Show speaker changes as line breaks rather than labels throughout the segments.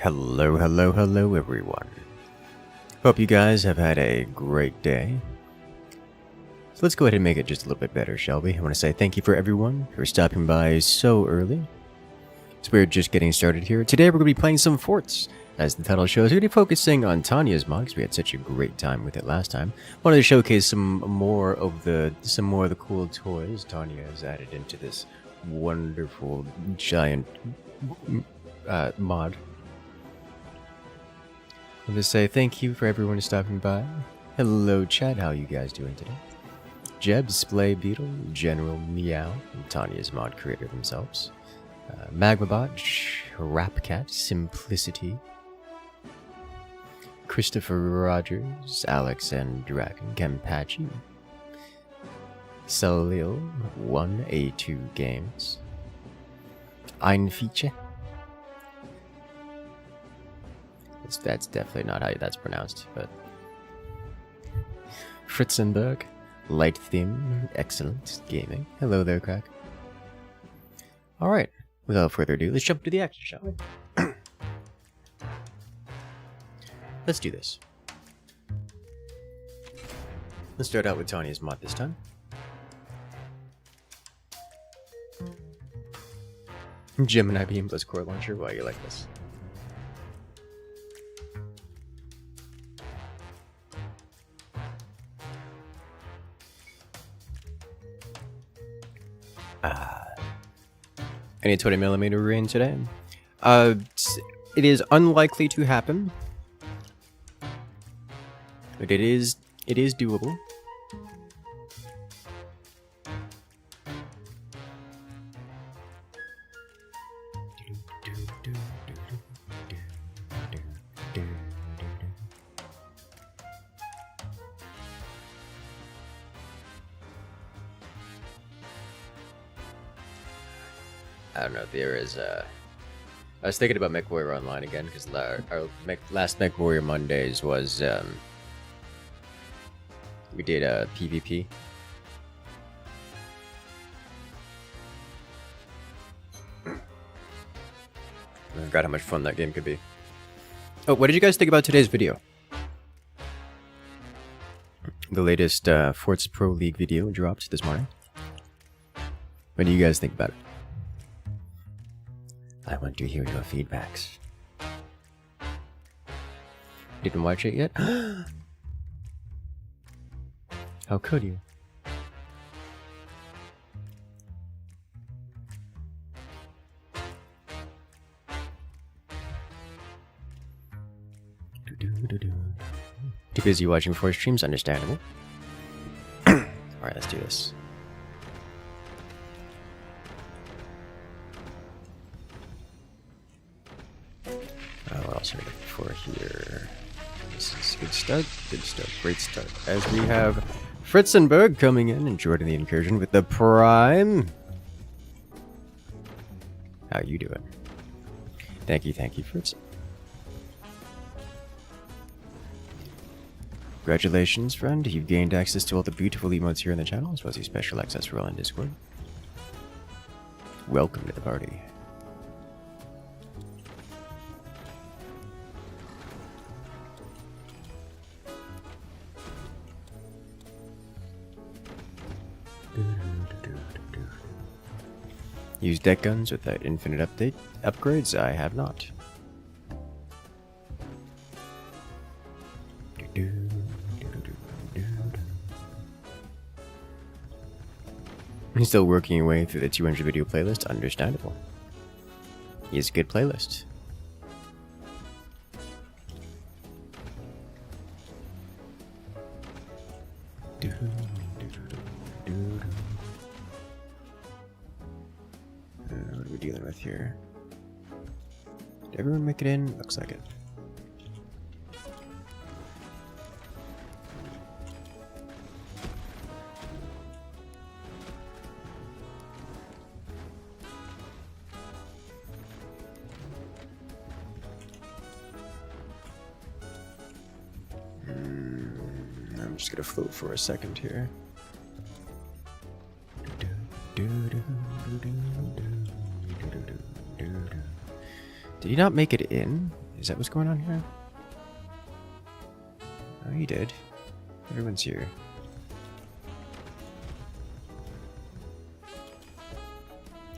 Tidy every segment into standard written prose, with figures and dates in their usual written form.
Hello, hello, hello everyone. Hope you guys have had a great day. So let's go ahead and make it just a little bit better, shall we? I want to say thank you for everyone for stopping by so early. So we're just getting started here. Today we're going to be playing some forts. As the title shows, we're going to be focusing on Tanyas mod because we had such a great time with it last time. Wanted to showcase some more of the cool toys Tanya has added into this wonderful giant mod. I want to say thank you for everyone stopping by. Hello chat, how you guys doing today? Jeb, Splay Beetle, General Meow, and Tanya's mod creator themselves. Magmabot, Rapcat, Simplicity, Christopher Rogers, Alex and Dragon, Kempachi, Salil, 1A2 Games, Einfiche. That's definitely not how that's pronounced, but Fritzenberg, Light Theme, Excellent Gaming. Hello there, Crack. Alright, without further ado, let's jump to the action, shall we? Let's do this. Let's start out with Tanya's mod this time. Gemini Beam plus Core Launcher, why you like this? Any 20mm rain today? It is unlikely to happen, but it is doable. I don't know, there is I was thinking about MechWarrior Online again, because our last MechWarrior Mondays was, we did a PvP. I forgot how much fun that game could be. Oh, what did you guys think about today's video? The latest Forts Pro League video dropped this morning. What do you guys think about it? I want to hear your feedbacks. Didn't watch it yet? How could you? Too busy watching 4 streams? Understandable. Alright, let's do this. What else are we looking for here? This is good start, great start. As we have Fritzenberg coming in and joining the incursion with the Prime. How you doing? Thank you, Fritz. Congratulations, friend. You've gained access to all the beautiful emotes here in the channel, as well as your special access role in Discord. Welcome to the party. Use deck guns without infinite upgrades? I have not. He's still working your way through the 200 video playlist? Understandable. He has a good playlist. What are we dealing with here? Did everyone make it in? Looks like it. I'm just gonna float for a second here. Did he not make it in? Is that what's going on here? Oh, he did. Everyone's here.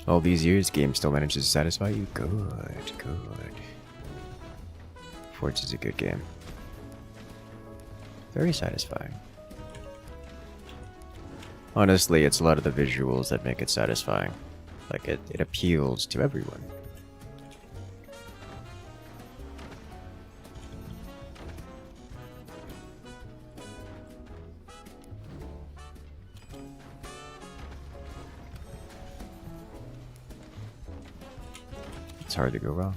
All these years, game still manages to satisfy you? Good, good. Forge is a good game. Very satisfying. Honestly, it's a lot of the visuals that make it satisfying. Like, it appeals to everyone. It's hard to go wrong.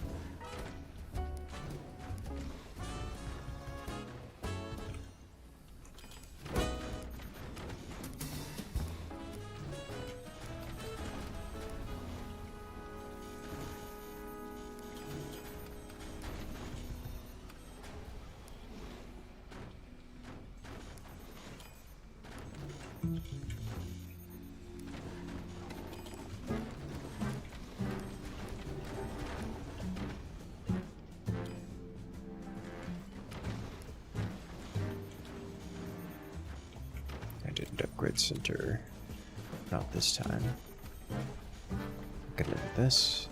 I didn't upgrade center. Not this time. Get rid of this.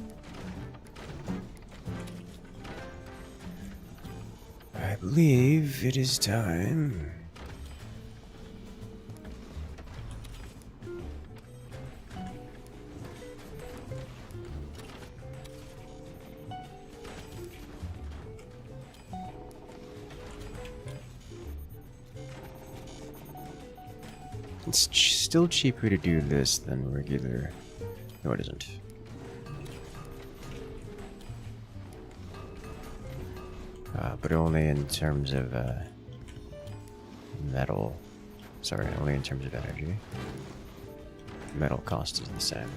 I believe it is time. It's still cheaper to do this than regular. No, it isn't. But only in terms of metal. Sorry, only in terms of energy. Metal cost is the same.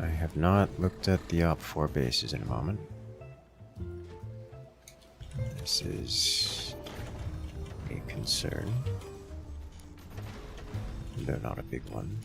I have not looked at the Op4 bases in a moment. This is a concern, though not a big one.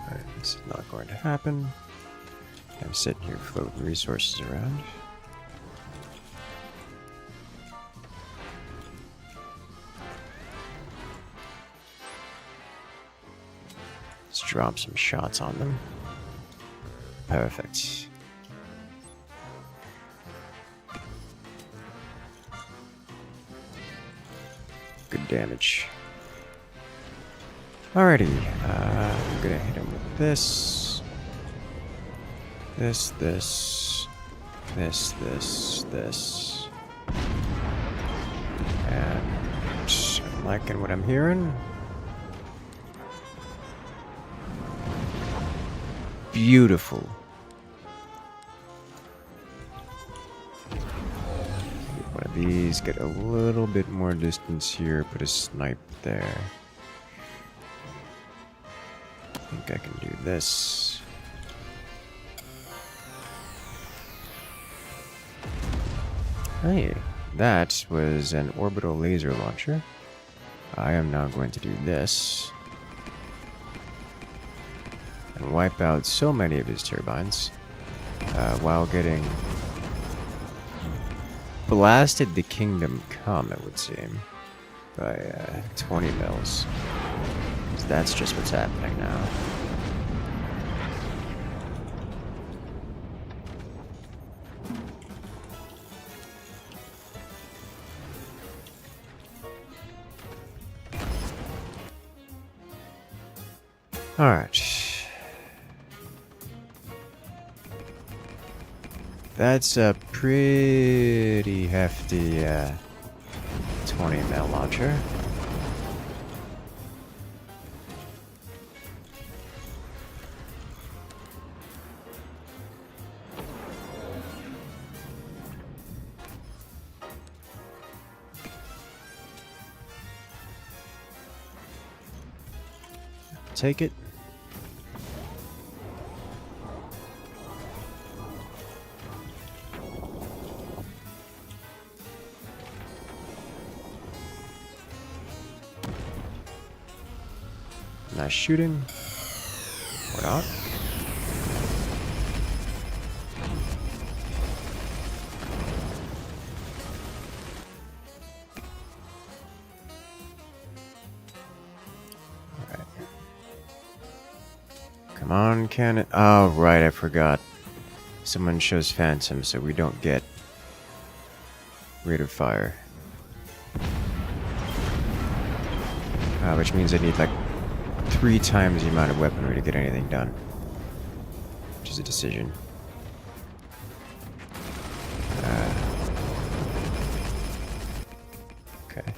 Alright, this is not going to happen. I'm sitting here floating resources around. Let's drop some shots on them. Perfect. Good damage. Alrighty, I'm gonna hit him with this. This. And I'm liking what I'm hearing. Beautiful. One of these, get a little bit more distance here, put a snipe there. I think I can do this. Hey, that was an orbital laser launcher. I am now going to do this. And wipe out so many of his turbines while getting blasted the Kingdom Come, it would seem, by 20 mils. So that's just what's happening now. Alright. That's a pretty hefty 20 mil launcher. Take it. Nice shooting. Or not. Alright. Come on, cannon. Oh, right, I forgot. Someone shows Phantom, so we don't get rate of fire. Which means I need like 3 times the amount of weaponry to get anything done. Which is a decision. Okay.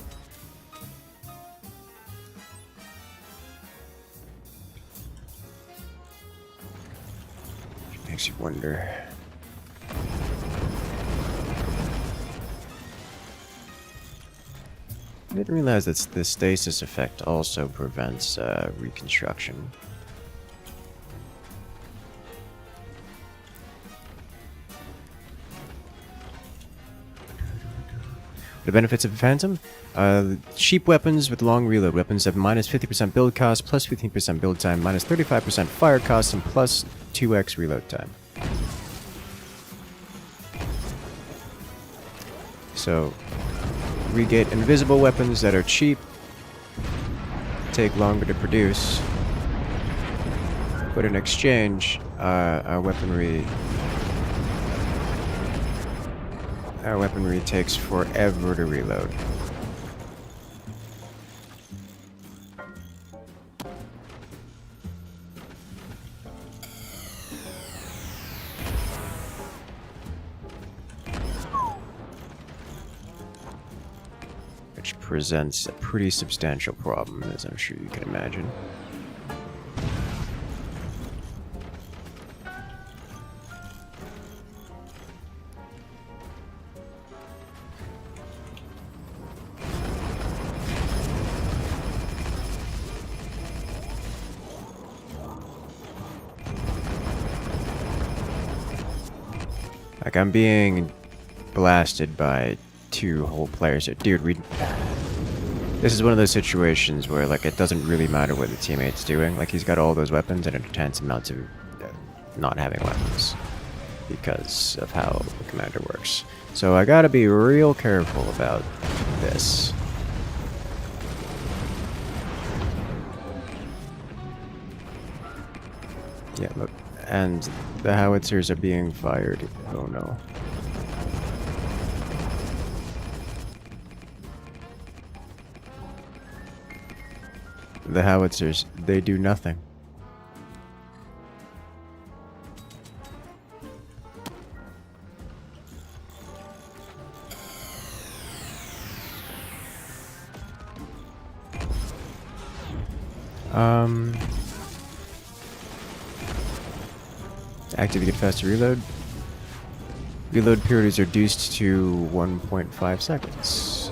Which makes you wonder. I didn't realize that the stasis effect also prevents reconstruction. The benefits of Phantom? Cheap weapons with long reload. Weapons have minus 50% build cost, plus 15% build time, minus 35% fire cost, and plus 2x reload time. So, we get invisible weapons that are cheap, take longer to produce, but in exchange, our weaponry takes forever to reload. Which presents a pretty substantial problem, as I'm sure you can imagine. Like, I'm being blasted by 2 whole players here. Dude, this is one of those situations where, like, it doesn't really matter what the teammate's doing. Like, he's got all those weapons and a tantamount to not having weapons because of how the commander works. So I gotta be real careful about this. Yeah, look. And the howitzers are being fired. Oh no. The howitzers, they do nothing. Activate faster reload. Reload period is reduced to 1.5 seconds.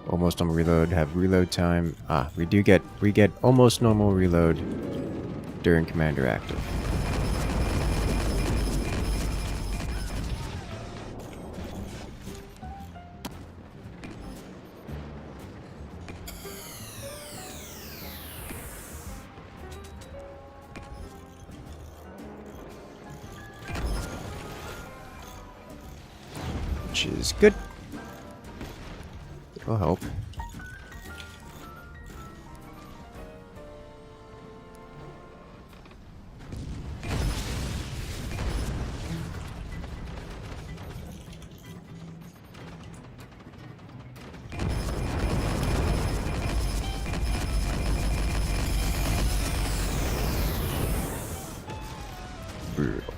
Almost normal reload, have reload time. We get almost normal reload during commander active. Which is good. It'll help. brutal.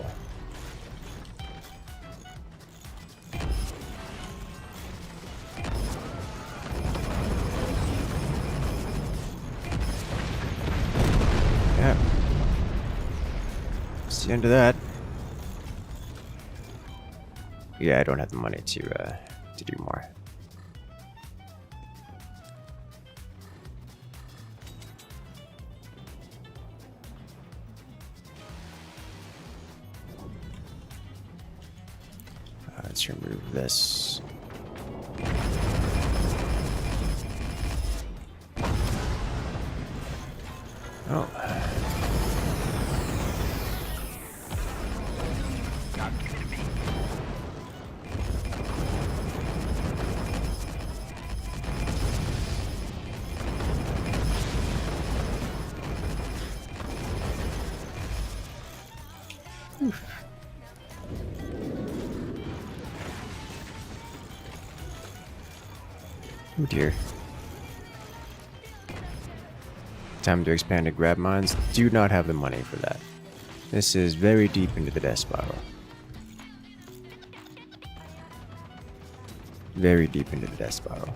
Yeah. That's the end of that. Yeah, I don't have the money to do more. Let's remove this. Oh. Oh dear. Time to expand to grab mines. Do not have the money for that. This is very deep into the death spiral. Very deep into the death spiral.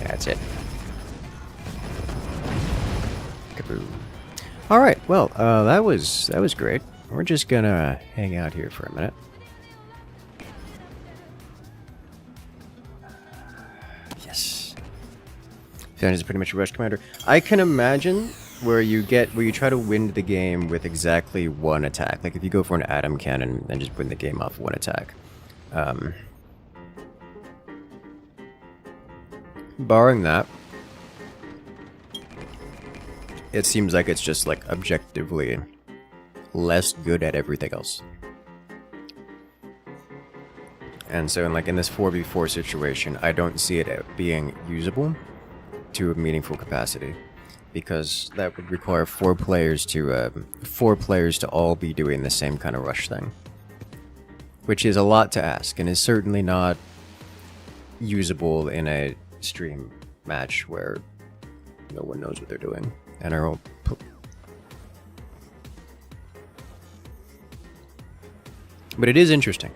That's it. Kaboom. All right. Well, that was great. We're just gonna hang out here for a minute. Yes. Tanyas is pretty much a rush commander. I can imagine where you try to win the game with exactly one attack. Like if you go for an atom cannon and just win the game off one attack. Barring that, it seems like it's just like objectively less good at everything else. And so in this 4v4 situation, I don't see it being usable to a meaningful capacity, because that would require four players to all be doing the same kind of rush thing, which is a lot to ask and is certainly not usable in a stream match where no one knows what they're doing and are all but it is interesting.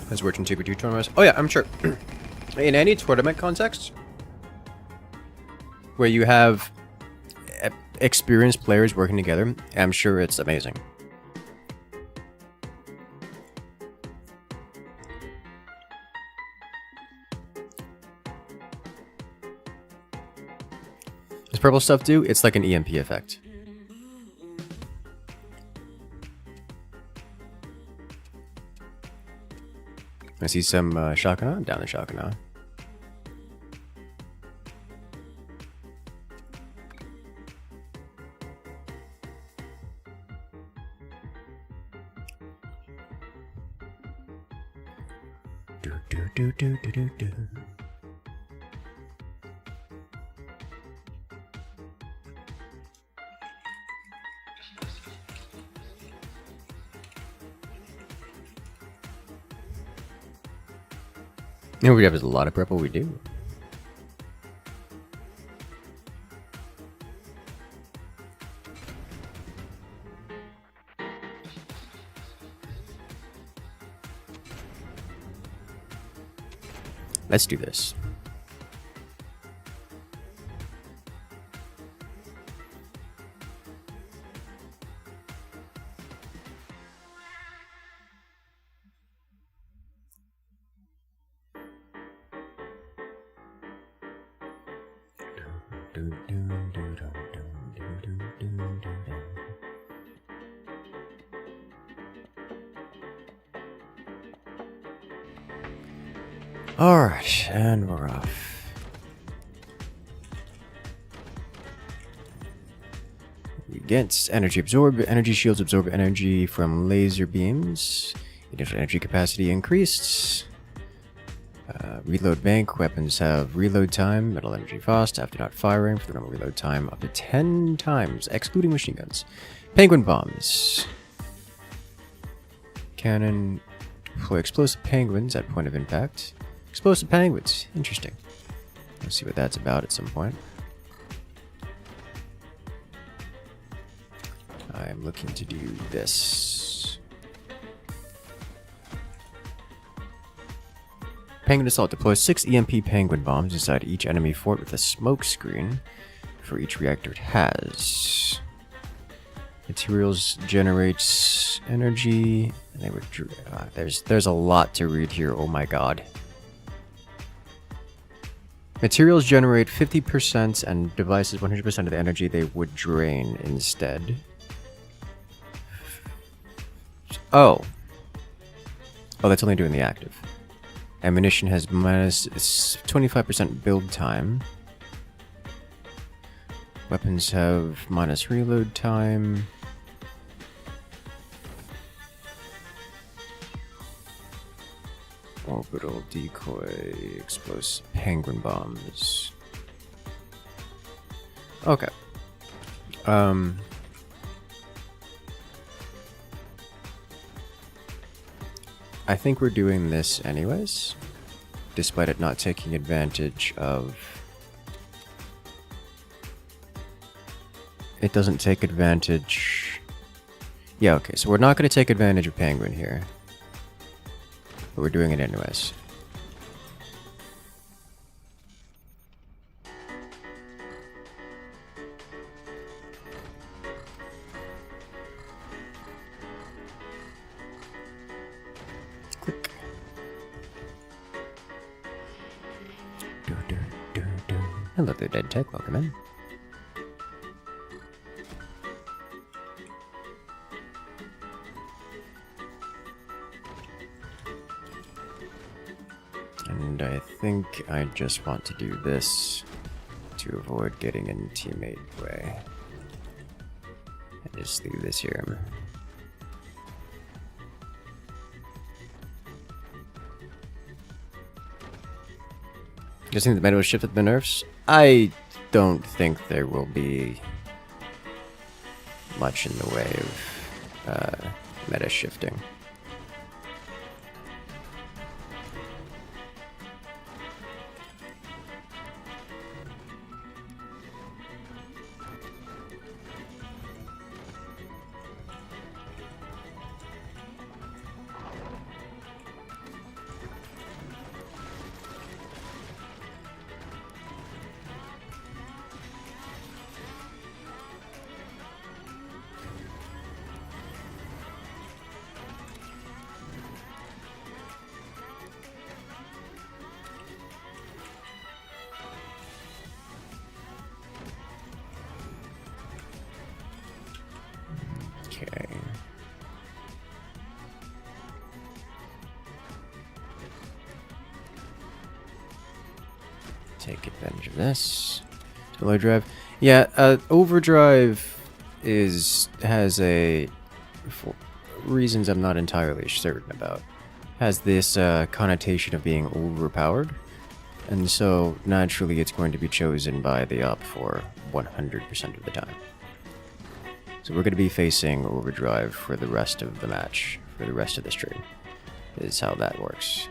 Has worked in 2v2 tournaments. Oh yeah, I'm sure. In any tournament context where you have experienced players working together, I'm sure it's amazing. Does purple stuff do? It's like an EMP effect. I see some Shakana down the Shakana. Do. You know, we have a lot of purple. We do. Let's do this. Alright, and we're off. We get energy absorb. Energy shields absorb energy from laser beams. Initial energy capacity increased. Reload bank. Weapons have reload time, metal energy fast, after not firing for the normal reload time up to 10 times, excluding machine guns. Penguin bombs. Cannon. Deploy explosive penguins at point of impact. Explosive penguins. Interesting. Let's see what that's about at some point. I'm looking to do this. Penguin Assault. Deploy 6 EMP penguin bombs inside each enemy fort with a smoke screen for each reactor it has. Materials generates energy. And they would. There's a lot to read here. Oh my god. Materials generate 50% and devices 100% of the energy they would drain instead. Oh. Oh, that's only doing the active. Ammunition has minus 25% build time. Weapons have minus reload time. Orbital decoy, explosive penguin bombs. Okay. I think we're doing this anyways, despite it not taking advantage of... It doesn't take advantage... Yeah, okay, so we're not going to take advantage of penguin here. But we're doing it anyways. Click. Hello there, Dead Tech. Welcome in. And I think I just want to do this to avoid getting in teammate way. And just leave this here. You think the meta will shift with the nerfs? I don't think there will be much in the way of meta shifting. Okay. Take advantage of this. Delay drive. Yeah, overdrive has a for reasons I'm not entirely certain about. Has this connotation of being overpowered, and so naturally it's going to be chosen by the op for 100% of the time. So we're going to be facing overdrive for the rest of the match, for the rest of the stream, is how that works.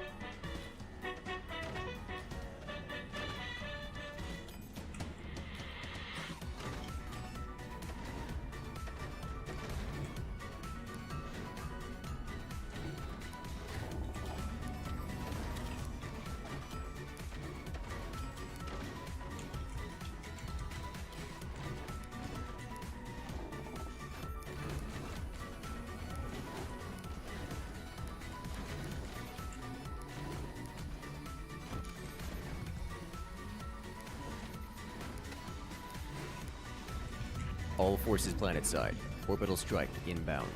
All forces planet side. Orbital strike inbound.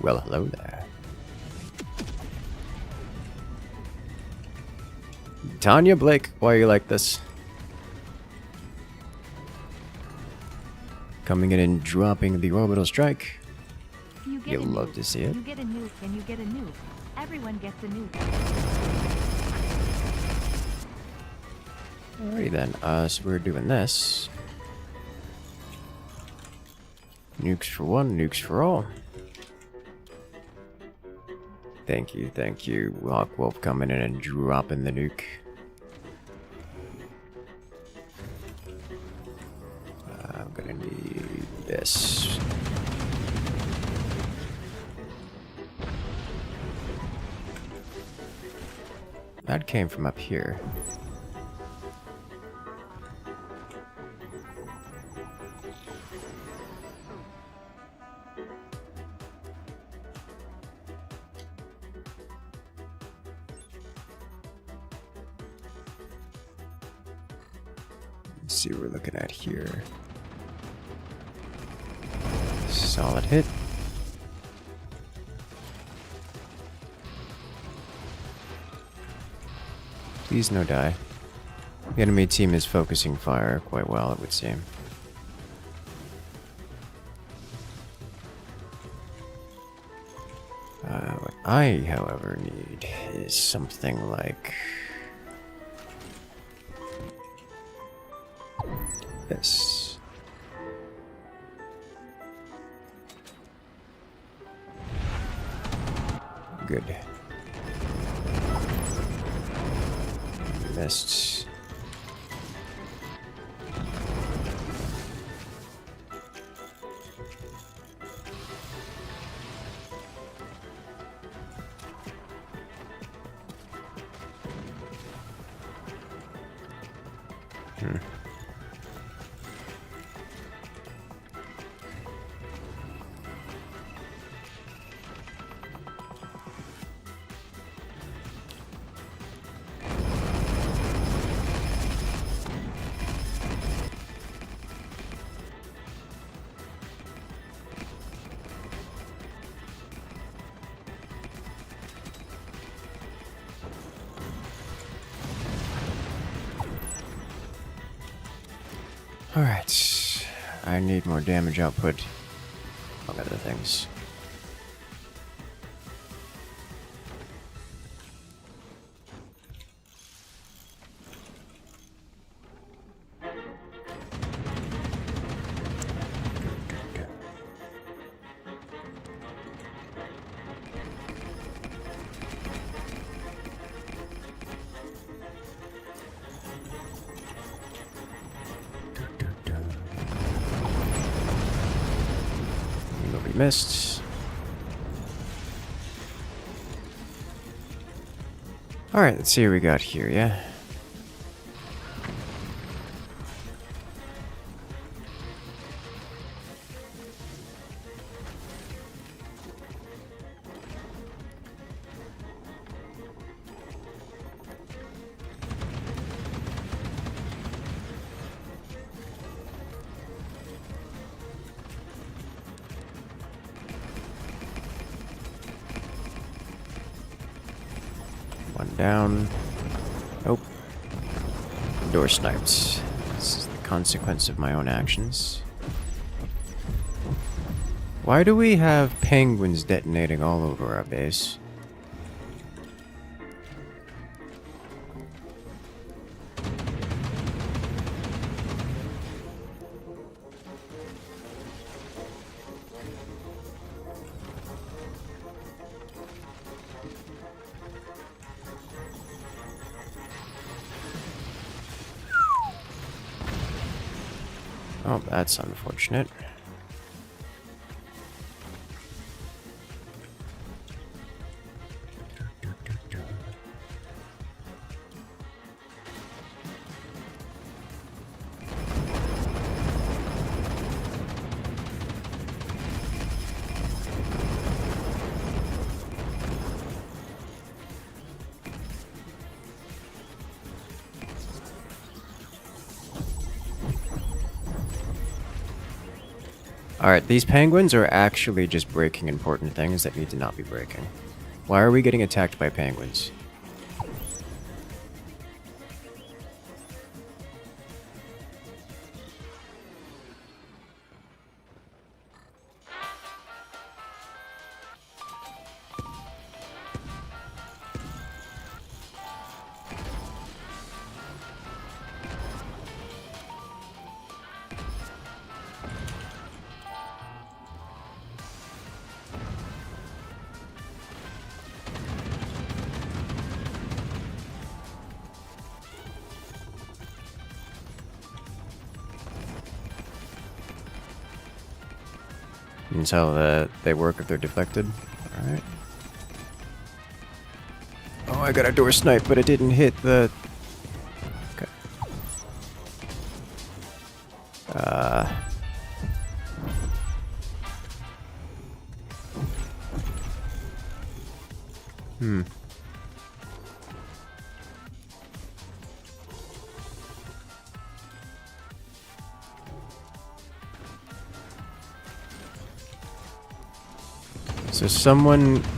Well, hello there. Tanya, Blake, why are you like this? Coming in and dropping the orbital strike. You'll love to see it.
You get a nuke and you get a nuke. Everyone gets a nuke.
Alrighty then, so we're doing this. Nukes for one, nukes for all. Thank you, Hawkwolf coming in and dropping the nuke. I'm gonna need this. That came from up here. Let's see what we're looking at here. Solid hit. Please no die. The enemy team is focusing fire quite well, it would seem. What I, however, need is something like this. Good. Missed. Alright, I need more damage output, among other things. Missed. Alright, let's see what we got here, yeah? One down. Nope. Door sniped. This is the consequence of my own actions. Why do we have penguins detonating all over our base? Oh, that's unfortunate. Alright, these penguins are actually just breaking important things that need to not be breaking. Why are we getting attacked by penguins? Until they work if they're deflected. Alright. Oh, I got a door snipe, but it didn't hit the... Okay.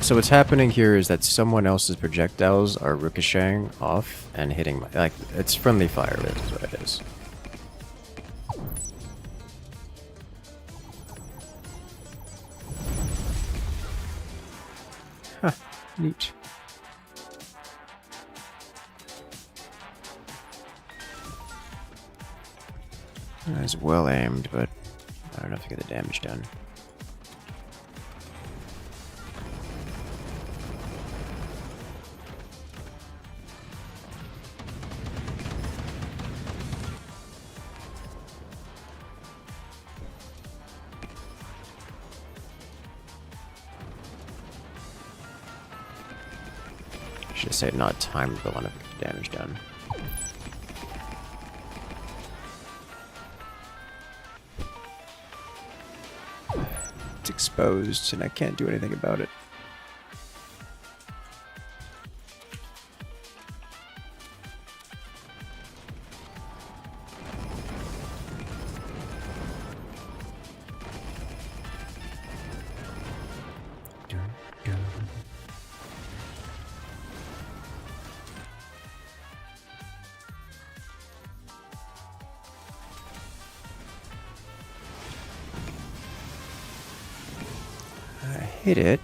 So what's happening here is that someone else's projectiles are ricocheting off and hitting my, like, it's friendly fire, is what it is. Huh, neat. That was well aimed, but I don't know if I get the damage done. Should say not timed, but want to get the damage done. It's exposed, and I can't do anything about it. Hit it.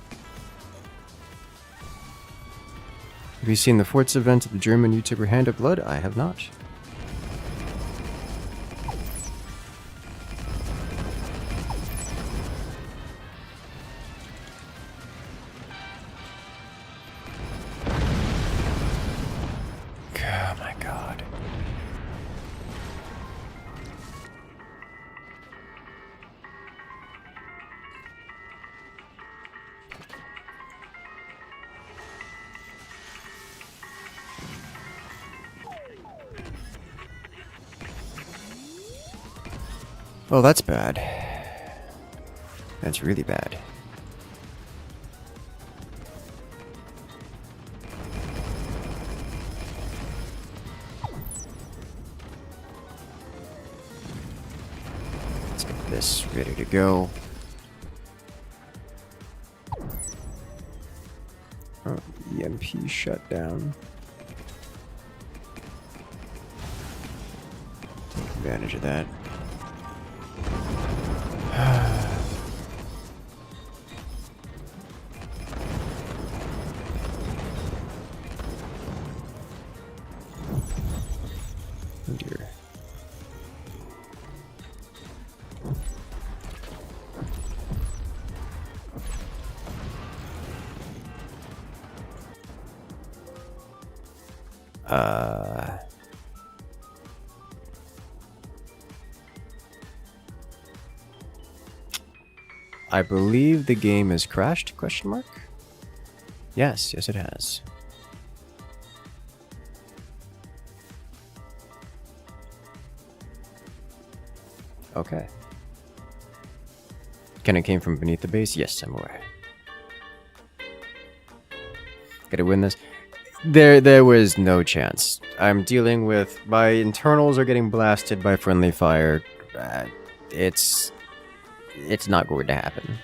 Have you seen the Forts event of the German YouTuber Hand of Blood? I have not. Oh my god. Oh, that's bad. That's really bad. Let's get this ready to go. Oh, EMP shut down. Take advantage of that. Oh dear. I believe the game has crashed, question mark? Yes, yes it has. Okay. Can it came from beneath the base? Yes, I'm aware. Gotta win this. There was no chance. I'm dealing with... My internals are getting blasted by friendly fire. It's not going to happen.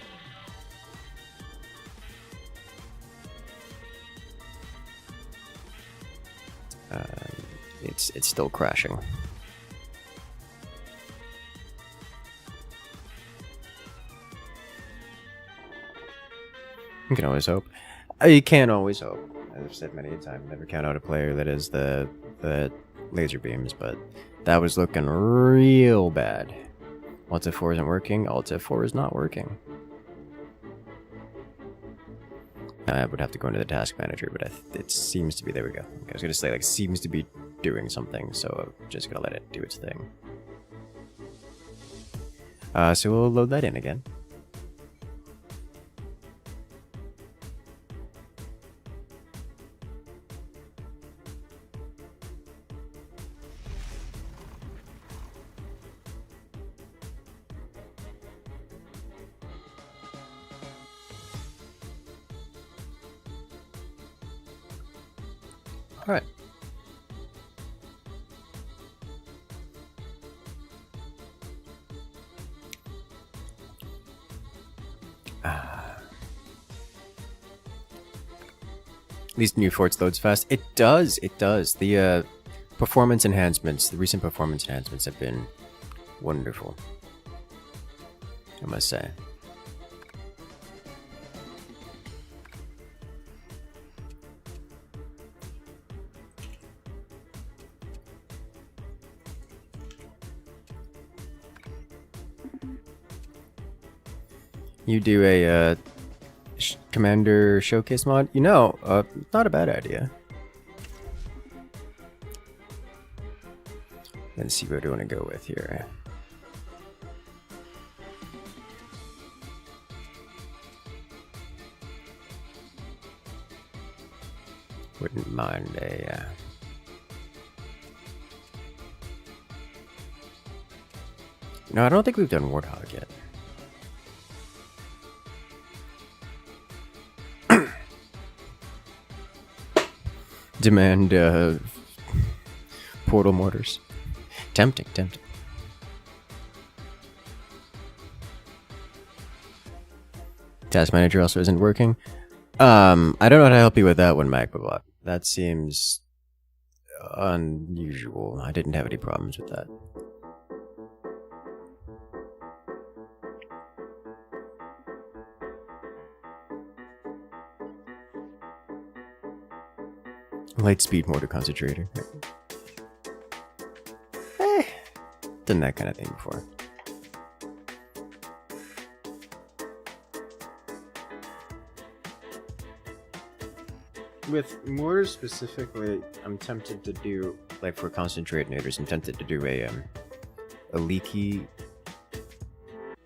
It's still crashing. You can always hope. You can't always hope. As I've said many times, never count out a player that is the laser beams, but that was looking real bad. Alt F4 isn't working. Alt F4 is not working. I would have to go into the task manager, but it seems to be... There we go. Okay, I was going to say, like, seems to be doing something, so I'm just going to let it do its thing. So we'll load that in again. Alright. These new forts loads fast. It does. It does. The performance enhancements, the recent performance enhancements have been wonderful, I must say. You do a commander showcase mod? You know, not a bad idea. Let's see what I want to go with here. Wouldn't mind a... No, I don't think we've done Warthog yet. Demand portal mortars. Tempting, tempting. Task manager also isn't working. I don't know how to help you with that one, Magmabot. That seems unusual. I didn't have any problems with that. Lightspeed mortar concentrator. Done that kind of thing before. With mortars specifically, I'm tempted to do, like for concentrators, I'm tempted to do a leaky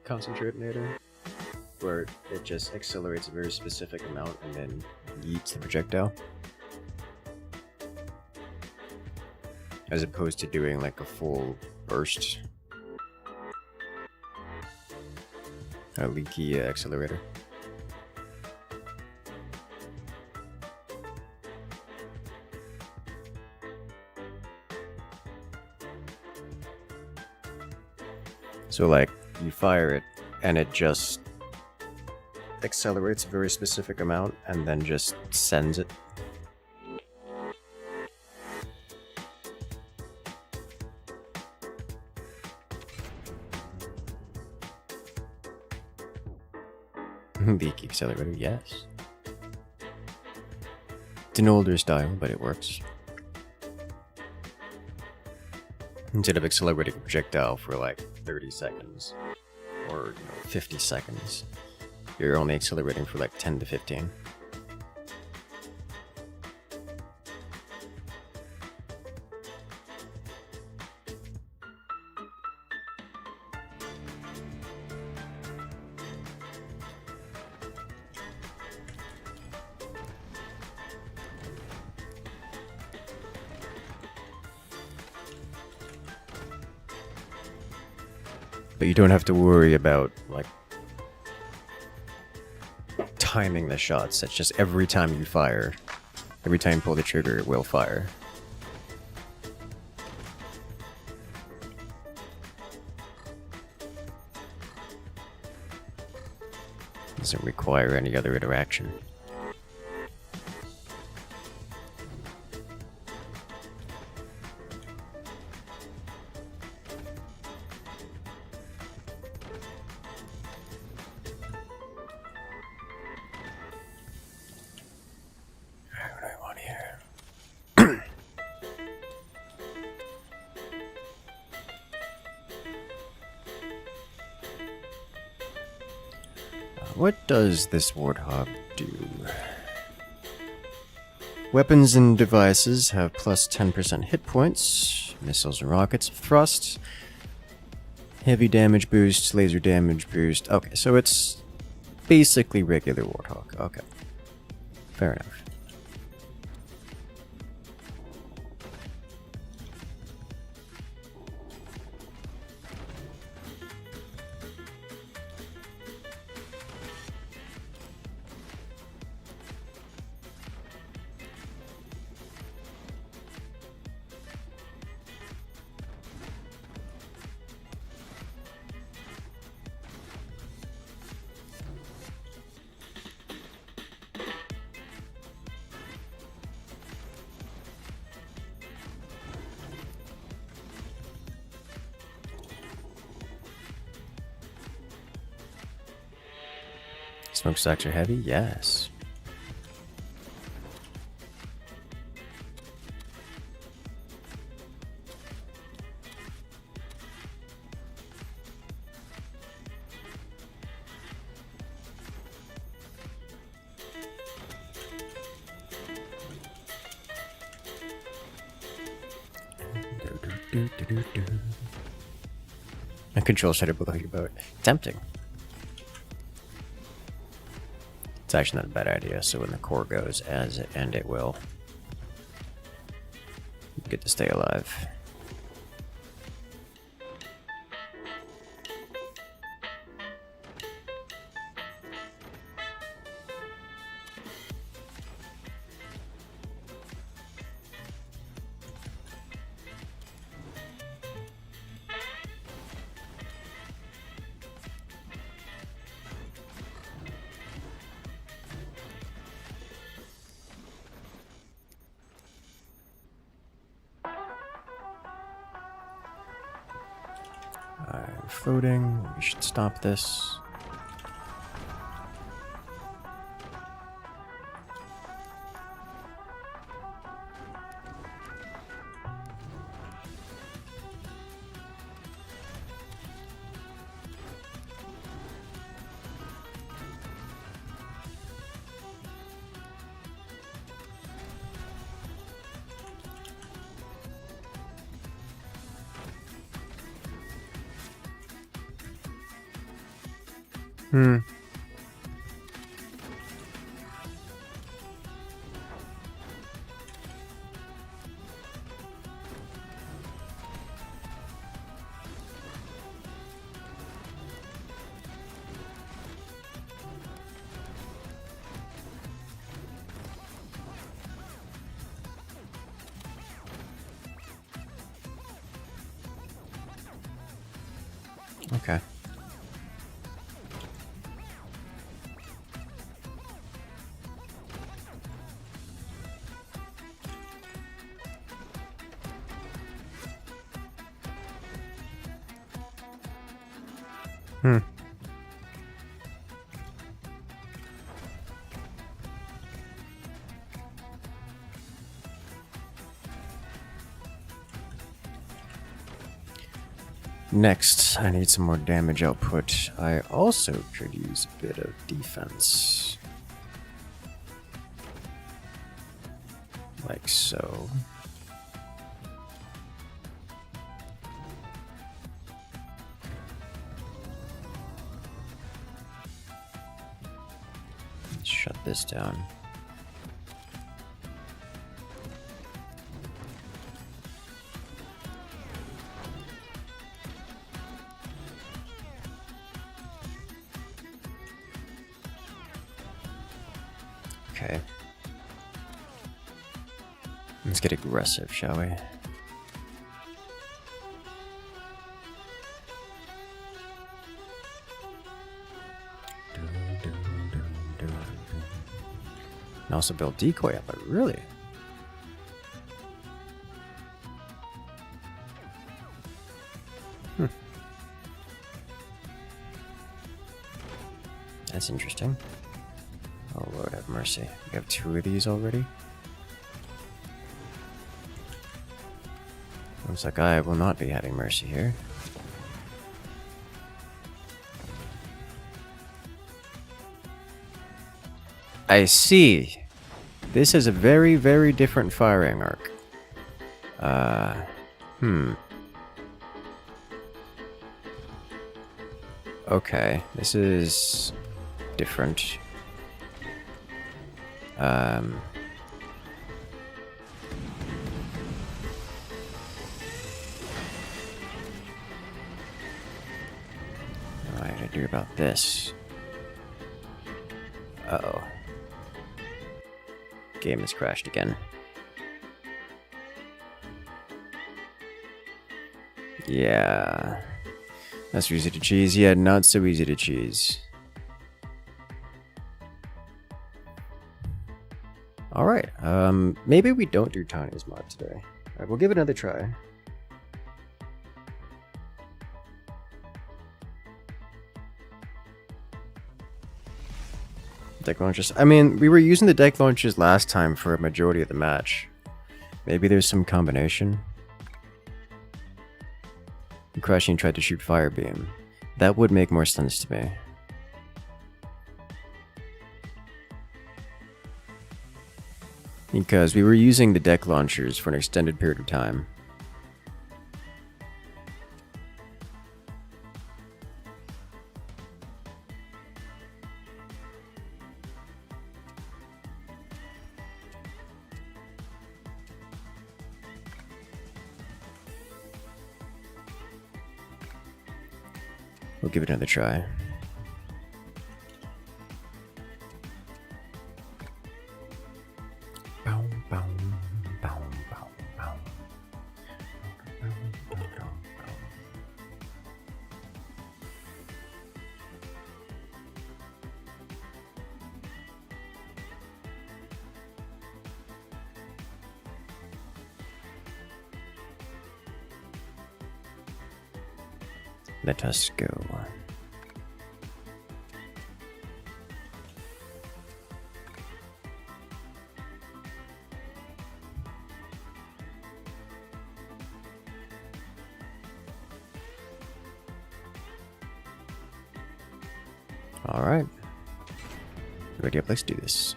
concentrator, where it just accelerates a very specific amount and then yeets the projectile. As opposed to doing like a full burst. A leaky accelerator. So like, you fire it, and it just accelerates a very specific amount, and then just sends it. Leaky accelerator, yes. It's an older style, but it works. Instead of accelerating a projectile for like 30 seconds, or 50 seconds, you're only accelerating for like 10 to 15. But you don't have to worry about, like, timing the shots. It's just every time you fire, every time you pull the trigger, it will fire. Doesn't require any other interaction. What does this Warthog do? Weapons and devices have plus 10% hit points. Missiles and rockets have thrust. Heavy damage boost, laser damage boost. Okay, so it's basically regular Warthog. Okay. Fair enough. Smokestacks are heavy? Yes. A control shutter below your boat. Tempting. It's actually not a bad idea, so when the core goes, and it will, you get to stay alive. Floating. We should stop this. Okay. Next, I need some more damage output. I also could use a bit of defense. Like so. Let's shut this down. Okay. Let's get aggressive, shall we? And also build decoy up, but really? That's interesting. Oh Lord have mercy. We have 2 of these already? Looks like I will not be having mercy here. I see. This is a very, very different firing arc. Okay, this is different. What am I gonna do about this? Uh-oh. Game has crashed again. Yeah. That's easy to cheese. Yeah, not so easy to cheese. Alright, maybe we don't do Tanyas mod today. Alright, we'll give it another try. Deck launches. I mean, we were using the deck launches last time for a majority of the match. Maybe there's some combination. Crashing tried to shoot Firebeam. That would make more sense to me. Because we were using the deck launchers for an extended period of time. We'll give it another try. Let us go. All right. Ready up, let's do this.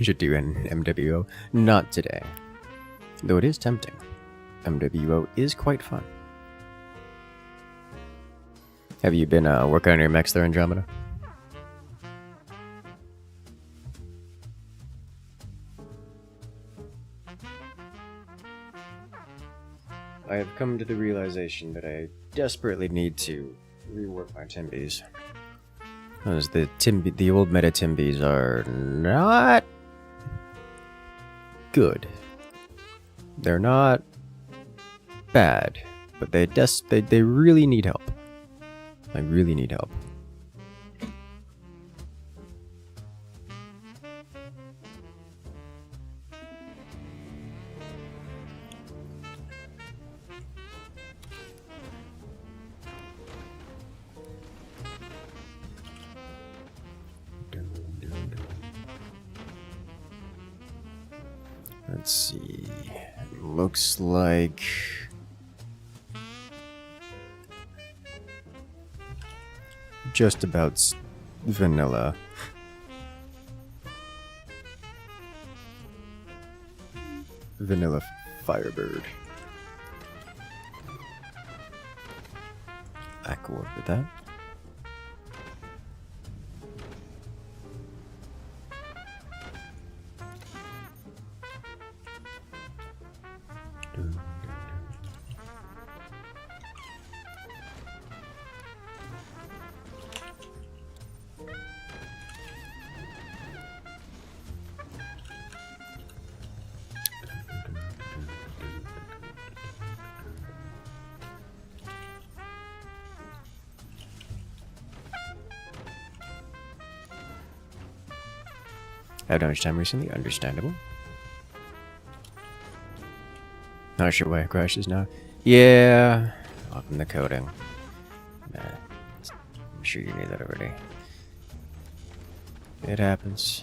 Should do an MWO. Not today. Though it is tempting. MWO is quite fun. Have you been working on your mechs there, Andromeda? I have come to the realization that I desperately need to rework my Timbies. Because the old meta Timbies are not good. They're not bad, but they really need help. I really need help. Let's see. Looks like just about vanilla. Vanilla Firebird. I could work with that. I haven't had much time recently, understandable. Not sure why it crashes now. Yeah, up in the coding. Nah, I'm sure you knew that already. It happens.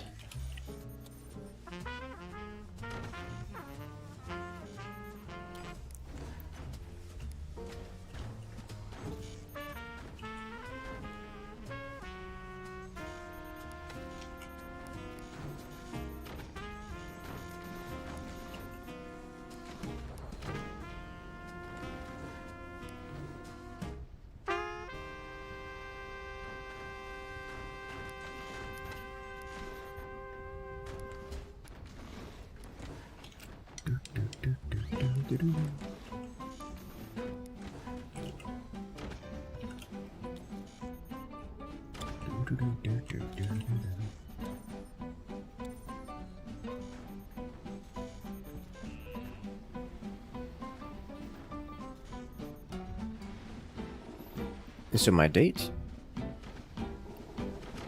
So my date?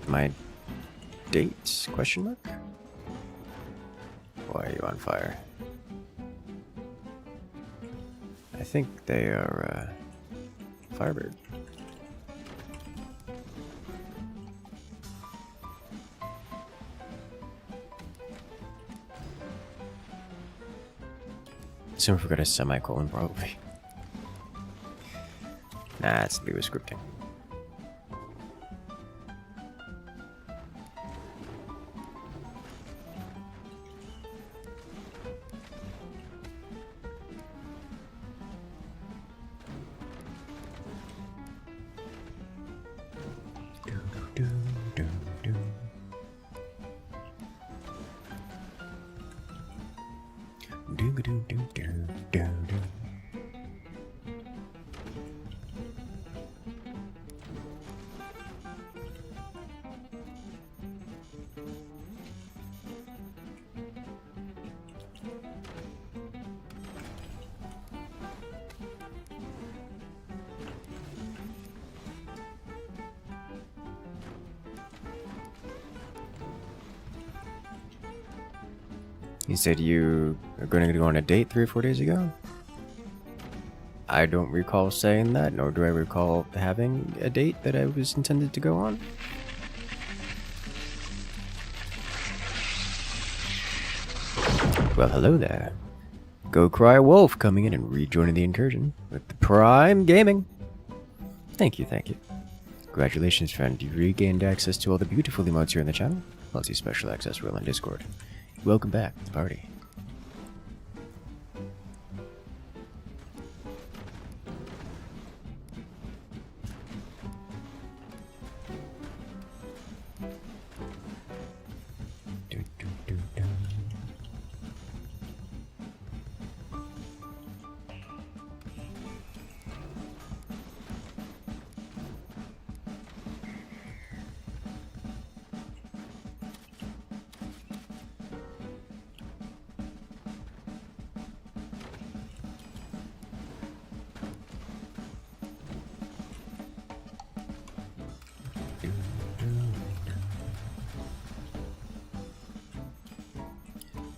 My date? Question mark? Why are you on fire? I think they are, Firebird. Someone forgot a semicolon, probably. Nah, it's Leo scripting. You said you are going to go on a date 3 or 4 days ago? I don't recall saying that, nor do I recall having a date that I was intended to go on. Well, hello there. Go Cry Wolf coming in and rejoining the incursion with the Prime Gaming. Thank you, thank you. Congratulations, friend. You've regained access to all the beautiful emotes here in the channel, plus your special access rule on Discord. Welcome back to the party.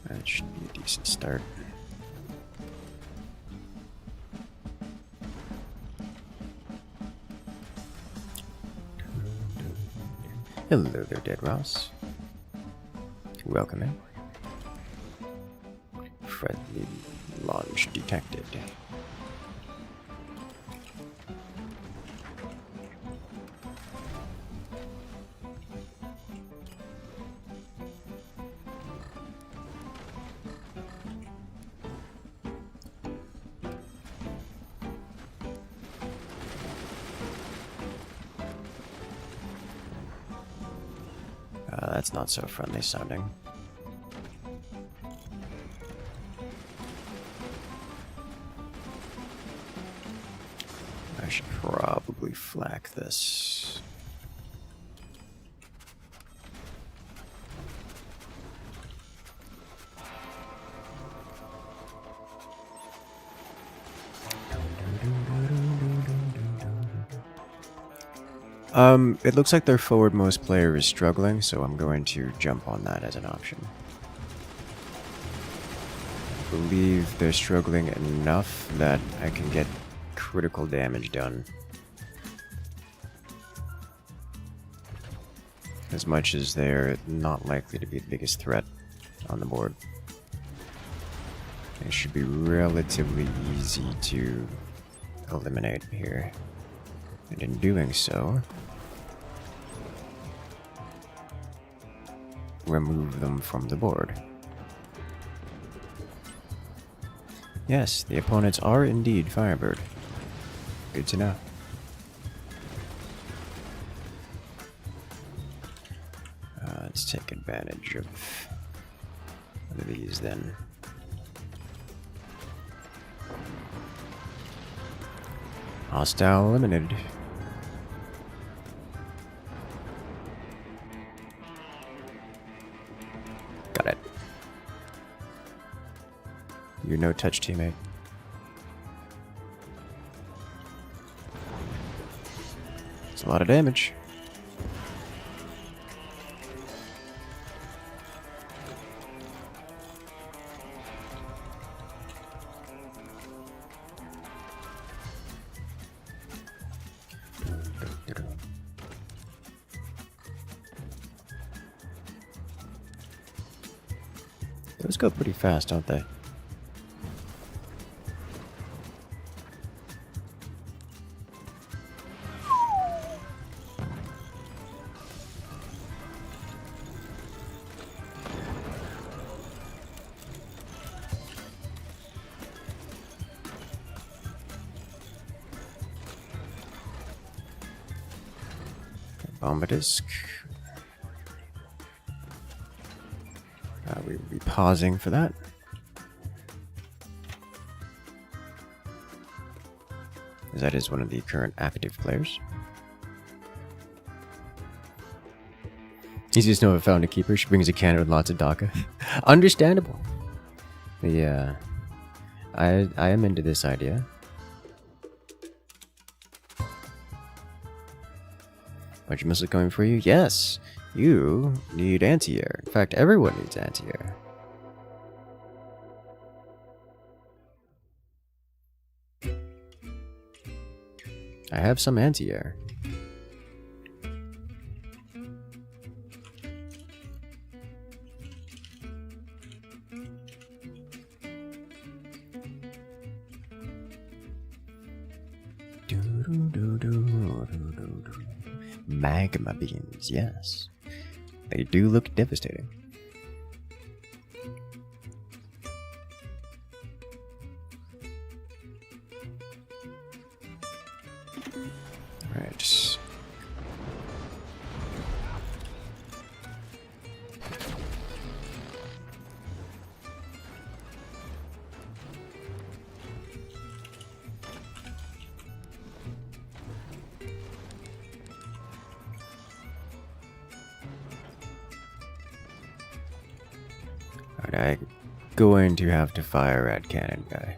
That should be a decent start. Hello there, Dead Ross. Welcome in. Friendly launch detected. That's not so friendly sounding. I should probably flak this. It looks like their forwardmost player is struggling, so I'm going to jump on that as an option. I believe they're struggling enough that I can get critical damage done. As much as they're not likely to be the biggest threat on the board. It should be relatively easy to eliminate here. And in doing so, remove them from the board. Yes, the opponents are indeed Firebird. Good to know. Let's take advantage of these then. Hostile eliminated. Got it. You're no touch teammate. It's a lot of damage. Those go pretty fast, don't they? Bombadisk. We will be pausing for that. As that is one of the current active players. Easiest to know if I found a keeper. She brings a cannon with lots of DACA. Understandable. Yeah. I am into this idea. Bunch of missiles coming for you? Yes! You need anti-air. In fact, everyone needs anti-air. I have some anti-air. Magma beams, yes. They do look devastating. Alright. I'm going to have to fire at cannon guy.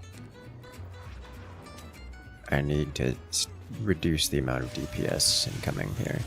I need to reduce the amount of DPS incoming here.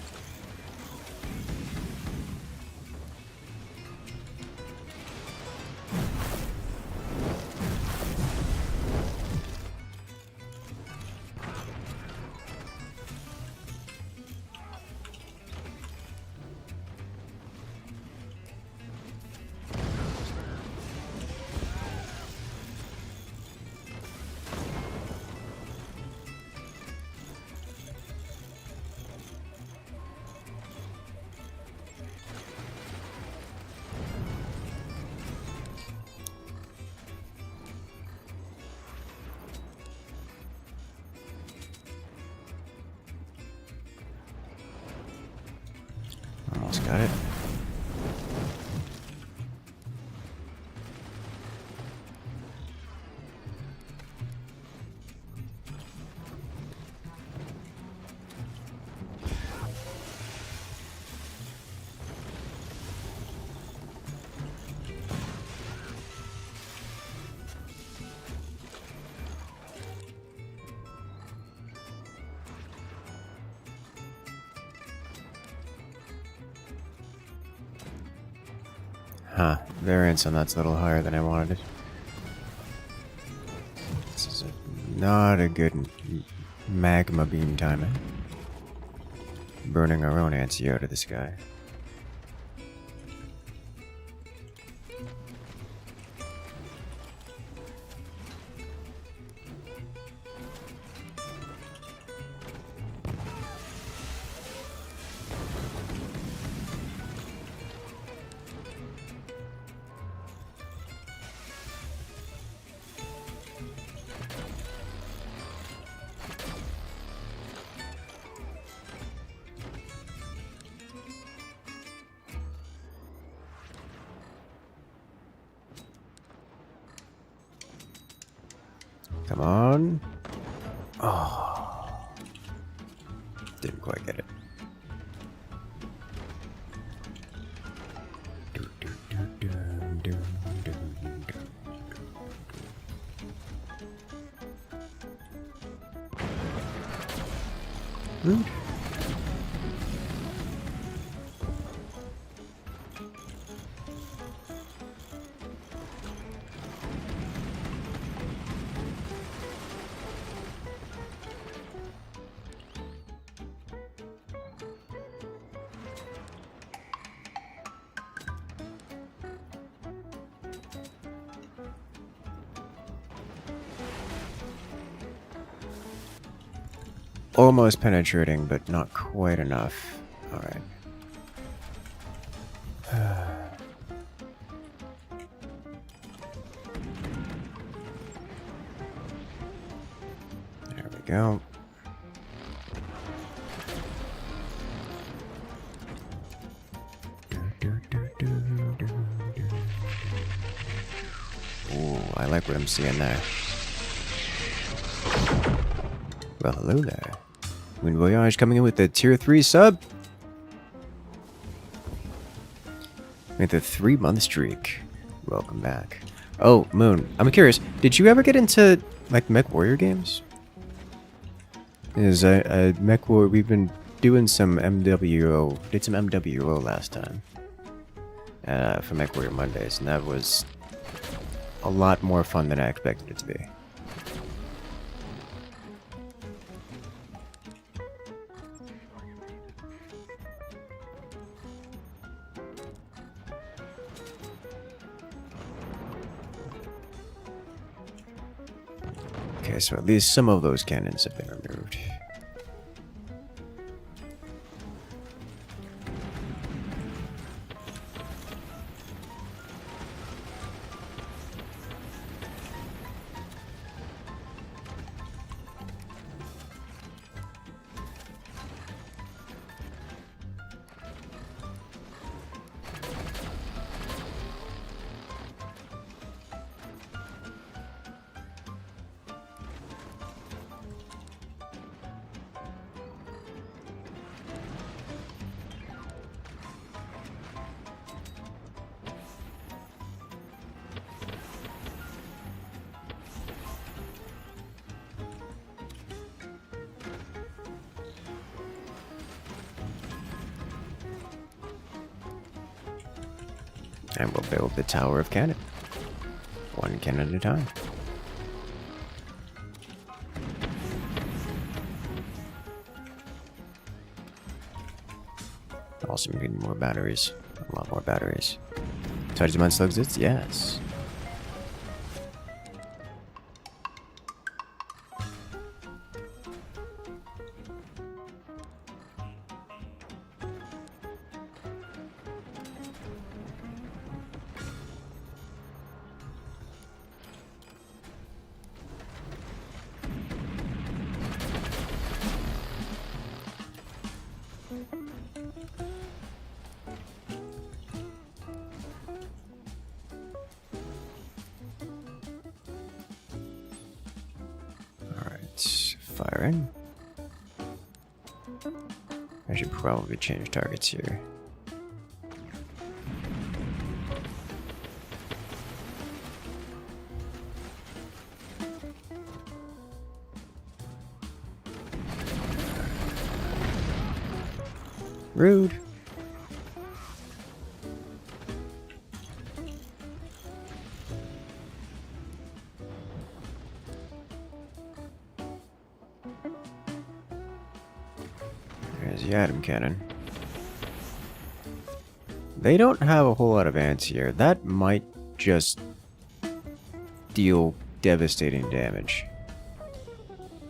Almost got it. Huh, variance on that's a little higher than I wanted it. This is not a good magma beam timing. Burning our own anti out of the sky. Come on. Oh. Didn't quite get it. Rude. almost penetrating, but not quite enough. Alright. There we go. Ooh, I like what I'm seeing there. Well, hello there. Moon Voyage coming in with the tier 3 sub. With a 3-month streak. Welcome back. Oh, Moon, I'm curious, did you ever get into, like, Mech Warrior games? Is Mech Warrior, we've been doing some MWO, did some MWO last time. For Mech Warrior Mondays, and that was a lot more fun than I expected it to be. Okay, so at least some of those cannons have been removed. And we'll build the Tower of Cannon. One cannon at a time. Also need more batteries. A lot more batteries. Touch the Mud exits? Yes. Firing. I should probably change targets here. Rude. There's the atom cannon. They don't have a whole lot of ants here. That might just deal devastating damage.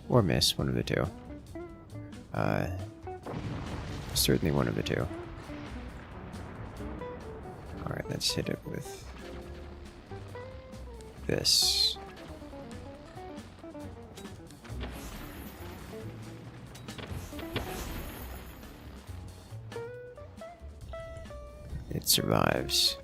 Or miss, one of the two. Certainly one of the two. Alright, let's hit it with this. It survives.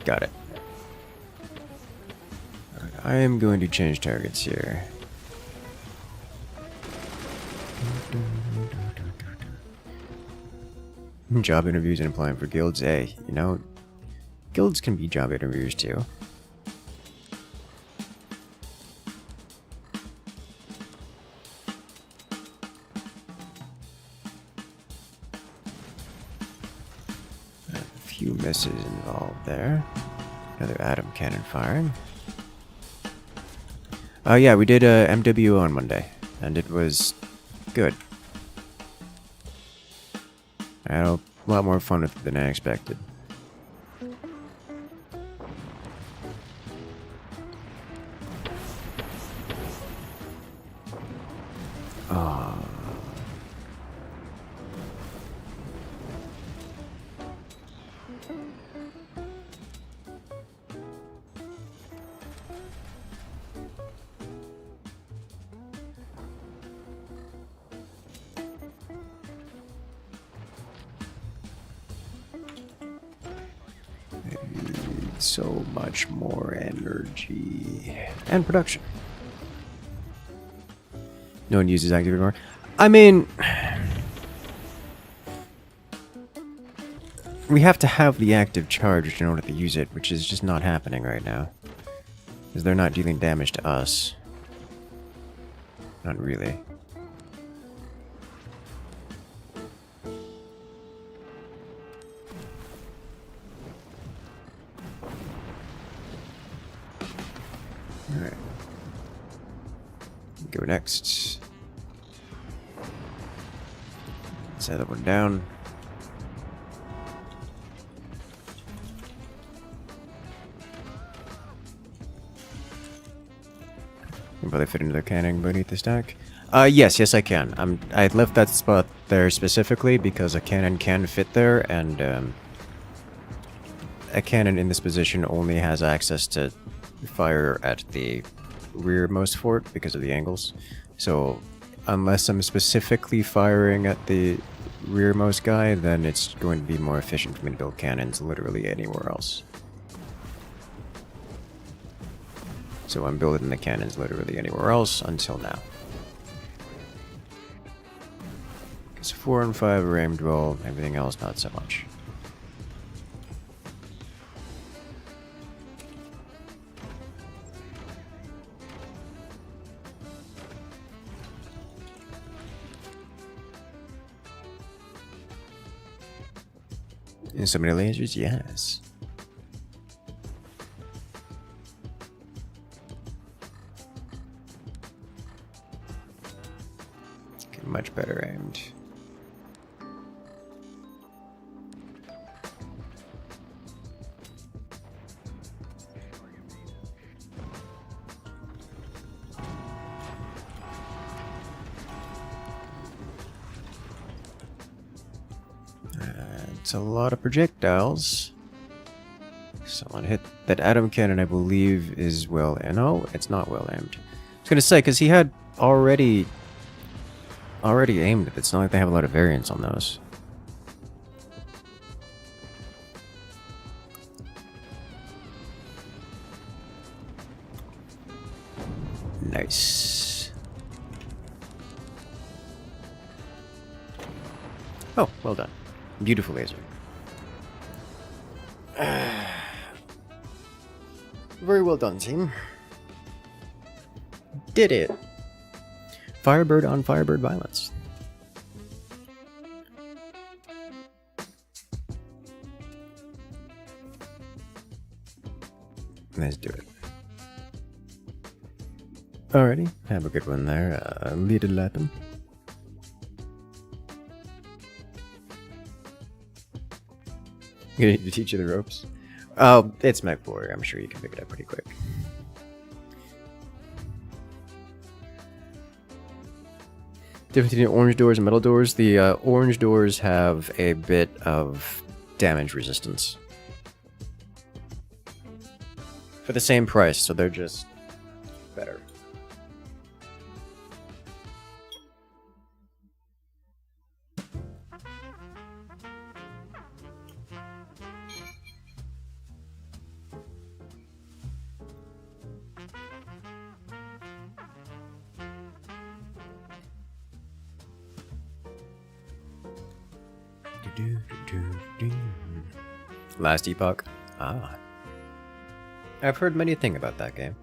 Got it. Alright, I am going to change targets here. Job interviews and applying for guilds. Hey, you know, guilds can be job interviews too. A few misses involved there. Another atom cannon firing. Oh yeah, we did MWO on Monday. And it was good. I had a lot more fun with it than I expected. So much more energy and production. No one uses active anymore. I mean, we have to have the active charge in order to use it, which is just not happening right now. Because they're not dealing damage to us. Not really. Alright. Go next. Set that one down. Can probably fit into the cannon beneath the stack. Yes, I can. I left that spot there specifically because a cannon can fit there, and a cannon in this position only has access to fire at the rearmost fort because of the angles. So unless I'm specifically firing at the rearmost guy, then it's going to be more efficient for me to build cannons literally anywhere else. So I'm building the cannons literally anywhere else until now. Because 4 and 5 are aimed well, everything else not so much. And so many lasers? Yes. Okay, much better aimed. It's a lot of projectiles. Someone hit that atom cannon, I believe, is well. No, it's not well aimed. I was gonna say, because he had already aimed it. It's not like they have a lot of variance on those. Nice. Oh, well done. Beautiful laser. Very well done, team. Did it. Firebird on Firebird violence. Let's do it. Alrighty, have a good one there, Little Lappin. You need to teach you the ropes? Oh, it's Mech Warrior. I'm sure you can pick it up pretty quick. Difference between orange doors and metal doors. The orange doors have a bit of damage resistance. For the same price, so they're just better. Last Epoch. Ah. I've heard many things about that game.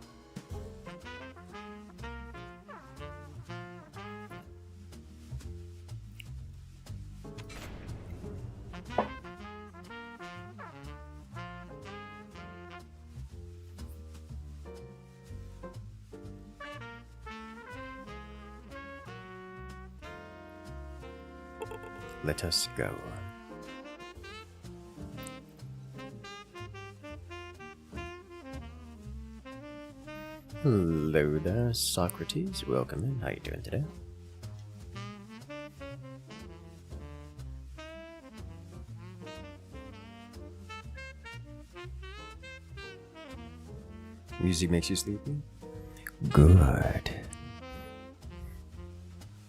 let us go. Hello there, Socrates. Welcome in. How you doing today? Music makes you sleepy? Good.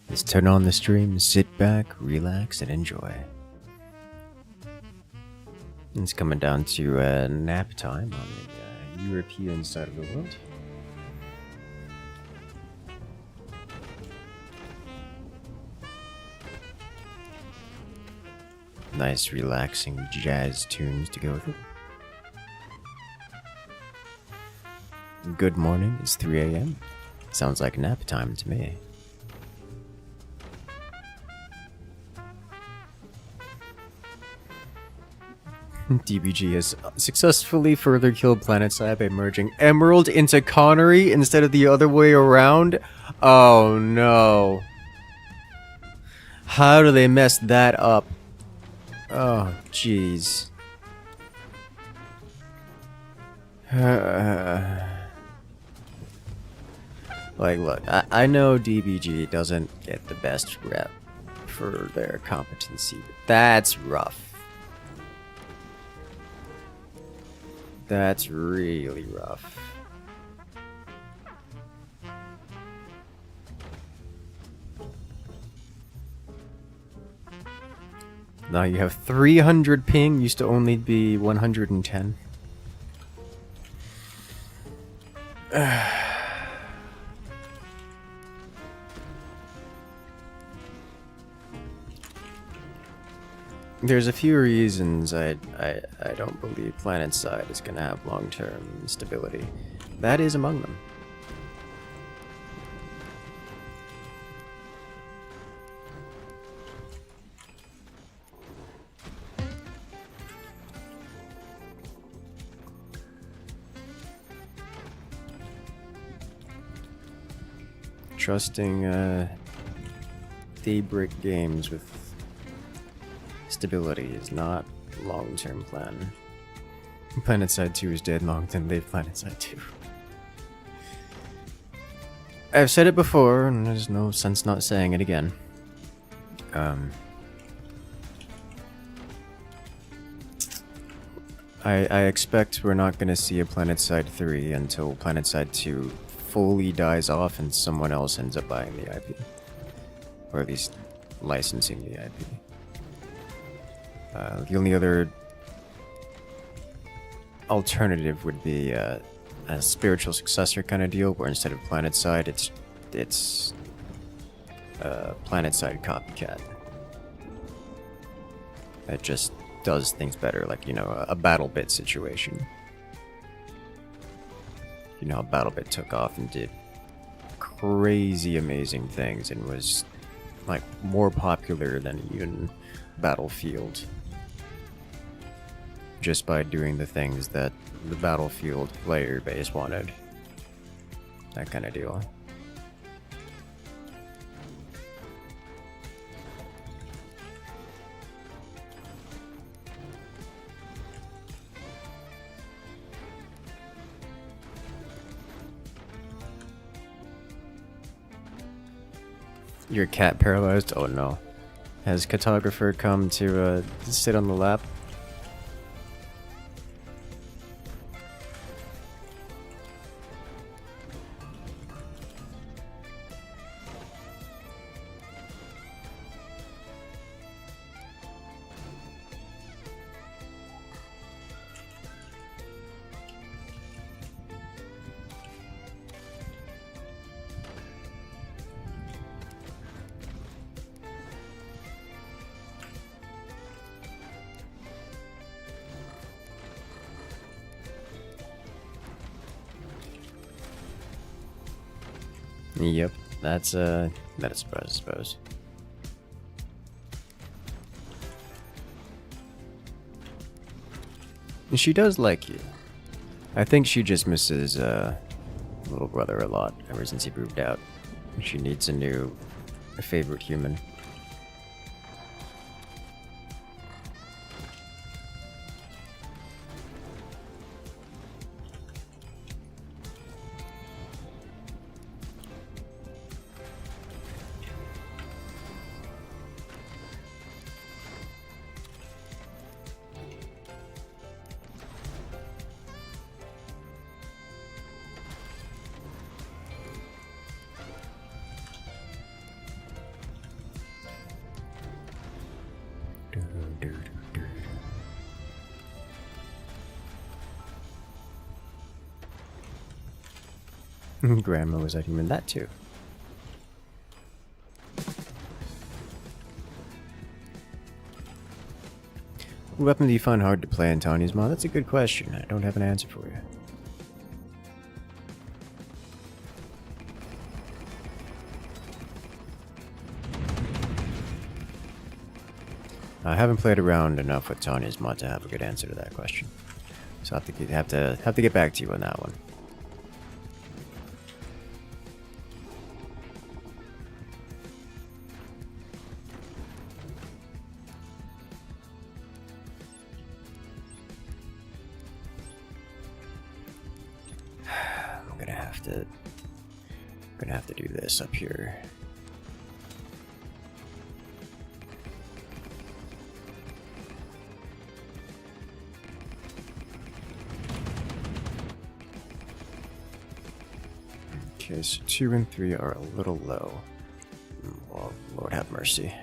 Let's turn on the stream, sit back, relax, and enjoy. It's coming down to nap time on the European side of the world. Nice, relaxing jazz tunes to go with it. Good morning, it's 3 a.m. Sounds like nap time to me. DBG has successfully further killed PlanetSide by merging Emerald into Connery instead of the other way around. Oh no. How do they mess that up? Oh, jeez. Like, look, I know DBG doesn't get the best rep for their competency, but that's rough. That's really rough. Now you have 300 ping, used to only be 110. There's a few reasons I don't believe PlanetSide is going to have long-term stability. That is among them. Trusting Daybreak Games with stability is not a long-term plan. PlanetSide 2 is dead. Long then live PlanetSide 2. I've said it before, and there's no sense not saying it again. I expect we're not going to see a PlanetSide 3 until PlanetSide 2 fully dies off and someone else ends up buying the IP. Or at least licensing the IP. The only other alternative would be a spiritual successor kind of deal, where instead of PlanetSide, it's PlanetSide copycat. That just does things better, like, you know, a BattleBit situation. You know how BattleBit took off and did crazy amazing things and was, like, more popular than even Battlefield. Just by doing the things that the Battlefield player base wanted. That kind of deal. Your cat paralyzed? Oh no. Has Cartographer come to sit on the lap? Yep, that's a surprise, I suppose. And she does like you. I think she just misses little brother a lot ever since he moved out. She needs a favorite human. Grandma was like, even that too. What weapon do you find hard to play in Tanyas mod? That's a good question. I don't have an answer for you. I haven't played around enough with Tanyas mod to have a good answer to that question. So I have to get back to you on that one. I'm gonna have to do this up here. Okay, so 2 and 3 are a little low. Well, Lord have mercy.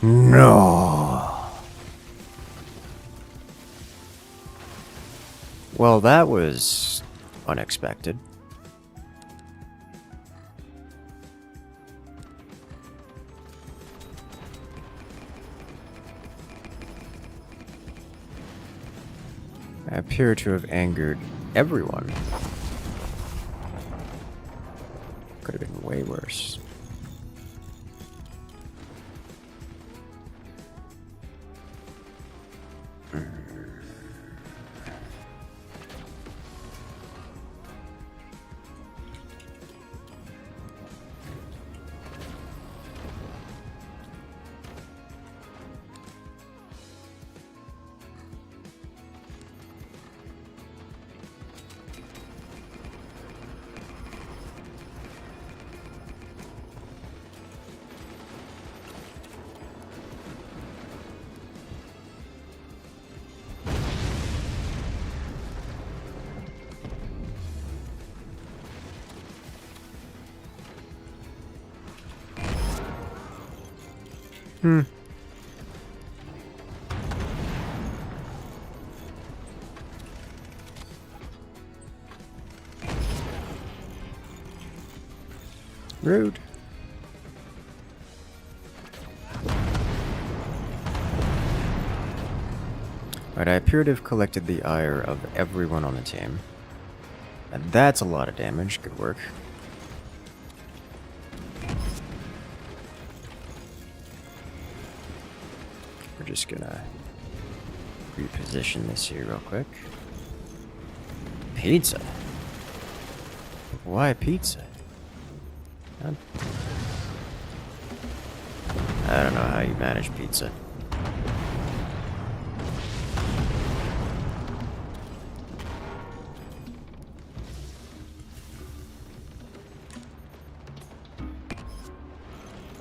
No. Well, that was unexpected. I appear to have angered everyone. Could have been way worse. Rude. Alright, I appear to have collected the ire of everyone on the team. And that's a lot of damage. Good work. We're just gonna reposition this here real quick. Pizza? Why pizza? I don't know how you manage pizza.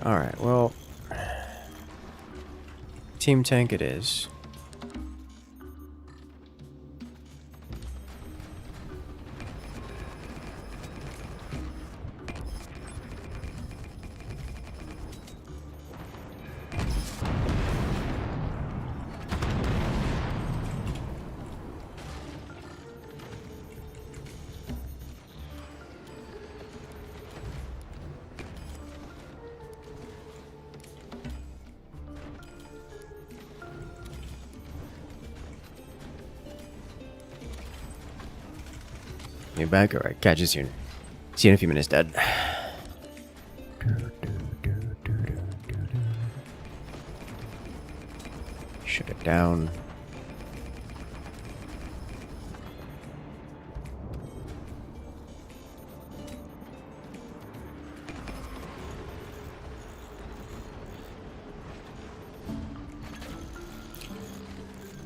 Alright, well, team tank it is. You back? Alright, catch you soon. See you in a few minutes, Dad. Shut it down.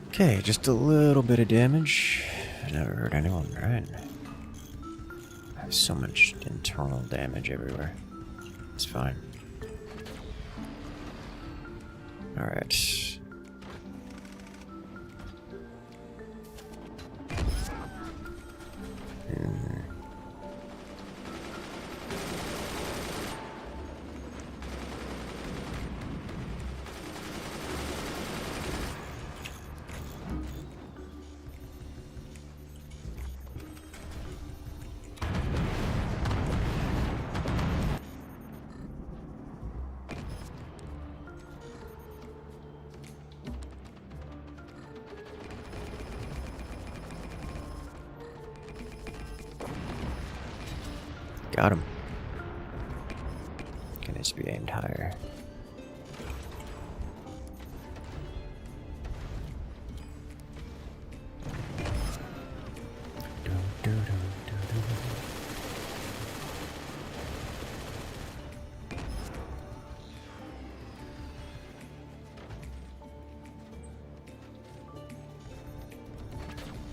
Okay, just a little bit of damage. Never hurt anyone, right? I have so much internal damage everywhere. It's fine. Alright. Got him. Can this be aimed higher?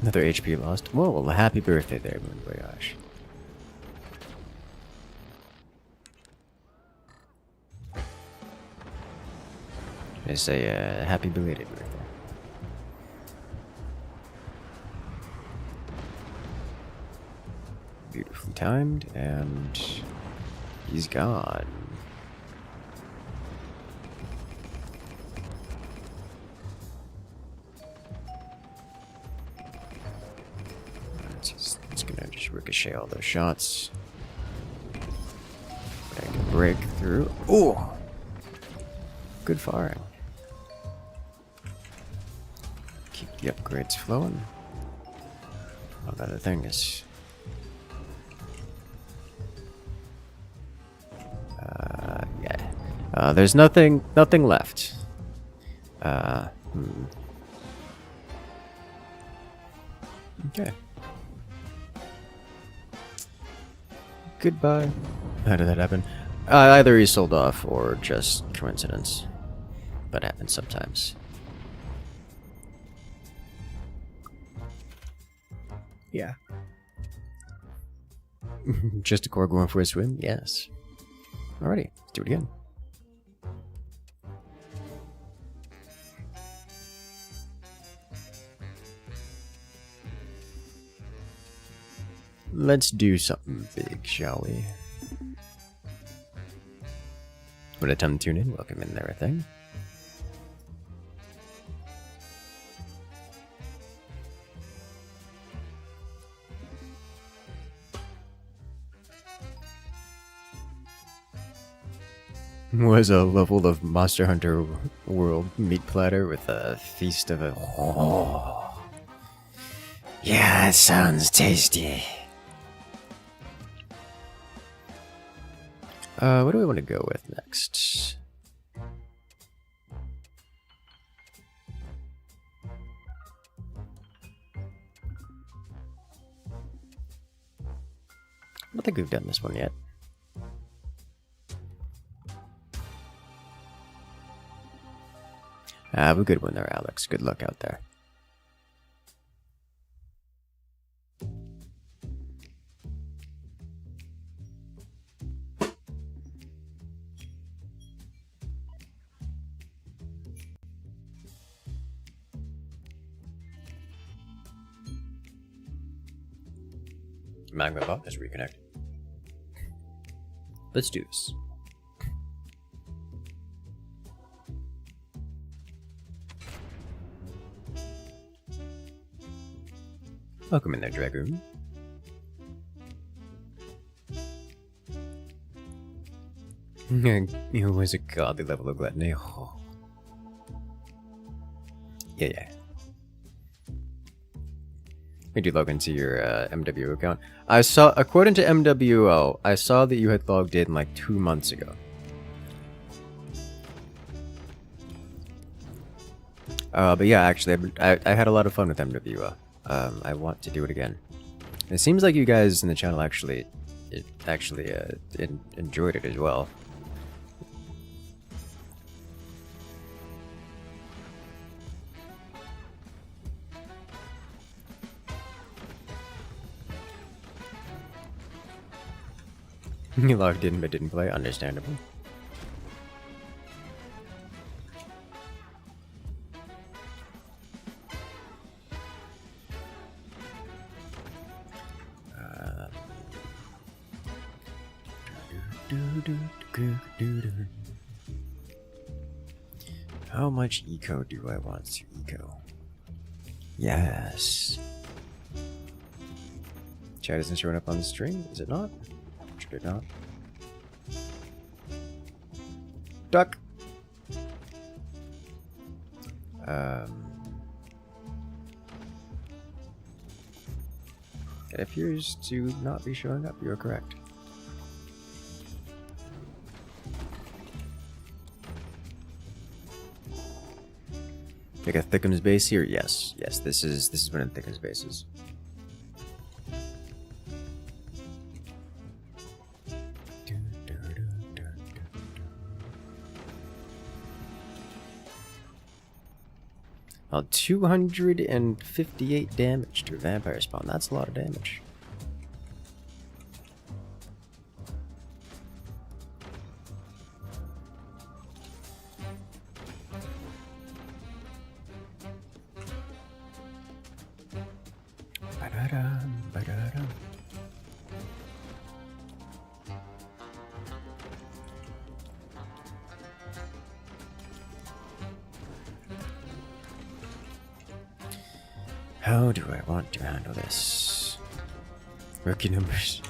Another HP lost. Whoa, well, happy birthday there, Moon Voyage. I say happy belated birthday. Beautifully timed, and he's gone. It's gonna just ricochet all those shots. I can break through. Ooh! Good firing. Keep the upgrades flowing. Oh, the other thing is... yeah. There's nothing left. Okay. Goodbye. How did that happen? Either he sold off or just coincidence. But it happens sometimes. Yeah. Just a core going for a swim? Yes. Alrighty, let's do it again. Let's do something big, shall we? What a time to tune in. Welcome in there, I think. Was a level of Monster Hunter World meat platter with a feast of a... Oh. Yeah, that sounds tasty. What do we want to go with next? I don't think we've done this one yet. Have a good one there, Alex. Good luck out there. Magma bot is reconnected. Let's do this. Welcome in there, Dragoon. It was a godly level of gluttony. Oh. Yeah. Did you log into your MWO account? I saw, according to MWO, I saw that you had logged in like 2 months ago. But yeah, actually, I had a lot of fun with MWO. I want to do it again. It seems like you guys in the channel actually enjoyed it as well. You logged in but didn't play, understandable. How much eco do I want to eco? Yes. Chat isn't showing up on the stream, is it not? Should it not? Duck! It appears to not be showing up, you're correct. Like a thickens base here? Yes. Yes, this is one of the thickens bases. Well, 258 damage to a vampire spawn. That's a lot of damage. Ba-da-dum, ba-da-dum. How do I want to handle this? Rookie numbers.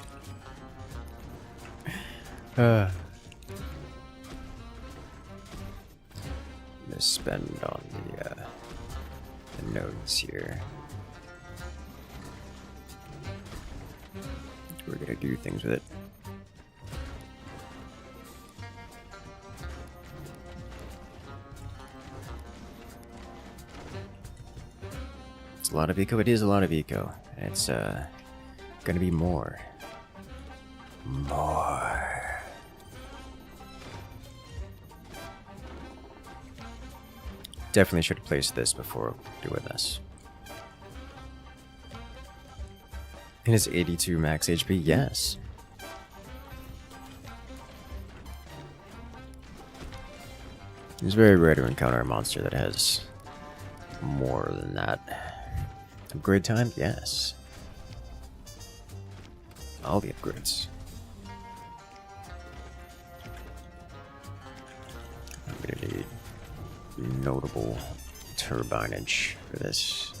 I'm gonna spend on the nodes here. We're gonna do things with it. It's a lot of eco. It is a lot of eco. And it's gonna be more. More. Definitely should have placed this before doing this. And it's 82 max HP, yes. It's very rare to encounter a monster that has more than that. Upgrade time? Yes. All the upgrades. I'm gonna need notable turbinage for this.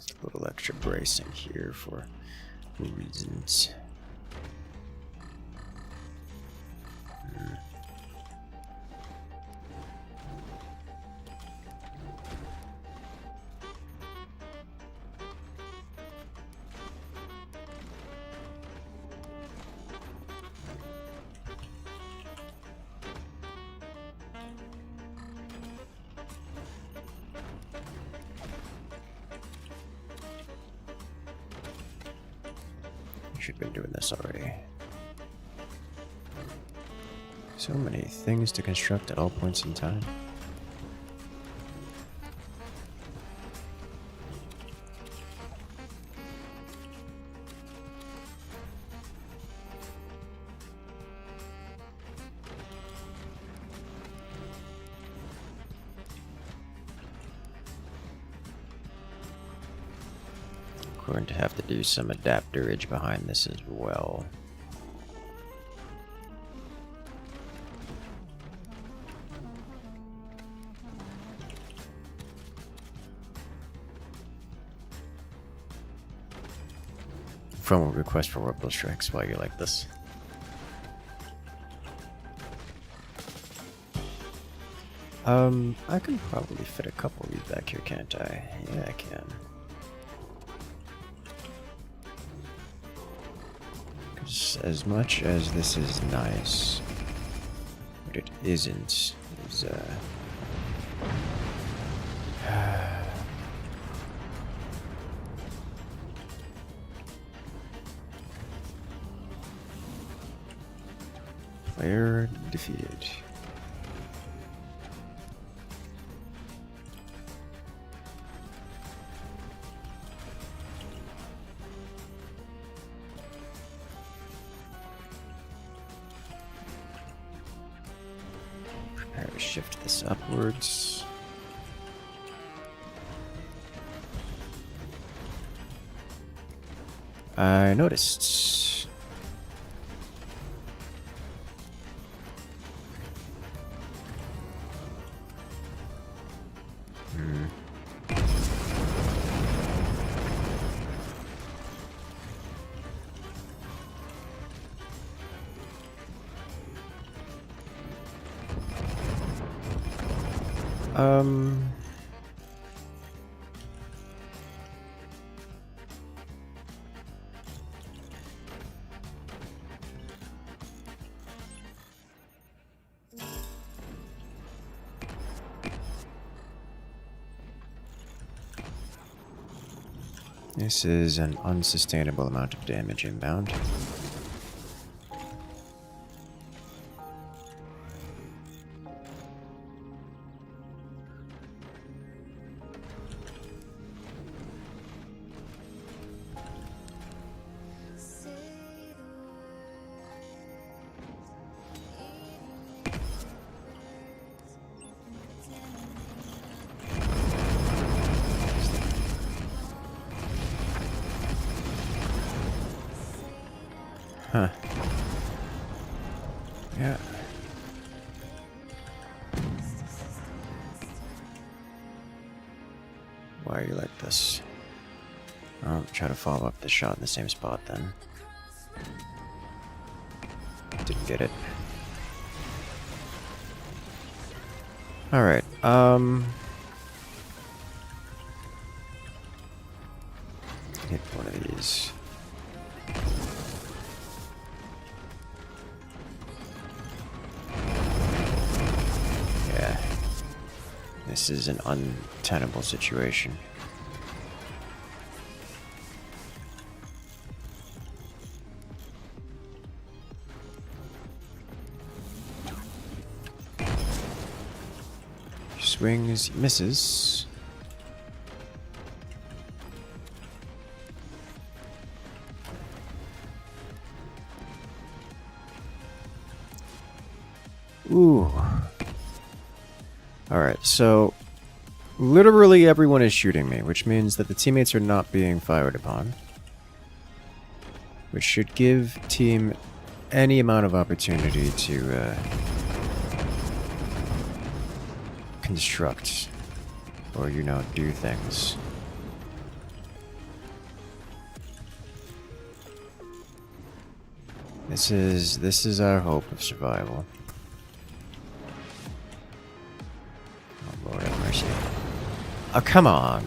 A little extra bracing here for reasons. Should have been doing this already. So many things to construct at all points in time. Going to have to do some adapterage behind this as well. From a request for rubble strikes while you like this. I can probably fit a couple of these back here, can't I? Yeah, I can. As much as this is nice, what it isn't is player defeated. Alright, shift this upwards. I noticed. Um... This is an unsustainable amount of damage inbound. Huh. Yeah. Why are you like this? I'll try to follow up the shot in the same spot then. Didn't get it. Alright, hit one of these. Yeah. This is an untenable situation. Swings, misses. Ooh. Alright, so literally everyone is shooting me, which means that the teammates are not being fired upon. Which should give team any amount of opportunity to construct or, you know, do things. This is our hope of survival. Oh, Lord have mercy. Oh, come on.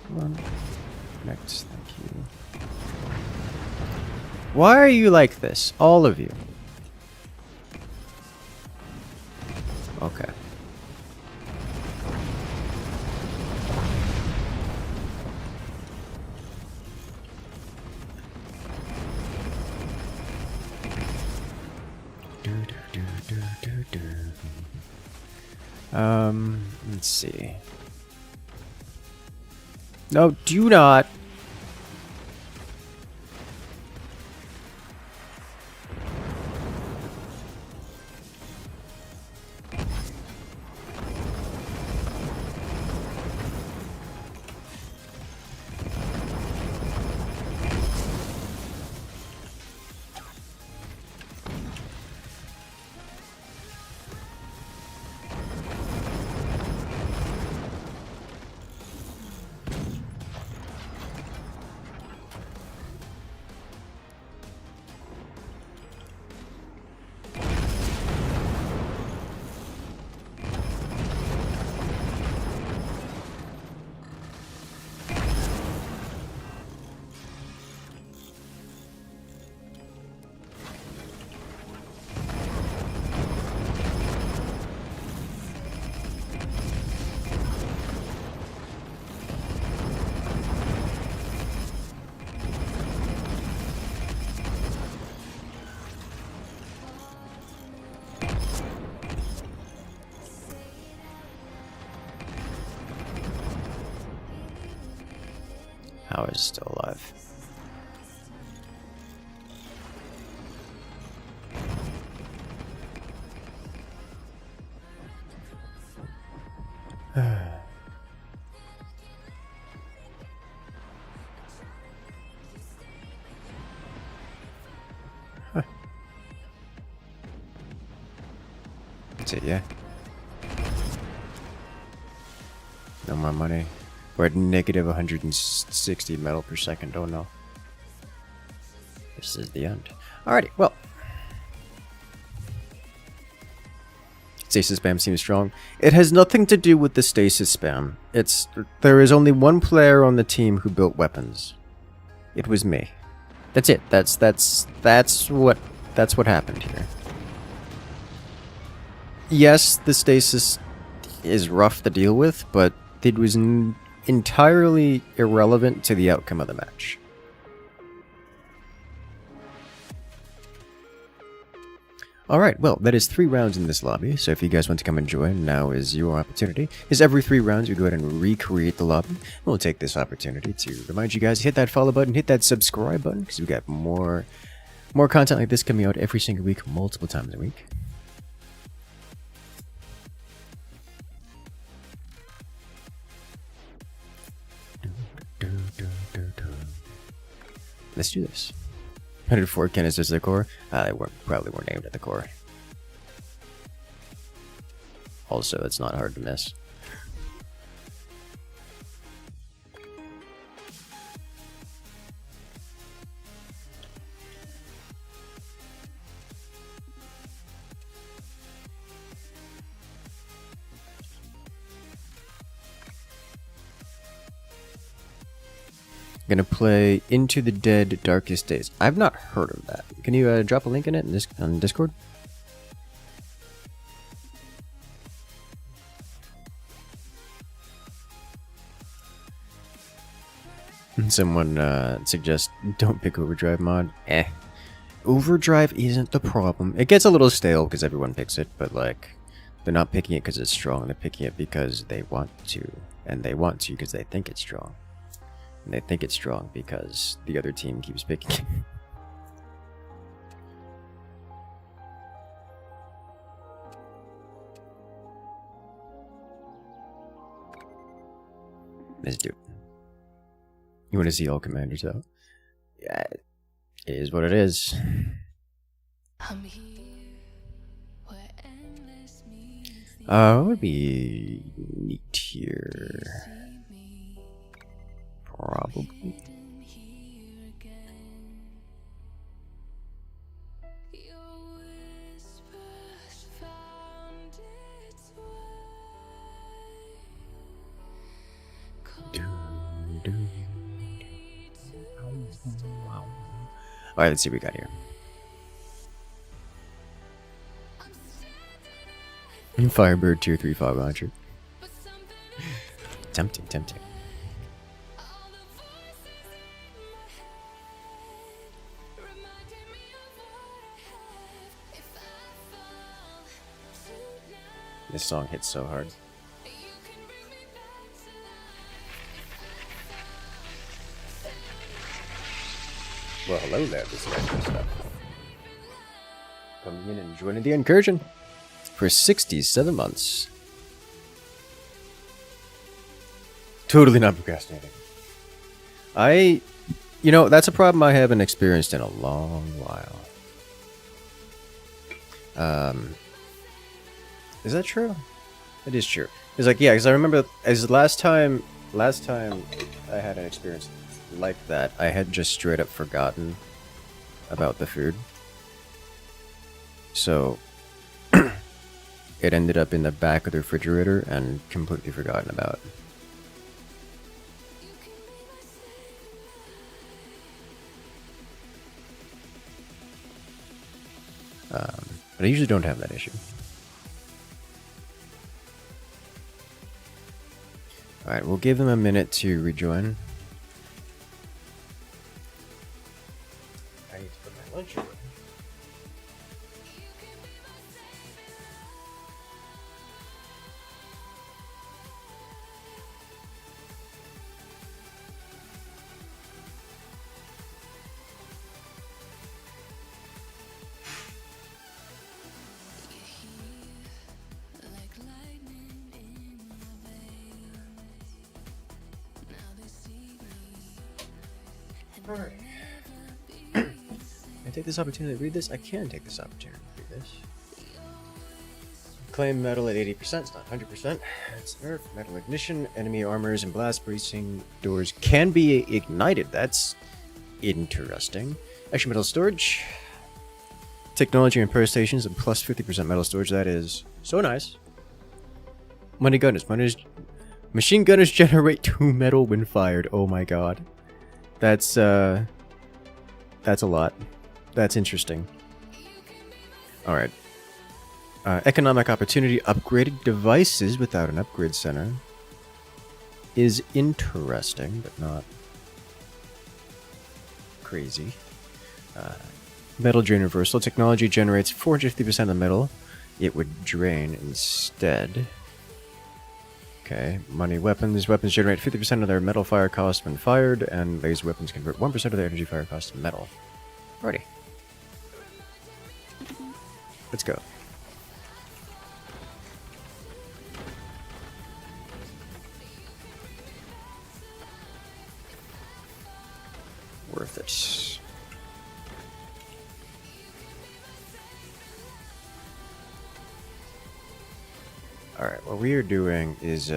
Come on. Next, thank you. Why are you like this? All of you. Okay. Let's see. No, do not. How is it still alive? That's it, yeah. No more money. We're at negative 160 metal per second. Oh no. This is the end. Alrighty, well. Stasis spam seems strong. It has nothing to do with the stasis spam. There is only one player on the team who built weapons. It was me. That's it. That's what happened here. Yes, the stasis is rough to deal with, but it was entirely irrelevant to the outcome of the match. Alright, well, that is 3 rounds in this lobby, so if you guys want to come and join, now is your opportunity. Is every 3 rounds you go ahead and recreate the lobby. We'll take this opportunity to remind you guys, hit that follow button, hit that subscribe button, because we got more content like this coming out every single week, multiple times a week. Let's do this. 104 canisters at the core. They probably weren't aimed at the core. Also, it's not hard to miss. I'm gonna play Into the Dead Darkest Days. I've not heard of that. Can you drop a link in it on Discord? Someone suggests don't pick Overdrive mod. Overdrive isn't the problem. It gets a little stale because everyone picks it, but like they're not picking it because it's strong. They're picking it because they want to, and they want to because they think it's strong. And they think it's strong because the other team keeps picking it. Let's do it. You want to see all commanders though? Yeah, it is what it is. What would be neat here? Probably. Alright, let's see what we got here. Firebird tier 3 fog launcher. Tempting, tempting. This song hits so hard. Well, hello there, this extra stuff. Coming in and joining the incursion for 67 months. Totally not procrastinating. You know, that's a problem I haven't experienced in a long while. Is that true? It is true. It's like, yeah, because I remember as last time I had an experience like that, I had just straight up forgotten about the food. So it ended up in the back of the refrigerator and completely forgotten about. But I usually don't have that issue. Alright, we'll give them a minute to rejoin. I need to put my lunch away. Alright. Can I take this opportunity to read this? I can take this opportunity to read this. Claim metal at 80%, it's not 100%. It's nerf, metal ignition, enemy armors and blast bracing doors can be ignited. That's interesting. Extra metal storage. Technology and power stations and plus 50% metal storage. That is so nice. Money gunners. Machine gunners generate 2 metal when fired. Oh my god. That's a lot. That's interesting. Alright. Economic opportunity. Upgraded devices without an upgrade center is interesting, but not crazy. Metal drain reversal. Technology generates 450% of the metal it would drain instead. Okay. Money weapons. Weapons generate 50% of their metal fire cost when fired, and laser weapons convert 1% of their energy fire cost to metal. Alrighty. Let's go. Worth it. Alright, what we are doing is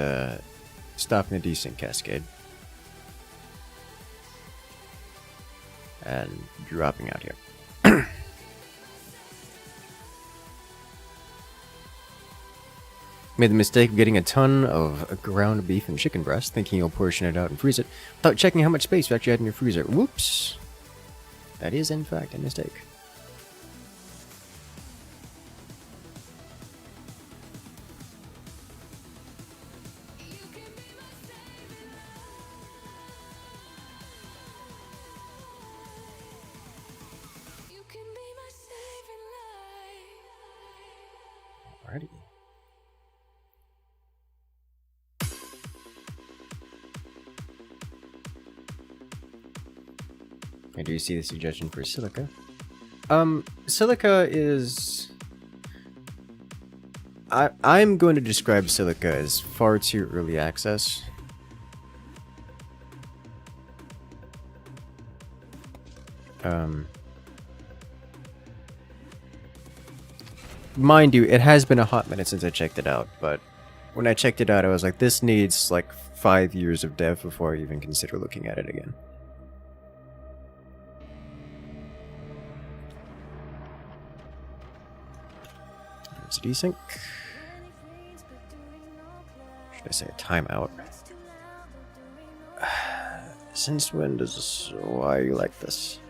stopping the desync cascade. And dropping out here. Made the mistake of getting a ton of ground beef and chicken breast, thinking you'll portion it out and freeze it, without checking how much space you actually had in your freezer. Whoops! That is, in fact, a mistake. Alrighty. I do see the suggestion for silica. Silica is... I'm going to describe silica as far too early access. Mind you, it has been a hot minute since I checked it out, but when I checked it out, I was like, this needs like 5 years of dev before I even consider looking at it again. There's a desync. Should I say a timeout? Since when does this... Why are you like this?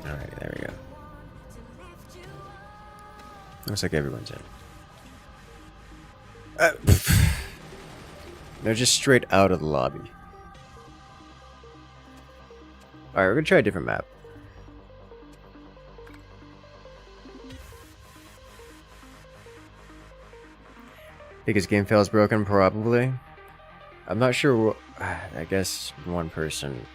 Alright, there we go. Looks like everyone's in. They're just straight out of the lobby. Alright, we're gonna try a different map. Because game fail's broken, probably. I'm not sure. I guess one person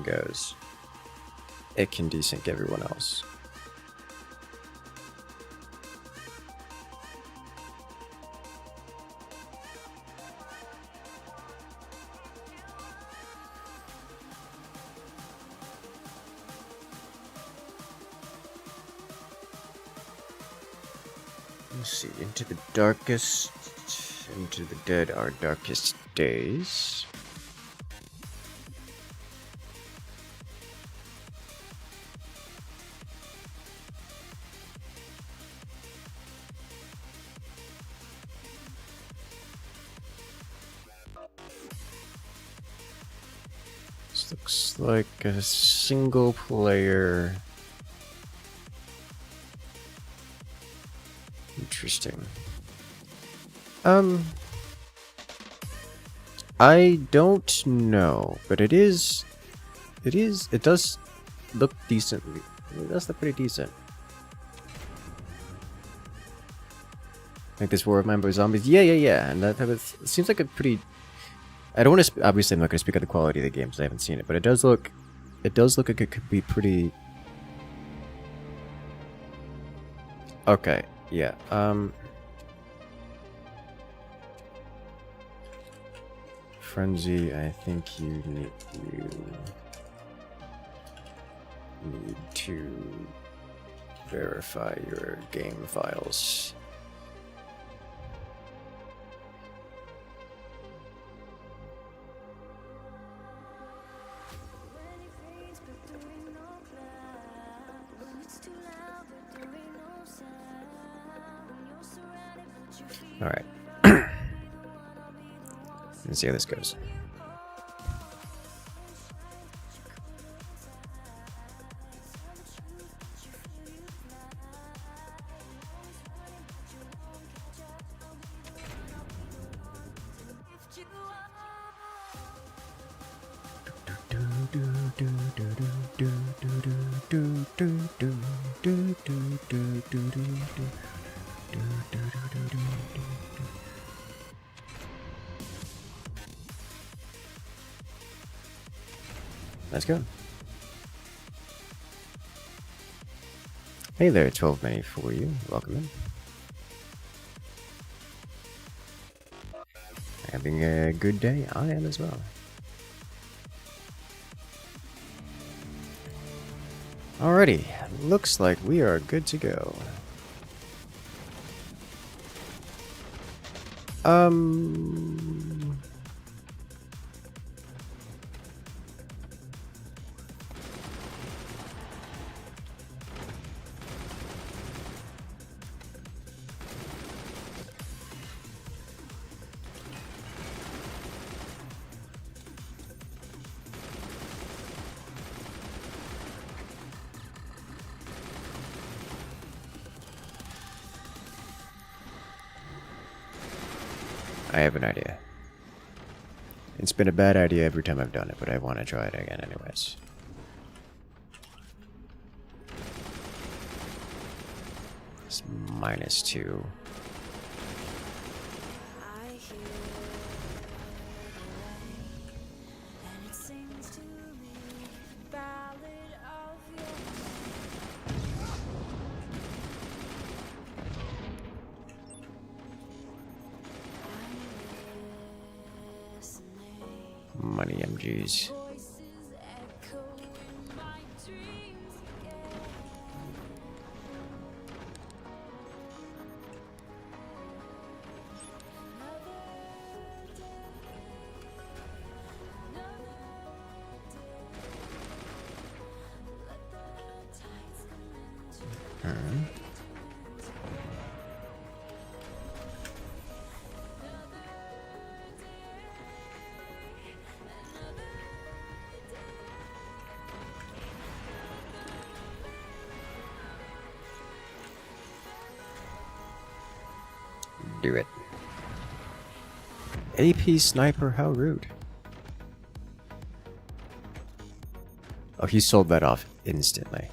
goes. It can desync everyone else. Let's see, into the darkest, into the dead, our darkest days. This looks like a single player. Interesting. I don't know, but it does look decently. It does look pretty decent. Like this War of Mine by Zombies. Yeah, and that type of, it seems like a pretty I don't want to. Obviously, I'm not going to speak of the quality of the game because I haven't seen it, but it does look like it could be pretty. Okay. Yeah. Frenzy. I think you need to verify your game files. All right. Let's see how this goes. Let's go. Hey there, 12 many for you. Welcome in. Having a good day? I am as well. Alrighty, looks like we are good to go. I have an idea. It's been a bad idea every time I've done it, but I want to try it again anyways. It's -2. Money MGs. Do it. AP sniper, how rude. Oh, he sold that off instantly.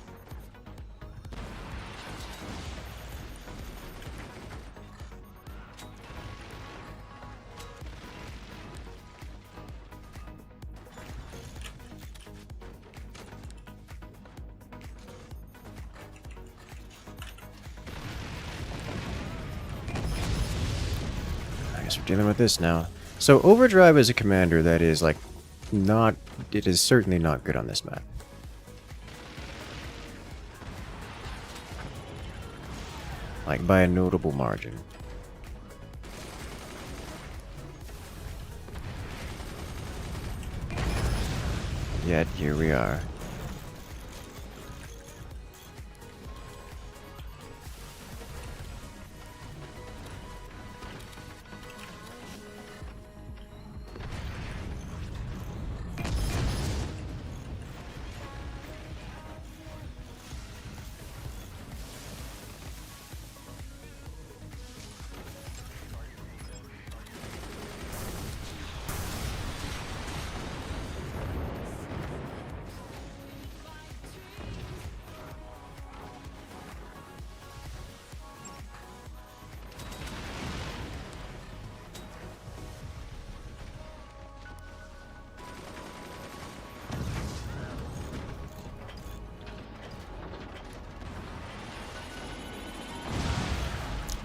We're dealing with this now. So Overdrive is a commander that is like not, it is certainly not good on this map. Like by a notable margin. Yet here we are.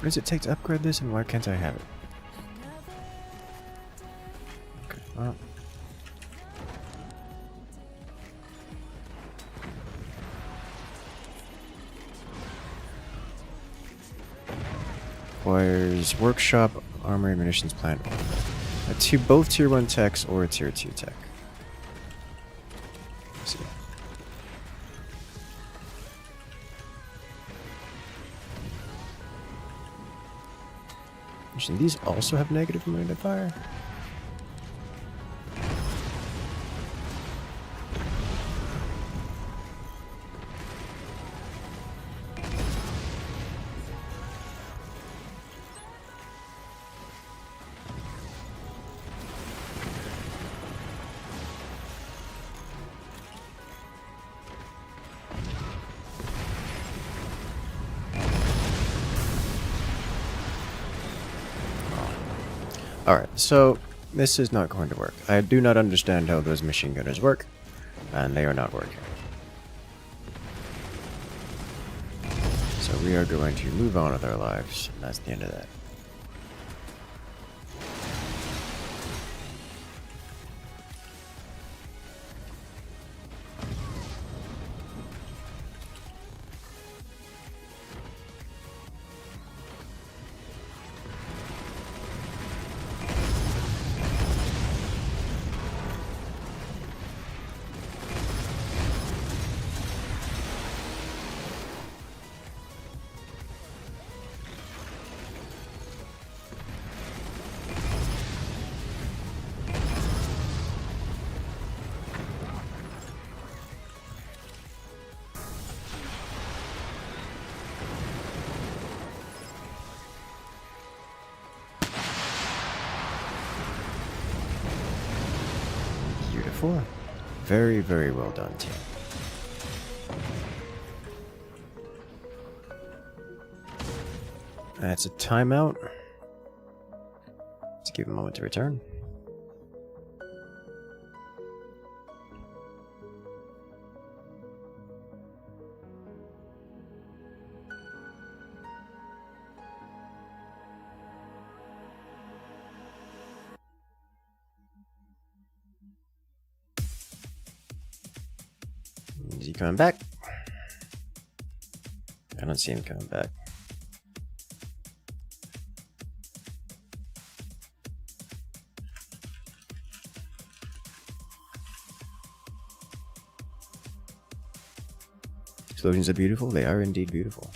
does it take to upgrade this, and why can't I have it? Okay, well. Requires workshop, armory, munitions plant. Both tier 1 techs or a tier 2 tech. Let's see. These also have negative modifier. Alright, so this is not going to work. I do not understand how those machine gunners work, and they are not working. So we are going to move on with our lives, and that's the end of that. Beautiful. Very, very well done, team. That's a timeout. Let's give a moment to return. Is he coming back? I don't see him coming back. Explosions are beautiful. They are indeed beautiful.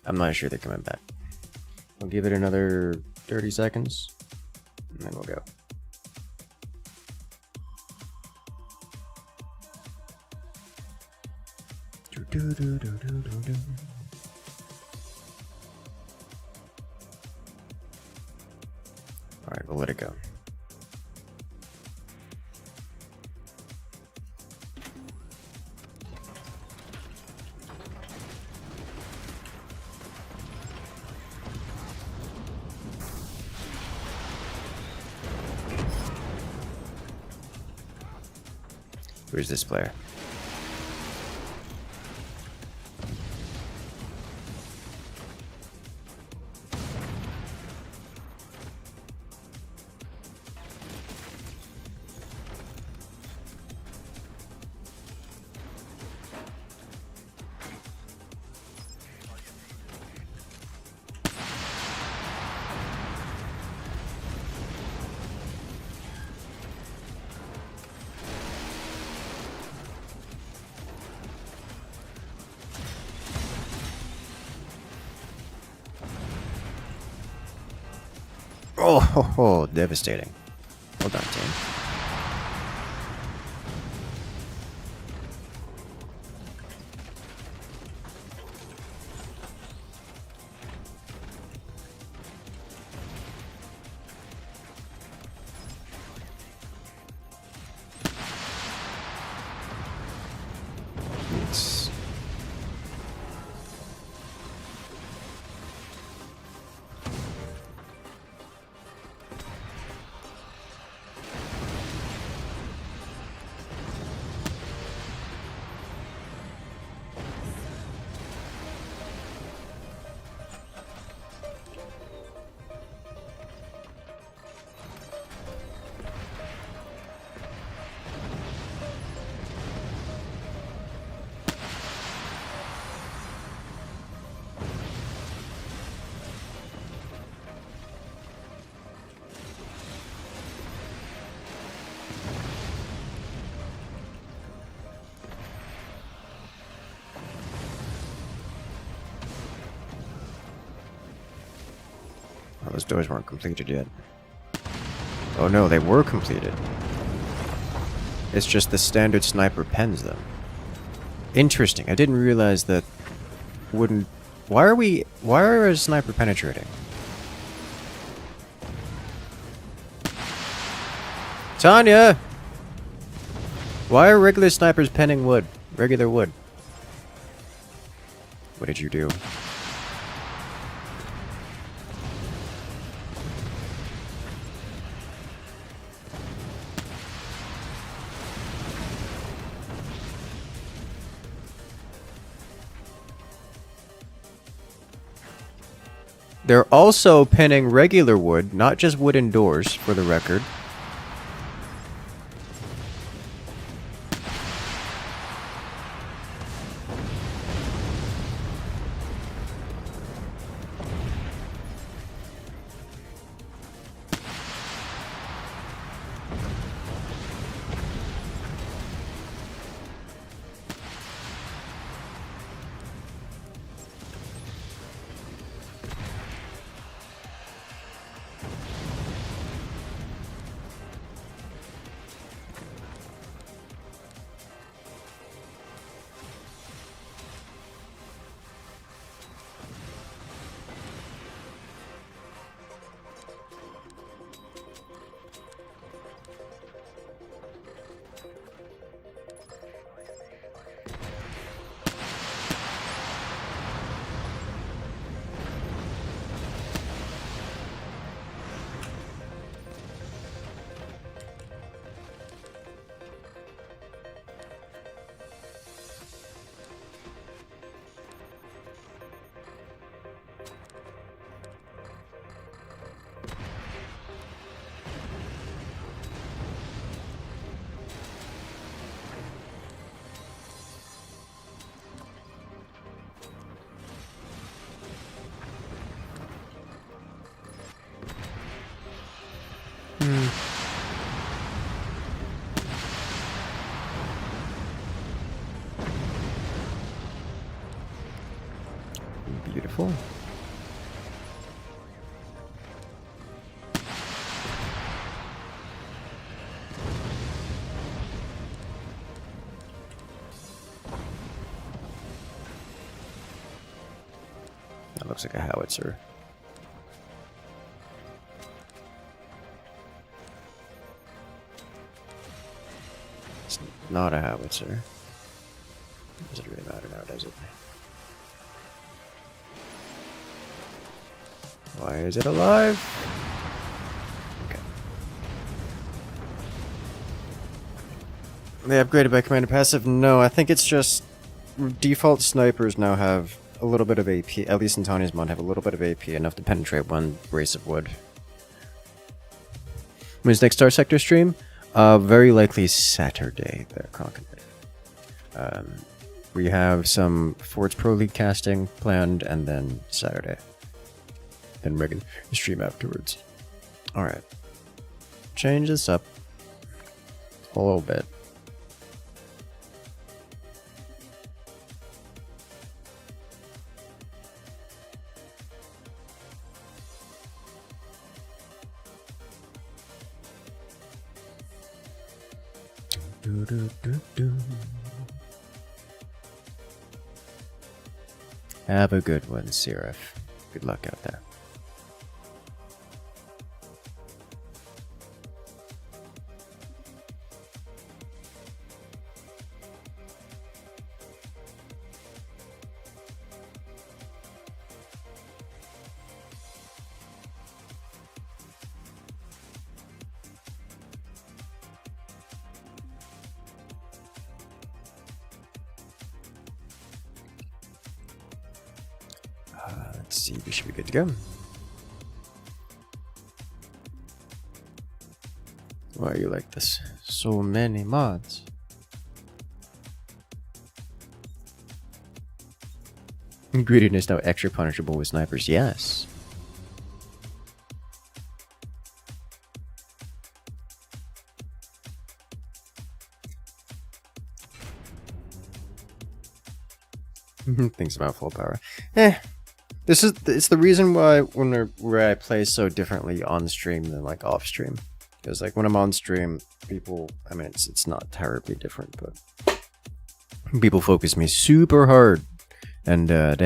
I'm not sure they're coming back. We'll give it another 30 seconds, and then we'll go. Alright, we'll let it go. Where's this player? Oh, devastating. Well done, team. Oh, those doors weren't completed yet. Oh no, they were completed. It's just the standard sniper pens them. Interesting. I didn't realize that wooden... Why are a sniper penetrating? Tanya! Why are regular snipers penning wood? Regular wood. What did you do? They're also pinning regular wood, not just wooden doors, for the record. Beautiful. That looks like a howitzer. It's not a howitzer. Does it really matter now, does it? Why is it alive? Okay. They upgraded by command and passive? No, I think it's just default snipers now have a little bit of AP, at least in Tanya's mod, have a little bit of AP, enough to penetrate one brace of wood. When's next Star Sector stream? Very likely Saturday there, Conquer. We have some Forge Pro League casting planned, and then Saturday. Then regular stream afterwards. Alright. Change this up a little bit. Have a good one, Seraph. Good luck out there. Let's see, we should be good to go. Why are you like this? So many mods. Ingredient is now extra punishable with snipers. Yes. Thinks about full power. It's the reason why where I play so differently on stream than like off stream. Because like when I'm on stream, people, I mean, it's not terribly different, but people focus me super hard, and I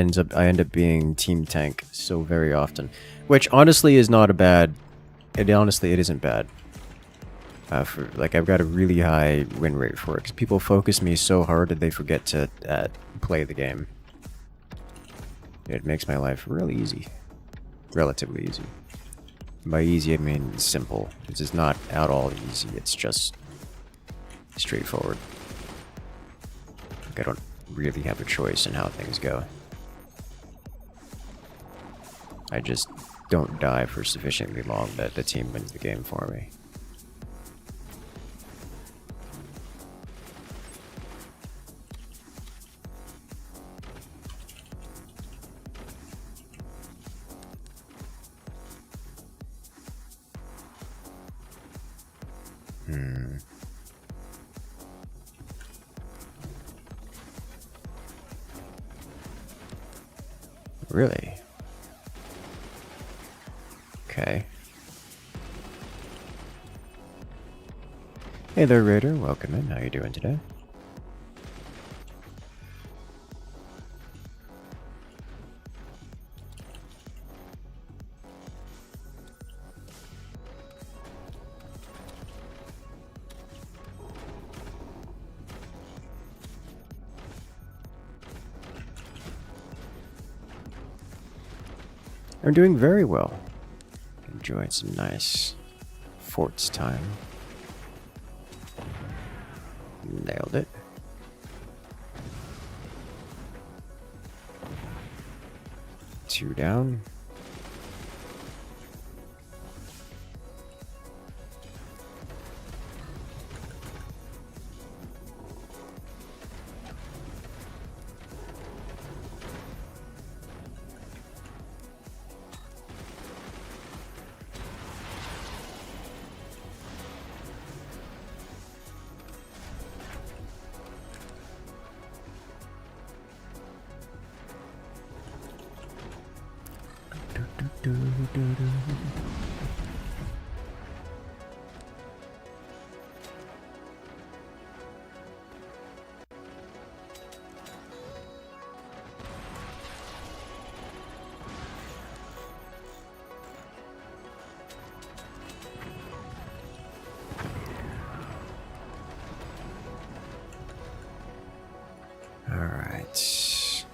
end up being team tank so very often, which honestly is not a bad. It isn't bad. For like I've got a really high win rate for it because people focus me so hard that they forget to play the game. It makes my life really easy. Relatively easy. By easy, I mean simple. This is not at all easy. It's just straightforward. Like I don't really have a choice in how things go. I just don't die for sufficiently long that the team wins the game for me. Really? Okay. Hey there, Raider. Welcome in. How you doing today? I'm doing very well. Enjoyed some nice forts time. Nailed it. Two down. Alright.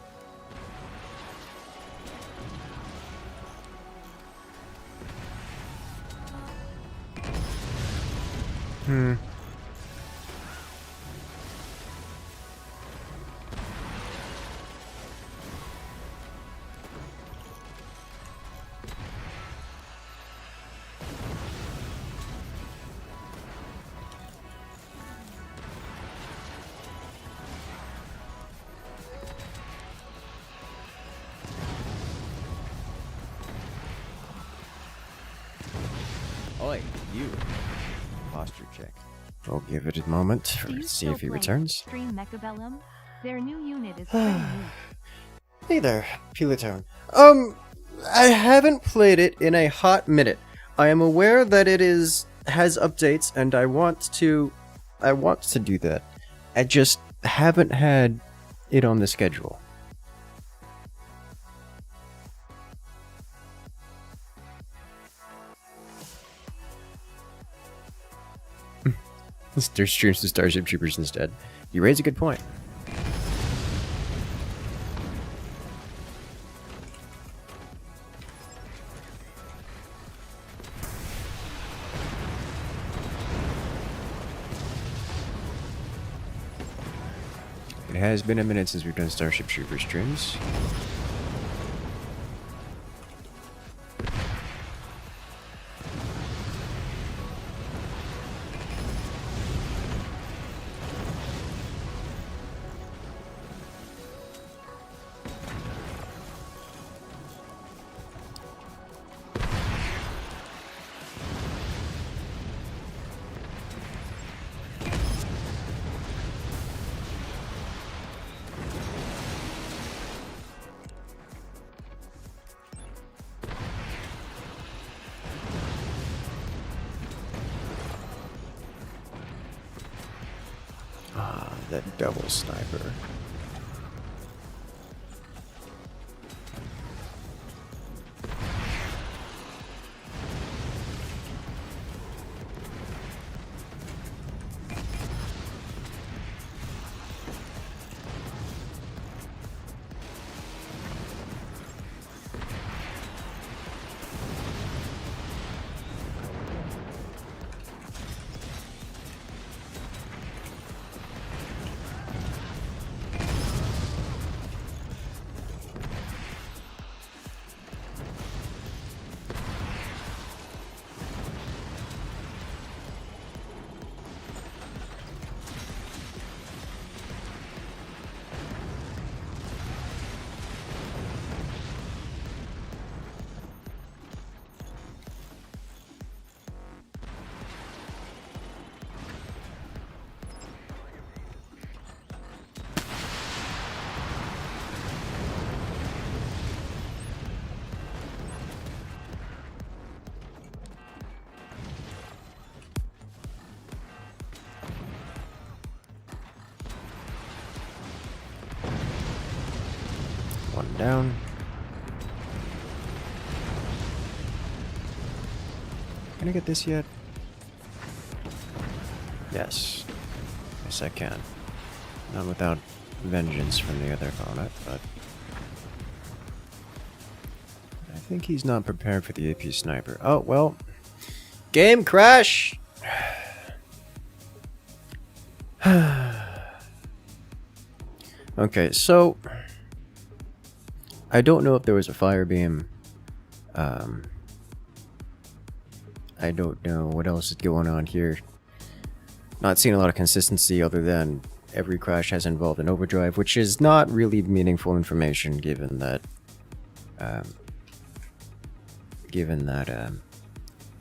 Oi, you. Posture check.
I'll give it a moment
Do you
to see
still
if he
play
returns.
Stream Mechabellum? Their new unit is pretty neat.
Hey there, Pilatone. I haven't played it in a hot minute. I am aware that it has updates, and I want to do that. I just haven't had it on the schedule. There's streams to Starship Troopers instead. You raise a good point. It has been a minute since we've done Starship Troopers streams. that double sniper. One down. Can I get this yet? Yes. Yes, I can. Not without vengeance from the other opponent, but I think he's not prepared for the AP sniper. Oh, well. Game crash! Okay, so I don't know if there was a Firebeam. I don't know what else is going on here. Not seeing a lot of consistency other than every crash has involved an overdrive, which is not really meaningful information given that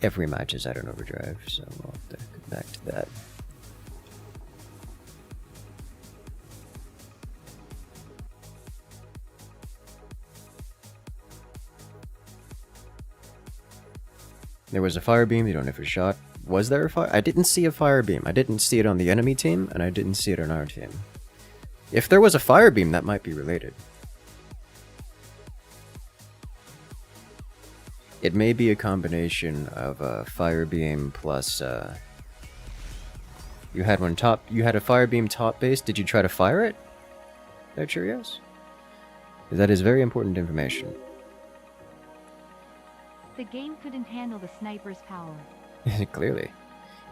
every match is at an overdrive, so we'll have to go back to that. There was a Firebeam, you don't know if it shot. Was there a fire? I didn't see a Firebeam. I didn't see it on the enemy team, and I didn't see it on our team. If there was a Firebeam, that might be related. It may be a combination of a Firebeam plus, you had a Firebeam top base. Did you try to fire it? There, Cheerios? That is very important information.
The game couldn't handle the sniper's power.
Clearly.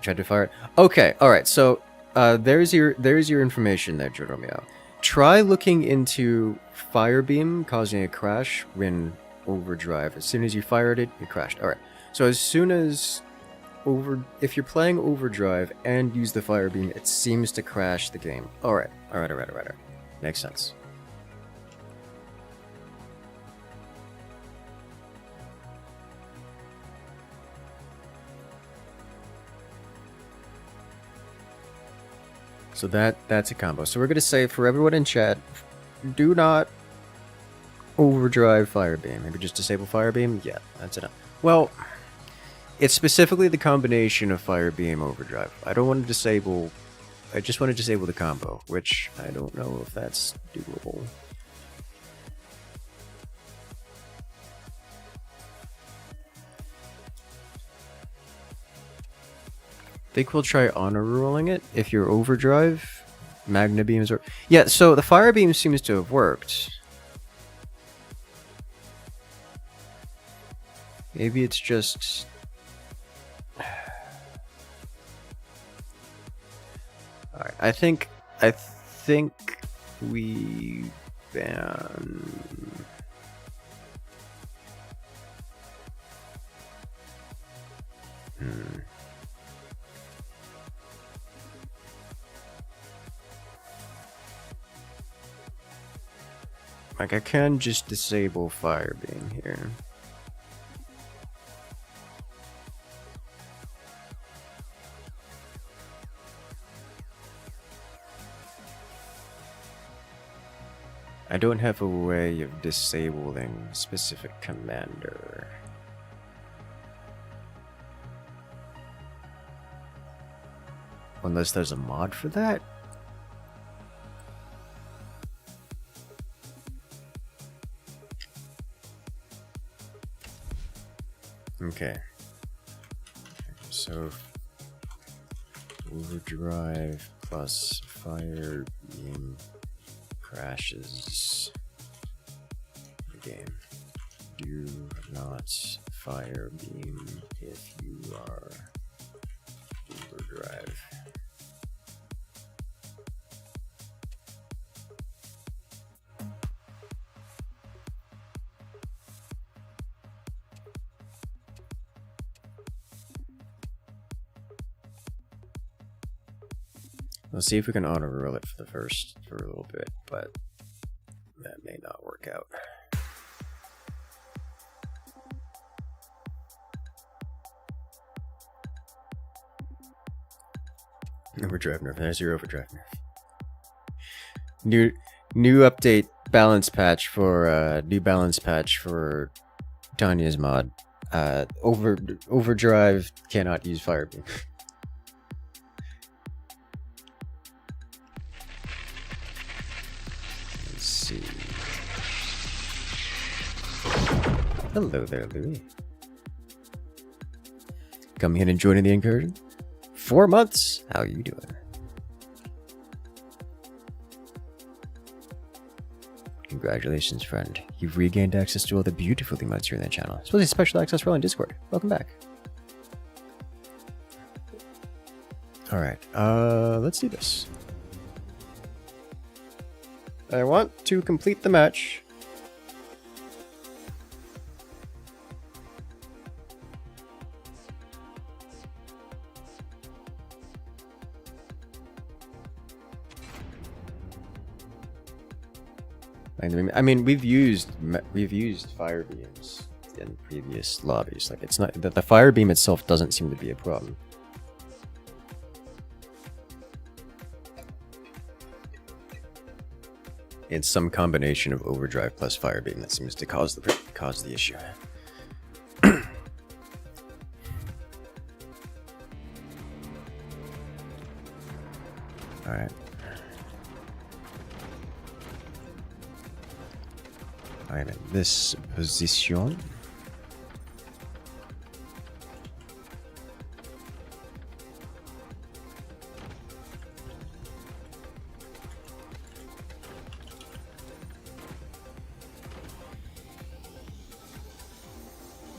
Tried to fire it. Okay, alright, so there's your information there, Jeromeo. Try looking into Firebeam causing a crash when overdrive. As soon as you fired it, it crashed. Alright. So as soon as if you're playing overdrive and use the Firebeam, it seems to crash the game. Alright. Makes sense. So that's a combo. So we're going to say for everyone in chat, do not overdrive Firebeam. Maybe just disable Firebeam? Yeah, that's enough. Well, it's specifically the combination of Firebeam overdrive. I don't want to disable... I just want to disable the combo, which I don't know if that's doable. Think we'll try honor rolling it if you're overdrive. Magna beams or yeah. So the fire beam seems to have worked. Maybe it's just. All right. I think we ban. Like, I can just disable Firebeam here. I don't have a way of disabling specific commander. Unless there's a mod for that? Okay. So overdrive plus Firebeam crashes the game. Do not Firebeam if you are overdrive. Let's see if we can auto roll it for a little bit, but that may not work out. Overdrive nerf. There's your overdrive nerf. New update balance patch for new balance patch for Tanyas mod. Overdrive cannot use Firebeam. Let's see. Hello there, Louis. Coming in and joining the incursion. 4 months. How you doing? Congratulations, friend. You've regained access to all the beautiful emotes here in the channel, especially special access for all in Discord. Welcome back. Alright, let's do this. I want to complete the match. I mean, we've used Firebeams in previous lobbies. Like, it's not that the Firebeam itself doesn't seem to be a problem. It's some combination of overdrive plus Firebeam that seems to cause the issue. All right. I'm in this position.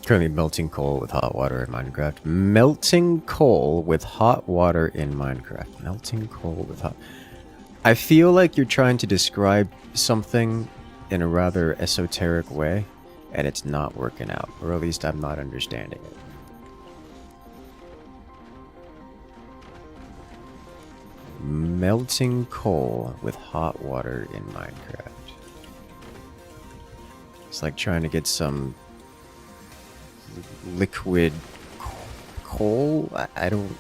Currently melting coal with hot water in Minecraft. Melting coal with hot water in Minecraft. Melting coal with hot... I feel like you're trying to describe something in a rather esoteric way, and it's not working out, or at least I'm not understanding it. Melting coal with hot water in Minecraft. It's like trying to get some liquid coal. I don't...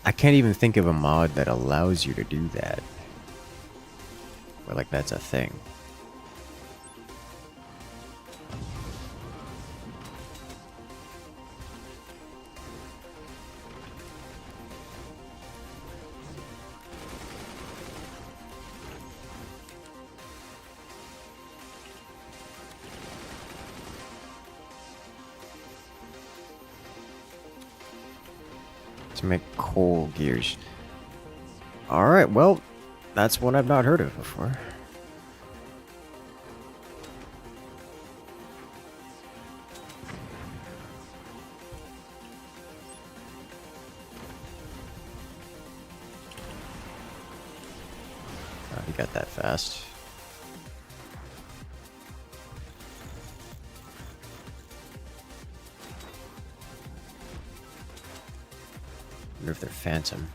I can't even think of a mod that allows you to do that. Or like that's a thing. To make coal gears. Alright, well, that's one I've not heard of before. Oh, you got that fast. I wonder if they're phantom.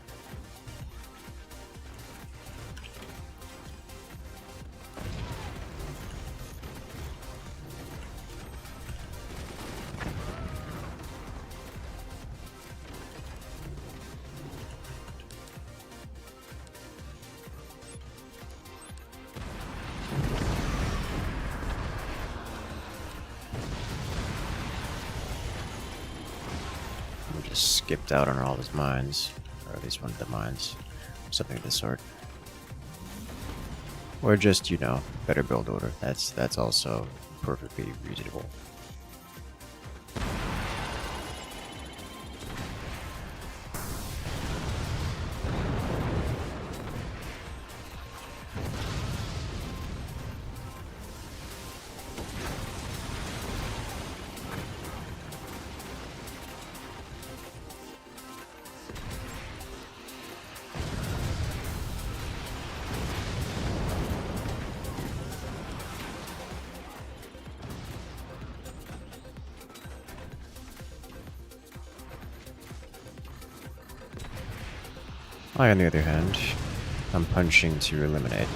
Just skipped out on all his mines, or at least one of the mines, something of the sort. Or just, you know, better build order. That's also perfectly reasonable. I, on the other hand, I'm punching to eliminate.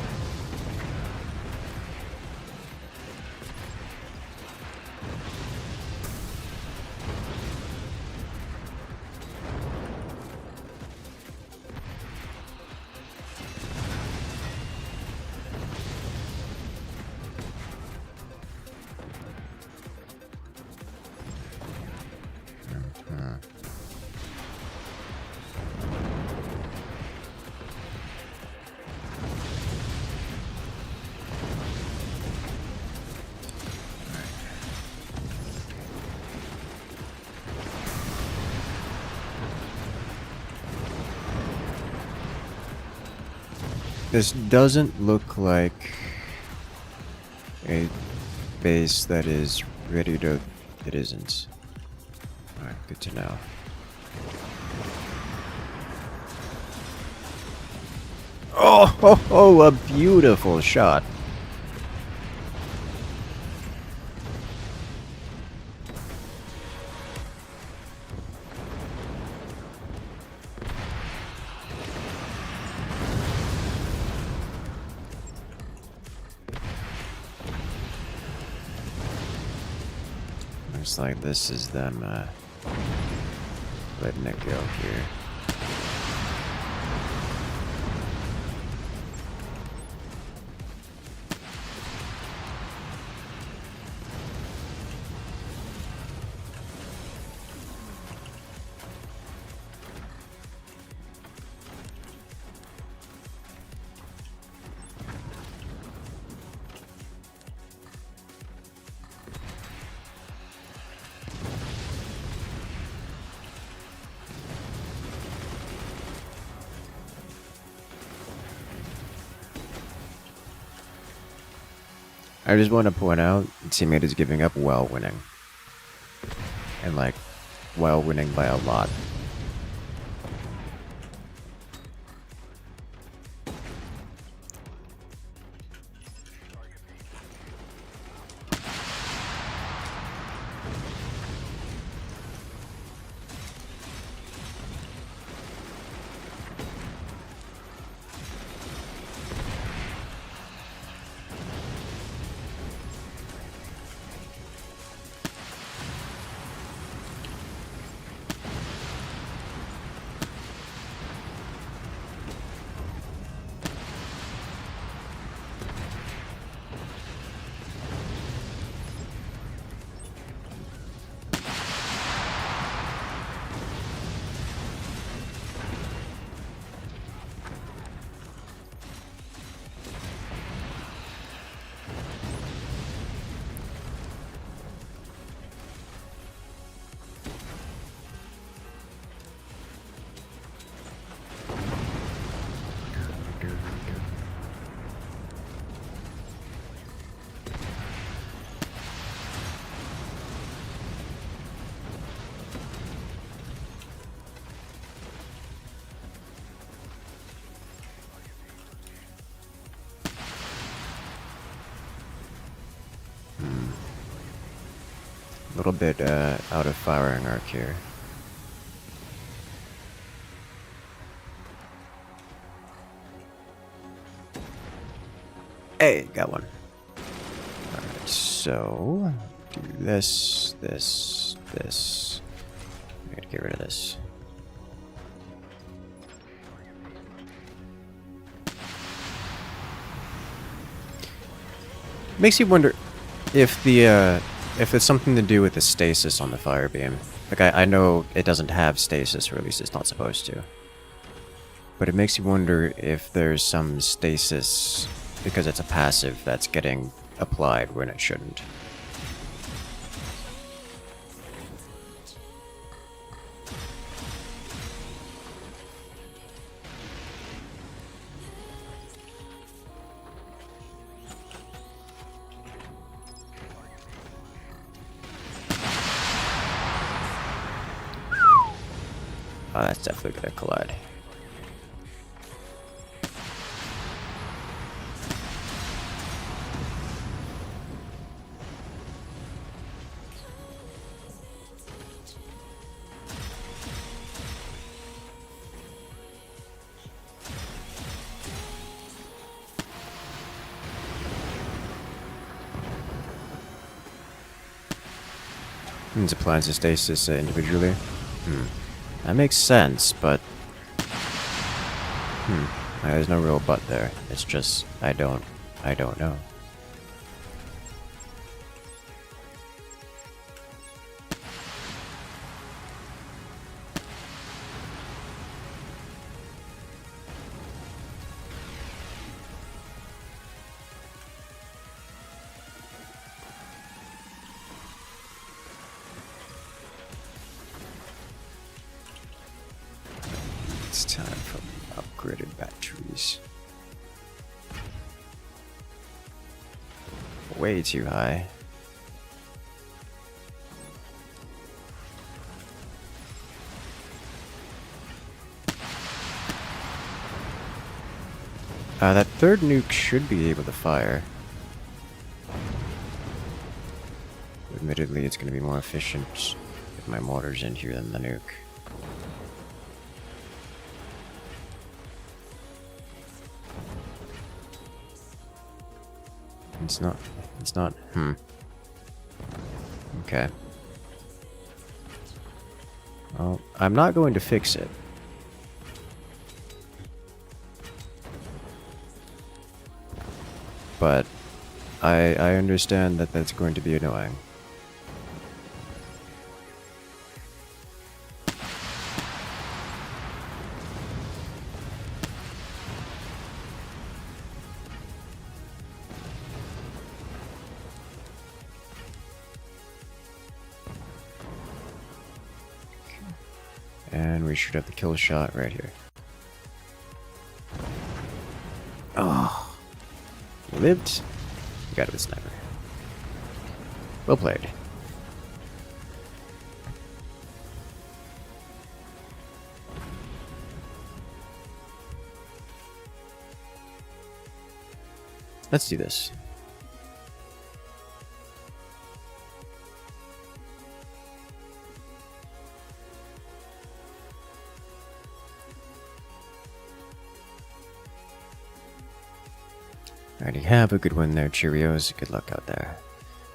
This doesn't look like a base that is ready to... It isn't. Alright, good to know. Oh, a beautiful shot. Looks like this is them letting it go here. I just want to point out, teammate is giving up while winning. And like, while winning by a lot. A little bit out of firing arc here. Hey, got one. Alright, so do this, this, this. I gotta get rid of this. Makes you wonder if the if it's something to do with the stasis on the Firebeam. Like, I know it doesn't have stasis, or at least it's not supposed to. But it makes you wonder if there's some stasis because it's a passive that's getting applied when it shouldn't. Oh, that's definitely gonna collide. It applies to stasis individually. That makes sense, but there's no real but there. It's just I don't know. It's time for upgraded batteries. Way too high. That third nuke should be able to fire. Admittedly, it's going to be more efficient with my mortars in here than the nuke. It's not, Okay. Well, I'm not going to fix it. But I understand that that's going to be annoying. And we should have the kill shot right here. Oh. You lived? You got it with sniper. Well played. Let's do this. Alrighty, have a good one there, Cheerios. Good luck out there.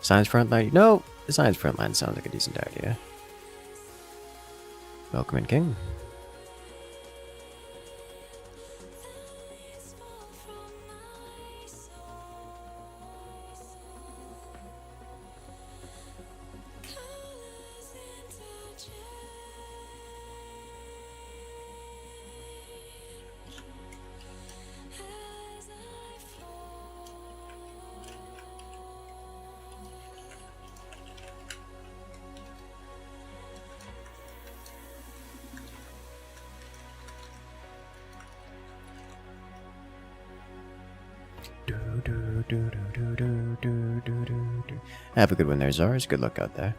Science frontline? No! The science frontline sounds like a decent idea. Welcome in, King. Have a good one there, Zars. Good luck out there.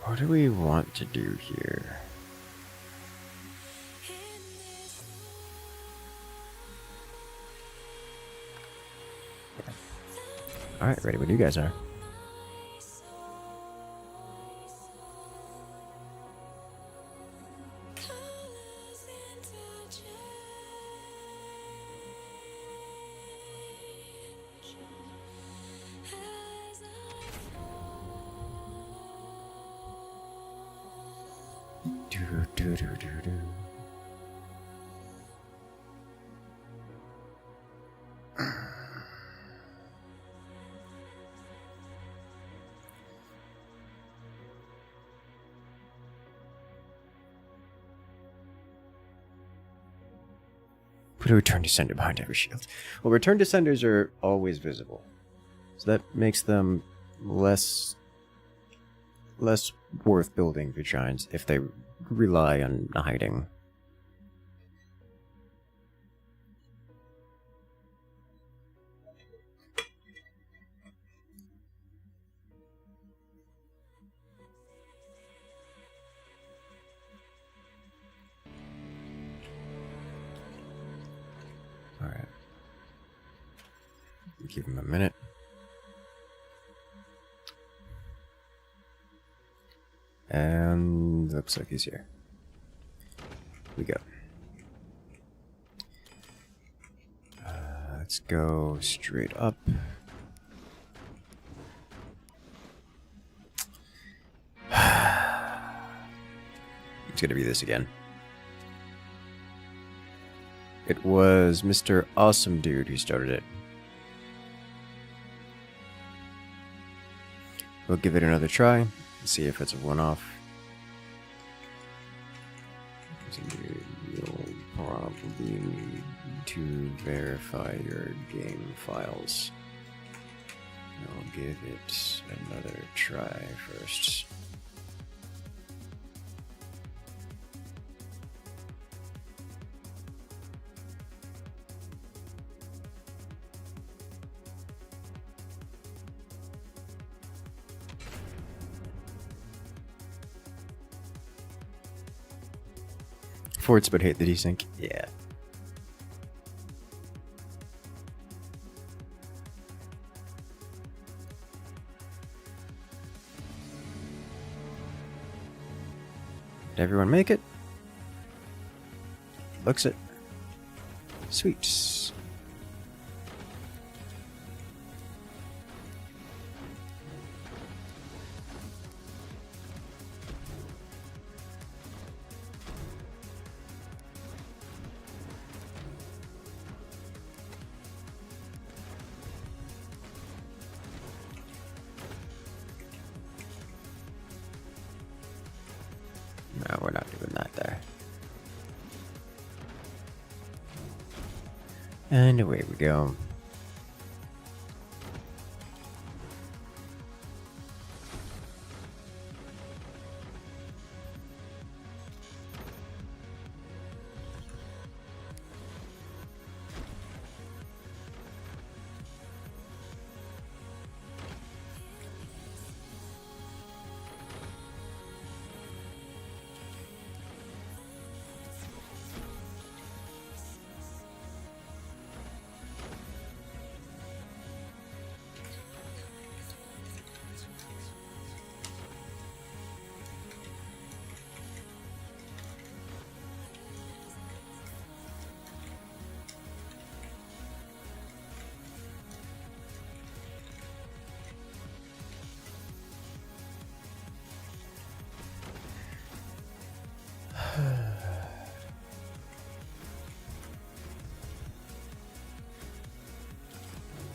What do we want to do here? Alright, ready when you guys are. Put a return to sender behind every shield. Well, return to senders are always visible, so that makes them less worth building vagines if they rely on hiding. Alright. Give him a minute. And looks like he's here. Here we go. Let's go straight up. It's gonna be this again. It was Mr. Awesome Dude who started it. We'll give it another try. See if it's a one-off. You'll probably need to verify your game files. I'll give it another try first. Forts but hate the desync. Yeah. Did everyone make it? Looks it. Sweet. No, we're not doing that there. And away we go.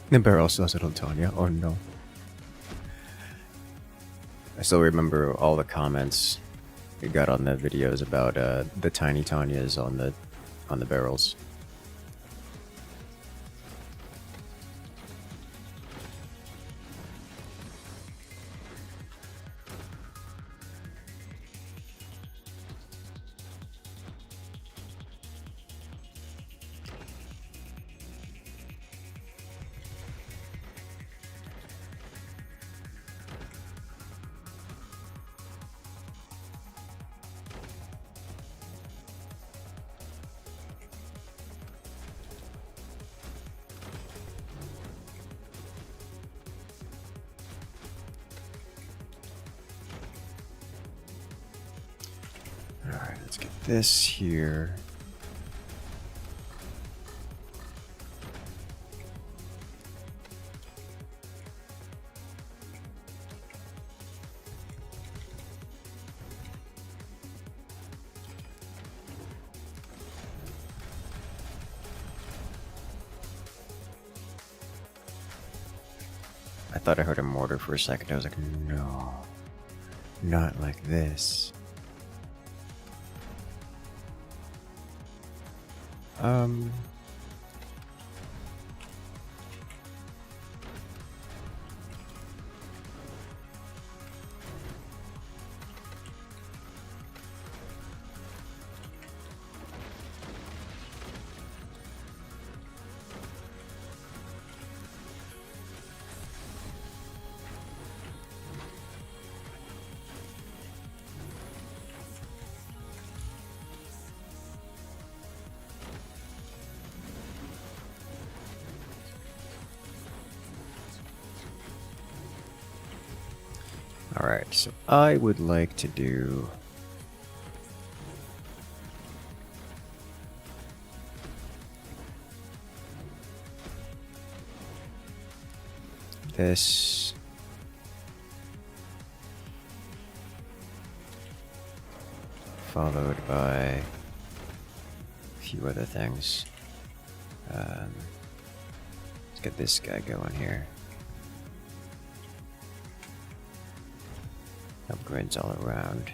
The barrel still said on Tanya. Oh no. I still remember all the comments we got on the videos about the tiny Tanyas on the barrels. Alright, let's get this here. I thought I heard a mortar for a second. I was like, no. Not like this. Alright, so I would like to do this. Followed by a few other things. Let's get this guy going here. Upgrades all around.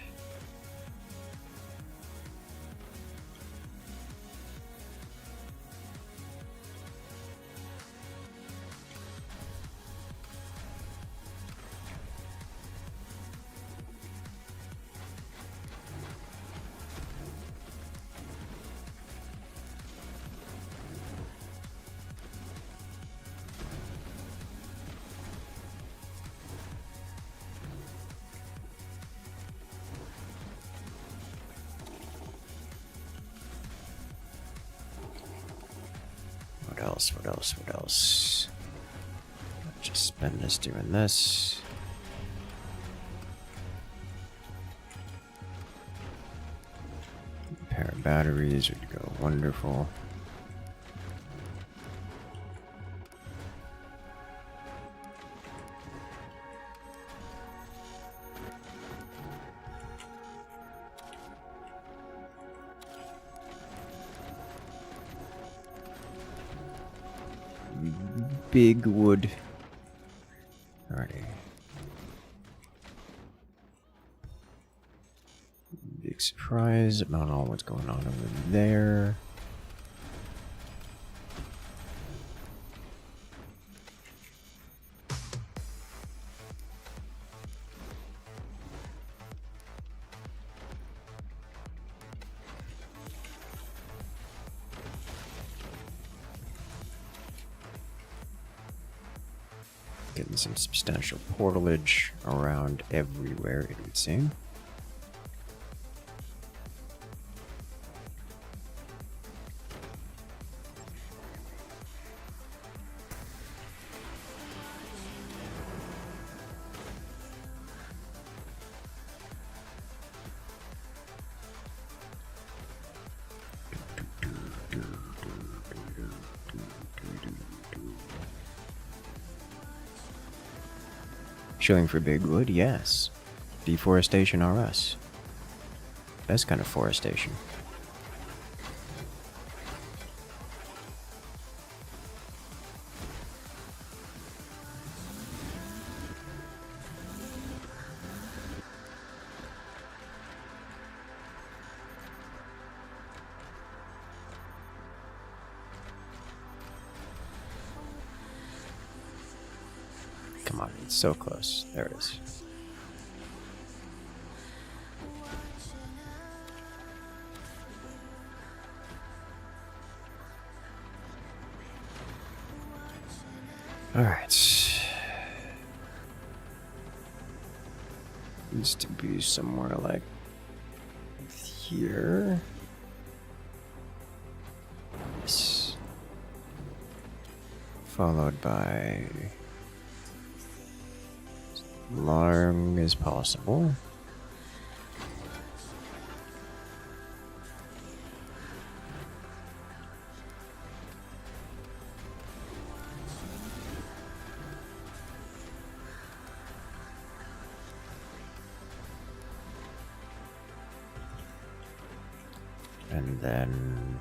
What else? Just spend this doing this. A pair of batteries would go wonderful. Big wood. Alrighty. Big surprise about all what's going on over there. Getting some substantial portalage around everywhere, it would seem. Showing for big wood, yes. Deforestation RS. Best kind of forestation. Come on, it's so close. There it is. Alright. Needs to be somewhere like here. Yes. Followed by long as possible. And then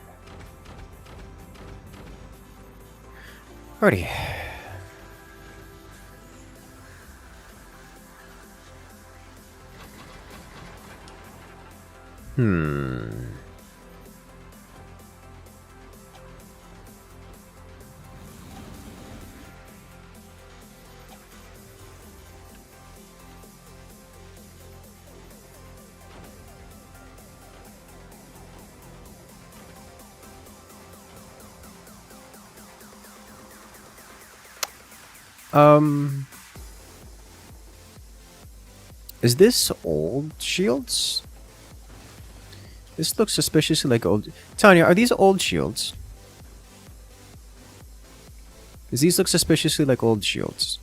alrighty. Hmm. Is this old shields? This looks suspiciously like old... Tanya, are these old shields? Does these look suspiciously like old shields?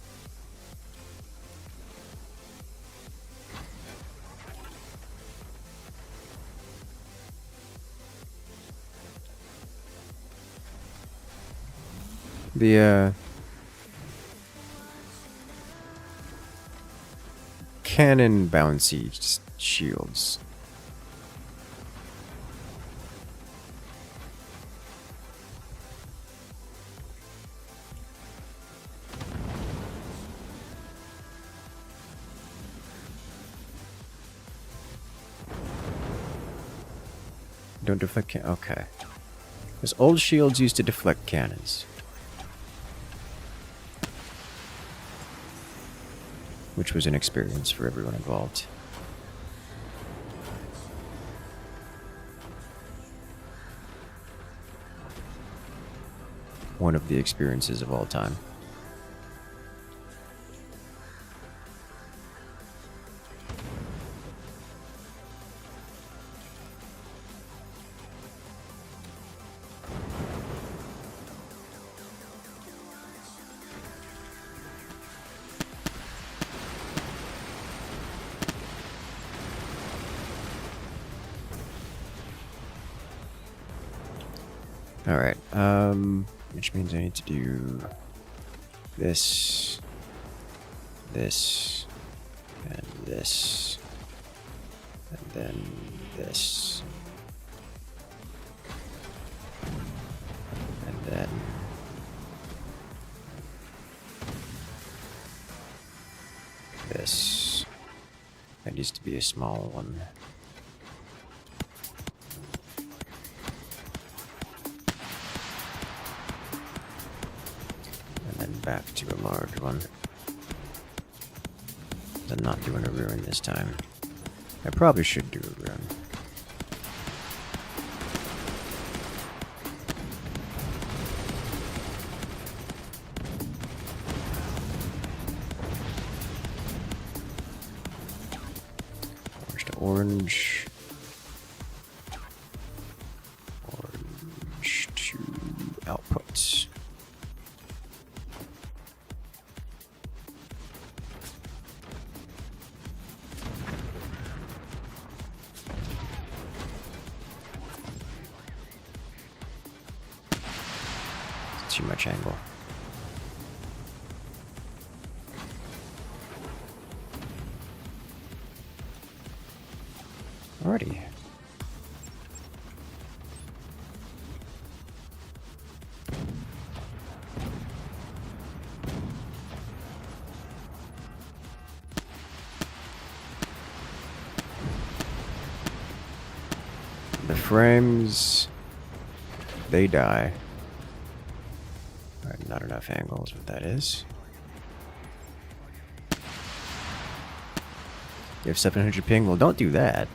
The, cannon bouncy shields. Don't deflect okay. Because old shields used to deflect cannons. Which was an experience for everyone involved. One of the experiences of all time. Alright, which means I need to do this, this, and this, and then this, and then this. That needs to be a small one. Back to a large one. I'm not doing a ruin this time. I probably should do a ruin. Orange to orange. Orange to outputs. Too much angle. Alrighty. The frames, they die. Alright, not enough angle is what that is. You have 700 ping? Well, don't do that.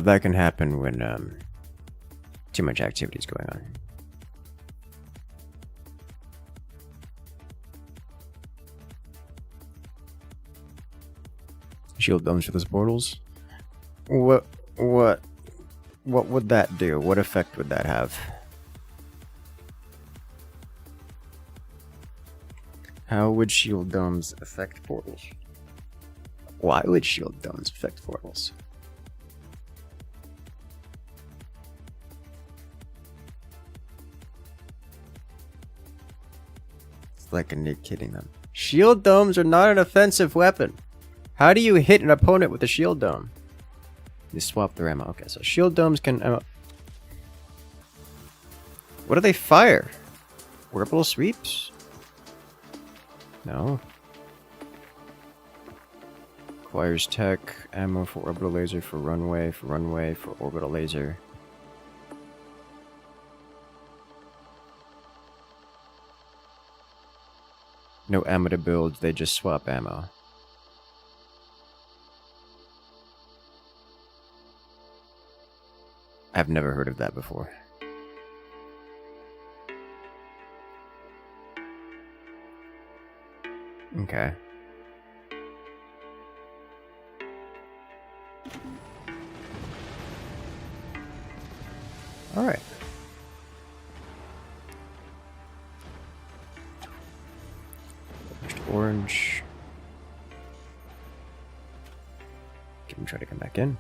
That can happen when too much activity is going on. Shield domes for those portals. What would that do? What effect would that have? How would shield domes affect portals? Why would shield domes affect portals? like a nuke hitting them. Shield domes are not an offensive weapon. How do you hit an opponent with a shield dome? You swap their ammo. Okay, so shield domes can... what do they fire? Orbital sweeps? No. Requires tech, ammo for orbital laser, for runway, for orbital laser. No ammo to build, they just swap ammo. I've never heard of that before. Okay. Alright. Orange. Can we try to come back in?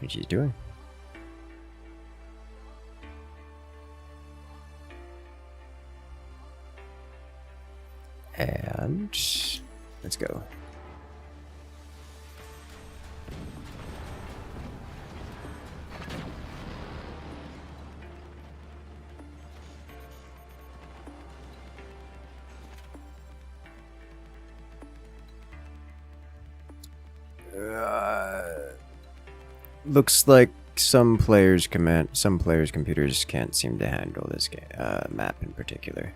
What she's doing? And let's go. Looks like some players' computers can't seem to handle this map in particular.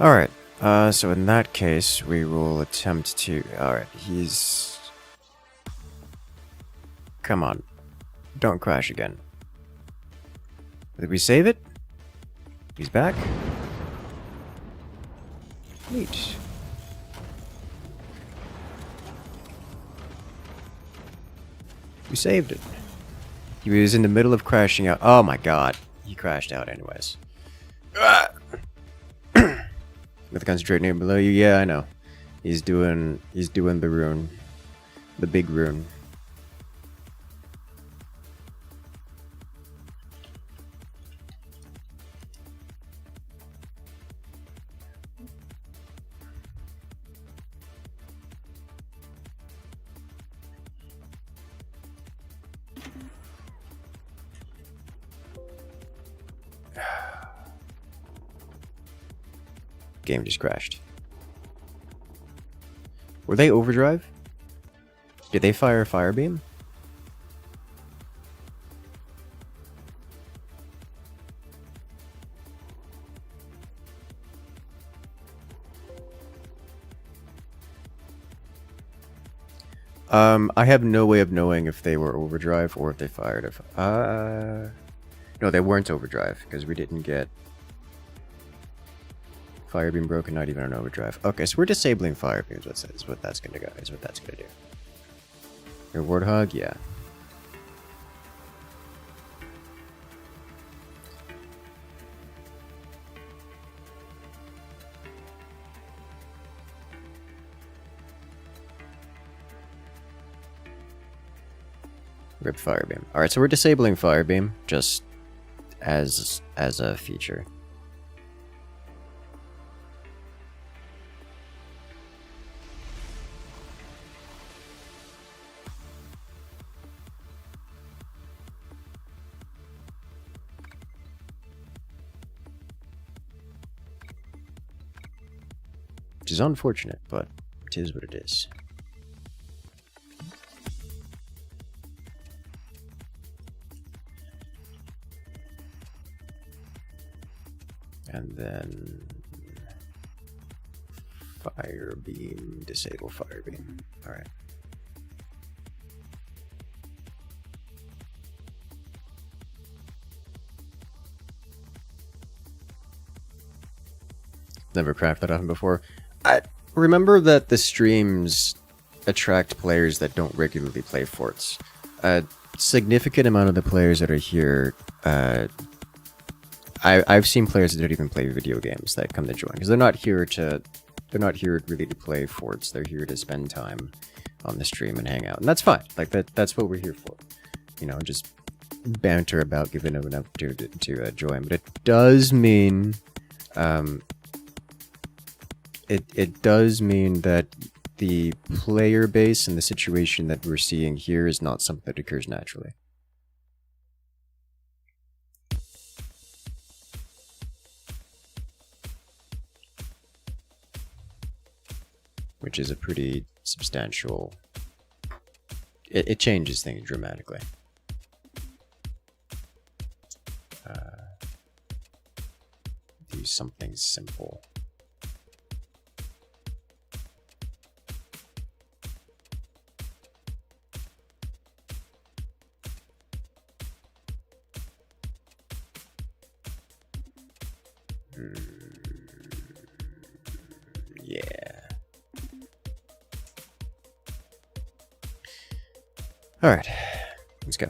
Alright, so in that case, we will attempt to... Alright, he's... Come on. Don't crash again. Did we save it? He's back? Neat. We saved it. He was in the middle of crashing out. Oh my god. He crashed out anyways. With the concentrate near below you, yeah, I know. He's doing the rune. The big rune. Game just crashed. Were they overdrive? Did they fire a Firebeam? I have no way of knowing if they were overdrive or if they fired a... No, they weren't overdrive, because we didn't get... Firebeam broken, not even an overdrive. Okay, so we're disabling Firebeams. Is what that's gonna go. Is what that's gonna do. Your Warthog, yeah. Rip Firebeam. All right, so we're disabling Firebeam just as a feature. Which is unfortunate, but it is what it is. And then Firebeam, disable Firebeam. Alright. Never cracked that open before. I remember that the streams attract players that don't regularly play forts. A significant amount of the players that are here, I've seen players that don't even play video games that come to join because they're not here really to play forts. They're here to spend time on the stream and hang out, and that's fine. Like that's what we're here for. You know, just banter about, giving them an opportunity to join. But it does mean, it does mean that the player base and the situation that we're seeing here is not something that occurs naturally. Which is a pretty substantial... It changes things dramatically. Do something simple. Yeah. All right, let's go.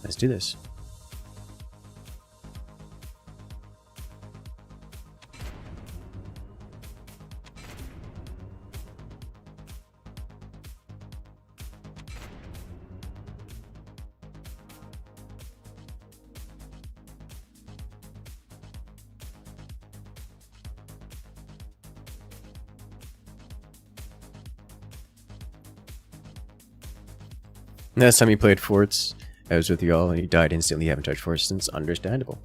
Let's do this. Last time you played forts, I was with you all and you died instantly. You haven't touched forts since. Understandable.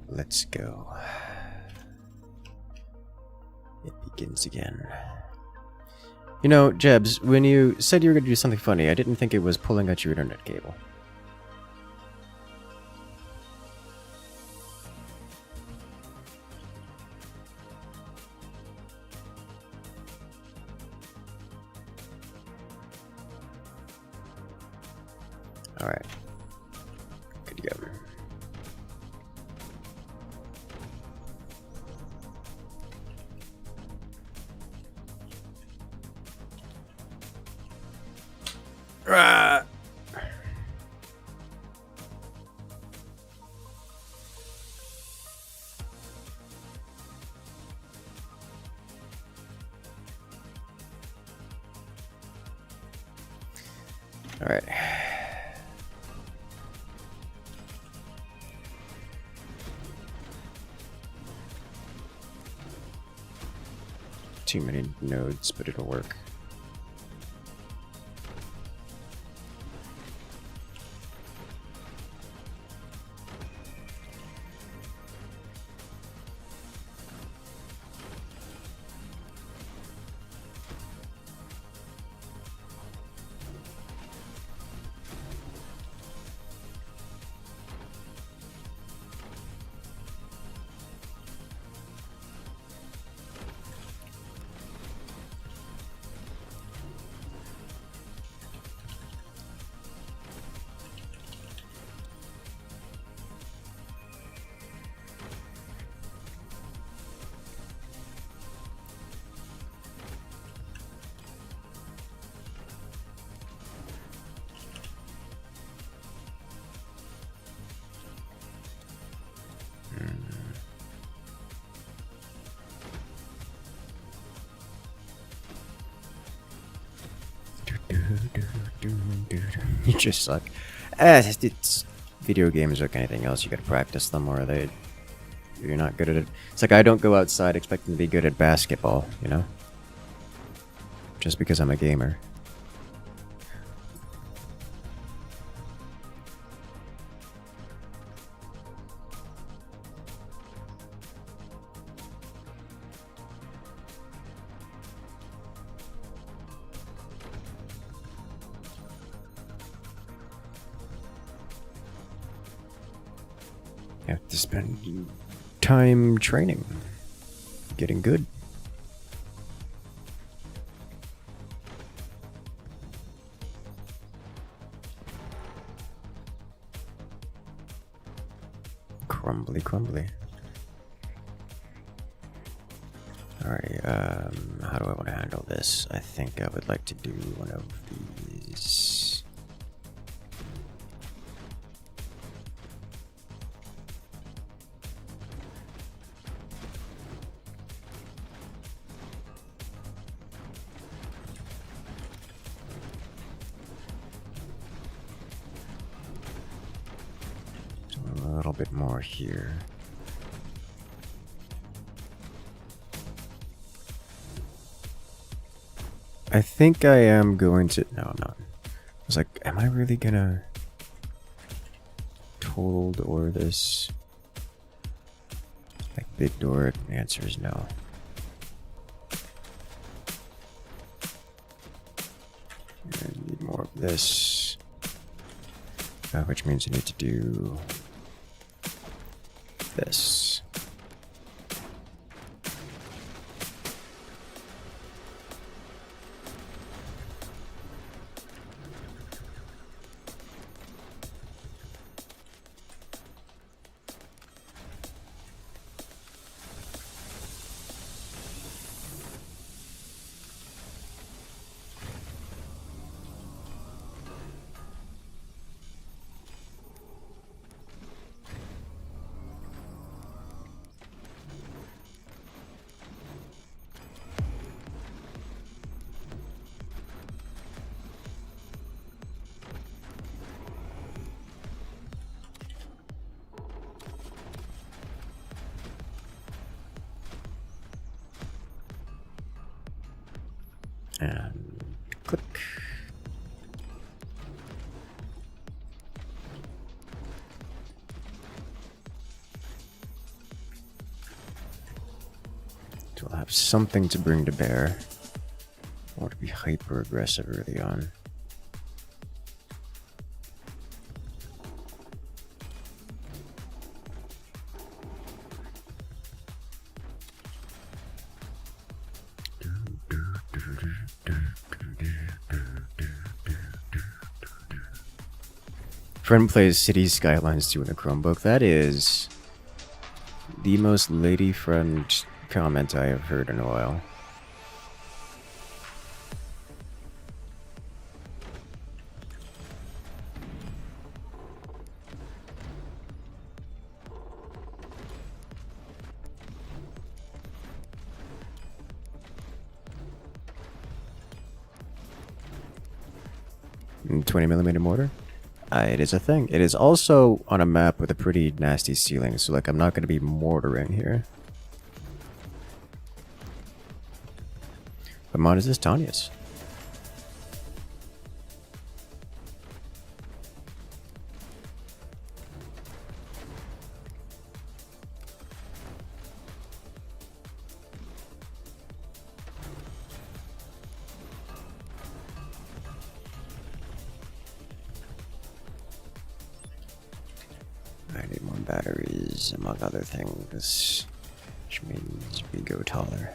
Let's go. It begins again. You know, Jebs, when you said you were going to do something funny, I didn't think it was pulling out your internet cable. Alright. Good to go. Rah! All right. Too many nodes, but it'll work. You just suck. It's video games like anything else. You gotta practice them, or you're not good at it. It's like I don't go outside expecting to be good at basketball, you know? Just because I'm a gamer. You have to spend time training, getting good. Crumbly, crumbly. Alright, how do I want to handle this? I think I would like to do one of these. A little bit more here. I think I am going to... No, I'm not. I was like, am I really gonna total door this? Like big door? The answer is no. I need more of this. Which means I need to do this. And click. So I'll have something to bring to bear. I want to be hyper aggressive early on. Friend plays City Skylines 2 in a Chromebook. That is the most lady friend comment I have heard in a while. And 20mm mortar? It is a thing. It is also on a map with a pretty nasty ceiling, so like I'm not going to be mortaring here. What mod is this? Tanyas. I need more batteries, among other things, which means we go taller.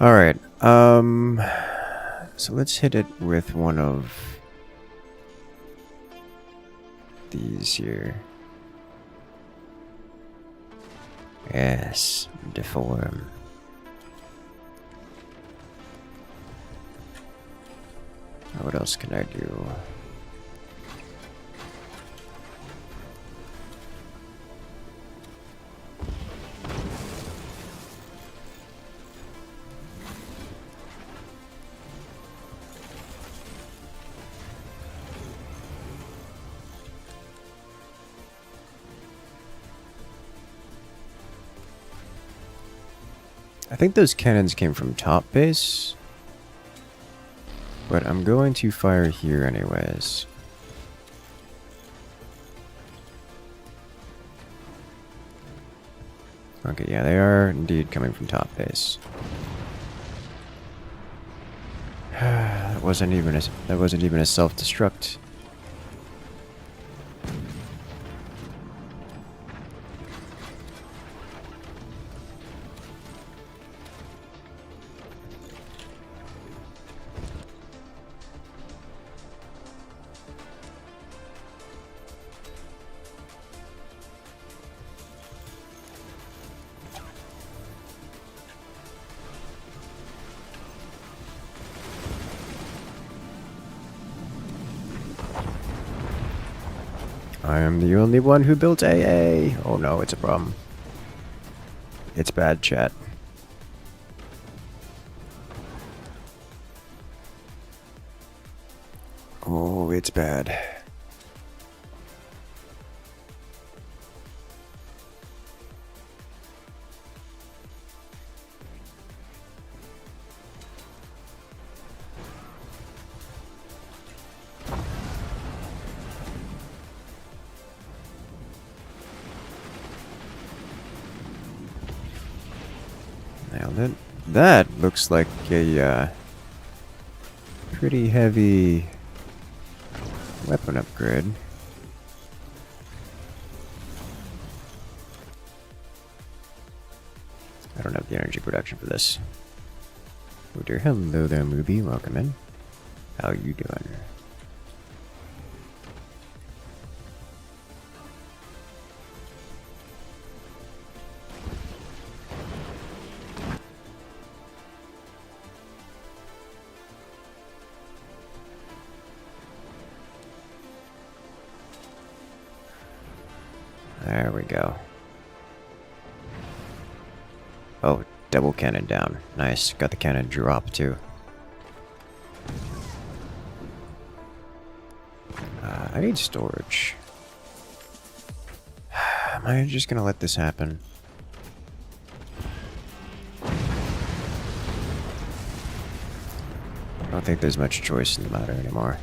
Alright, So let's hit it with one of these here. Yes, deform. What else can I do? I think those cannons came from top base. But I'm going to fire here anyways. Okay, yeah, they are indeed coming from top base. That wasn't even a self-destruct. I am the only one who built AA. Oh no, it's a problem. It's bad, chat. Oh, it's bad. Nailed it. That looks like a pretty heavy weapon upgrade. I don't have the energy production for this. Oh dear, hello there, Mooby. Welcome in. How you doing? There we go. Oh, double cannon down. Nice. Got the cannon drop too. I need storage. Am I just gonna let this happen? I don't think there's much choice in the matter anymore.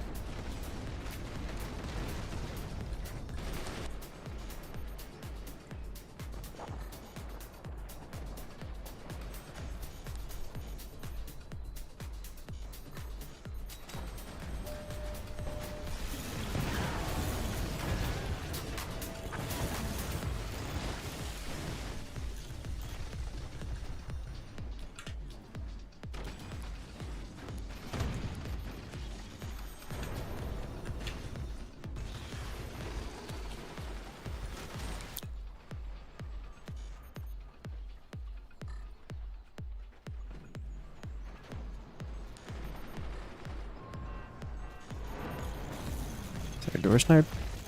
A door snipe?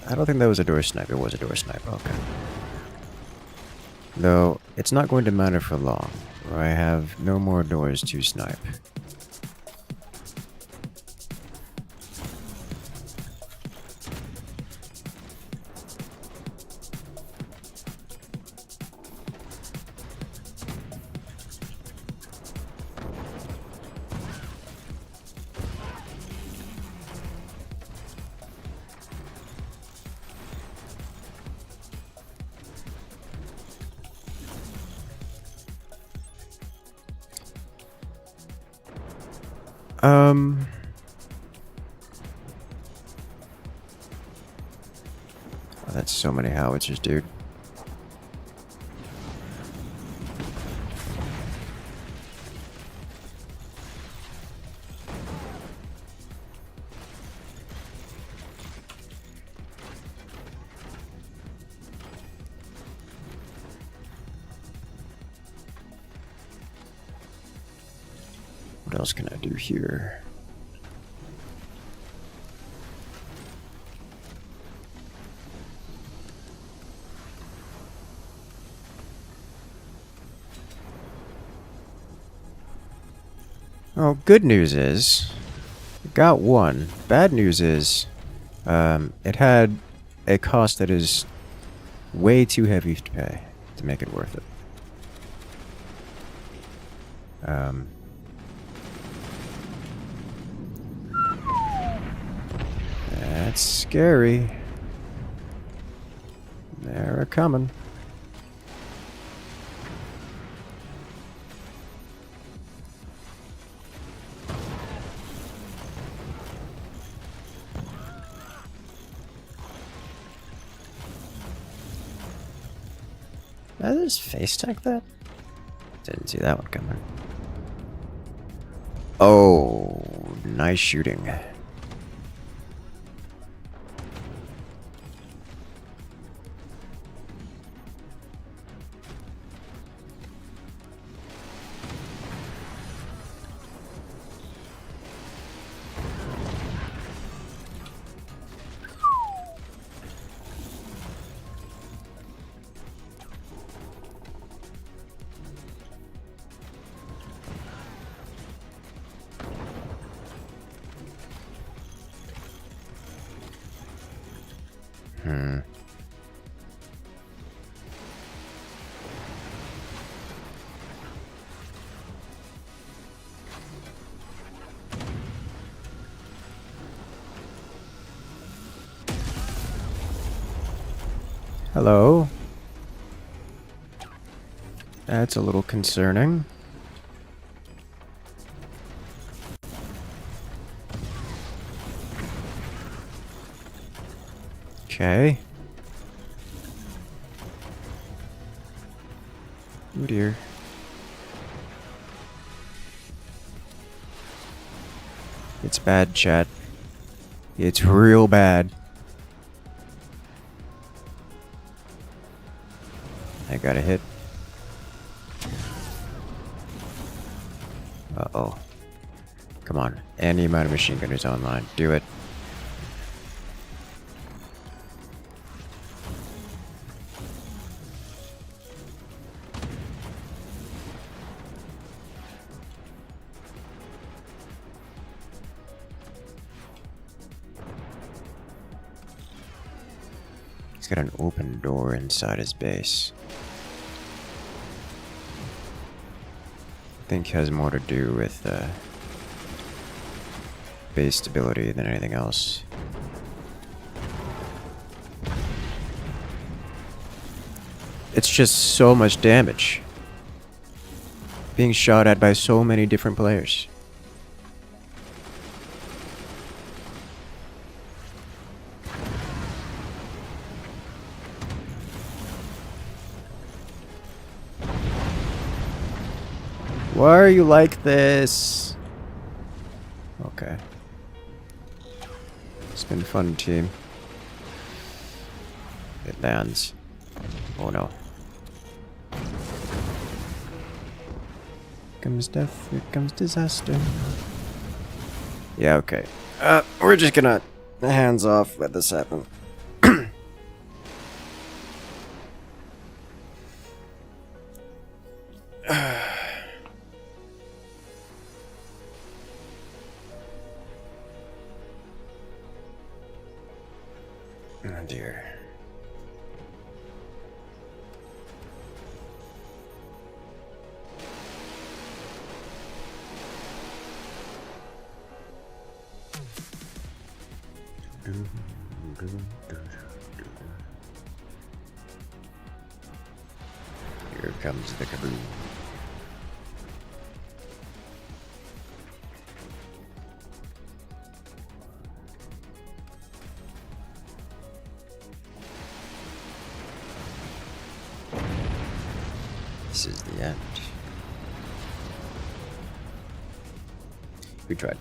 I don't think that was a door snipe. It was a door snipe. Okay. Though, it's not going to matter for long, or I have no more doors to snipe. Oh, that's so many howitzers, dude. What else can I do here? Oh, good news is, got one. Bad news is, it had a cost that is way too heavy to pay to make it worth it. That's scary. They're coming. Did I just face tech that? Didn't see that one coming. Oh, nice shooting. Hello? That's a little concerning. Okay. Oh dear. It's bad, chat. It's real bad. I got a hit. Uh-oh. Come on. Any amount of machine gunners online. Do it. He's got an open door inside his base. I think has more to do with base stability than anything else. It's just so much damage. Being shot at by so many different players. Why are you like this? Okay. It's been fun, team. It lands. Oh no. Here comes death, here comes disaster. Yeah, okay. We're just gonna hands off, let this happen. Oh dear. Here comes the kaboom. This is the end. We tried.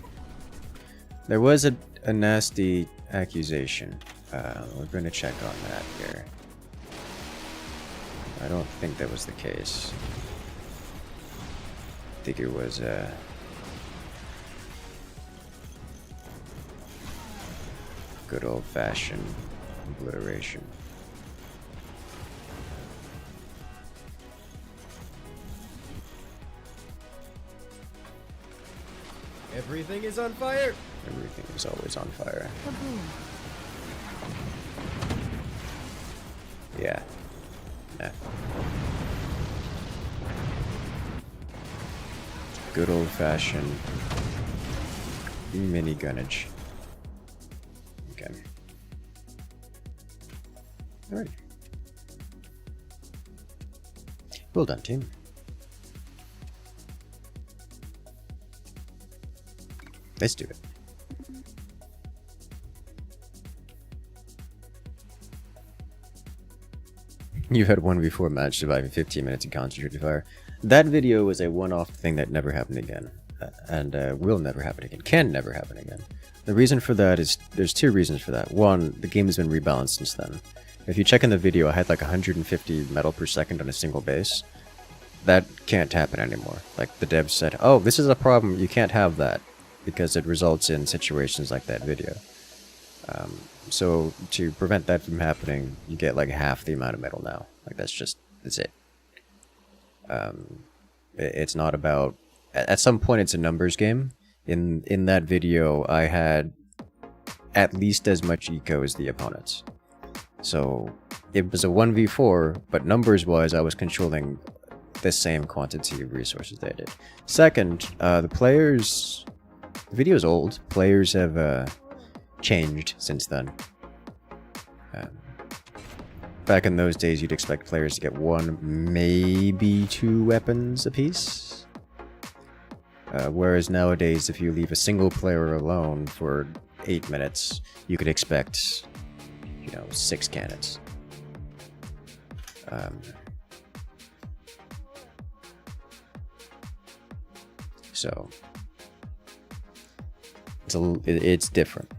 There was a nasty accusation. We're going to check on that here. I don't think that was the case. I think it was Good old-fashioned obliteration.
Everything is on fire!
Everything is always on fire.
Kaboom.
Yeah. Nah. Good old-fashioned mini gunnage. Okay. Alright. Well done, team. Let's do it. You had 1v4 match surviving 15 minutes in concentrated fire. That video was a one-off thing that never happened again. And will never happen again. Can never happen again. The reason for that is, there's two reasons for that. One, the game has been rebalanced since then. If you check in the video, I had like 150 metal per second on a single base. That can't happen anymore. Like, the devs said, oh, this is a problem, you can't have that, because it results in situations like that video. So to prevent that from happening, you get like half the amount of metal now. Like, that's it. It's not about... At some point, it's a numbers game. In that video, I had at least as much eco as the opponents. So it was a 1v4, but numbers-wise, I was controlling the same quantity of resources they did. Second, the players... The video's old. Players have changed since then. Back in those days, you'd expect players to get 1, maybe 2 weapons apiece. Whereas nowadays, if you leave a single player alone for 8 minutes, you could expect, 6 cannons. So it's different.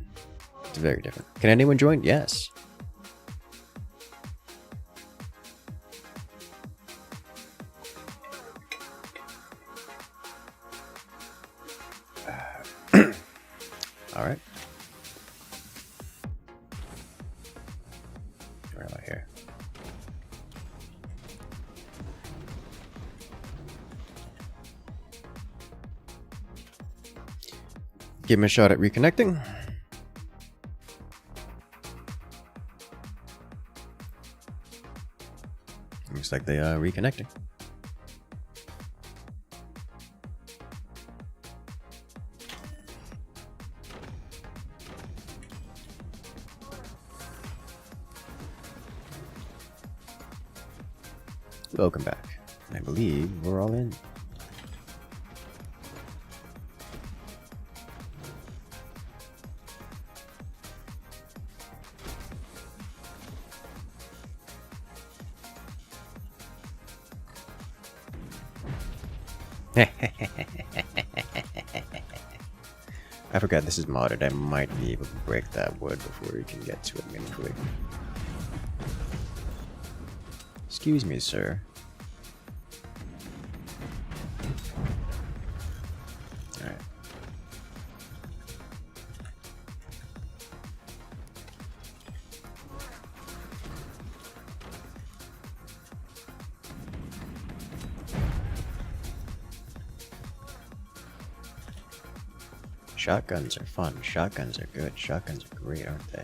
It's very different. Can anyone join? Yes. All right. Where am I here? Give him a shot at reconnecting. Looks like they are reconnecting. Welcome back. I believe we're all in. I forgot this is modded. I might be able to break that wood before we can get to it meaningfully. Excuse me, sir. Alright. Shotguns are fun. Shotguns are good. Shotguns are great, aren't they?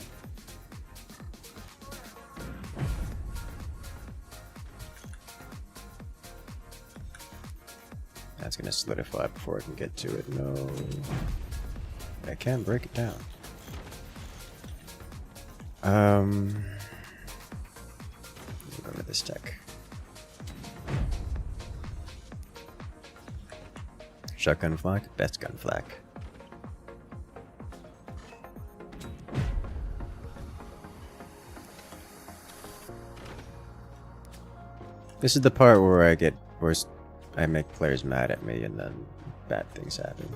That's gonna solidify before I can get to it. No. I can break it down. Go to this tech. Shotgun flak, best gun flak. This is the part where I make players mad at me and then bad things happen.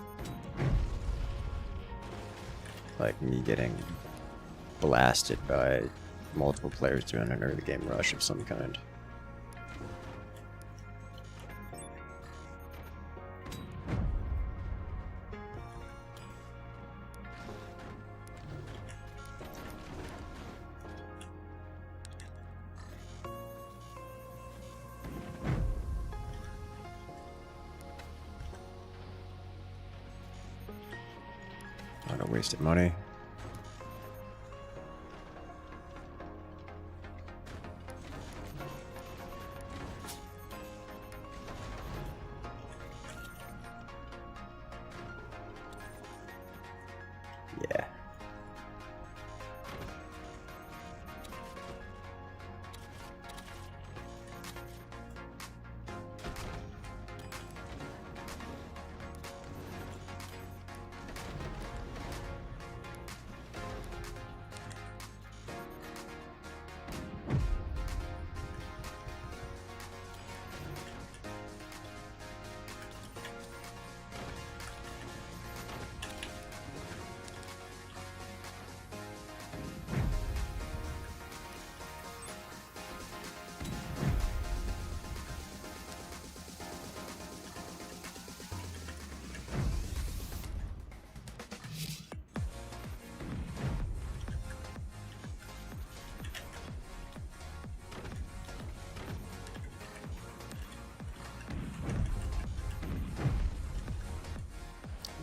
Like me getting blasted by multiple players during an early game rush of some kind. wasted money. Yeah.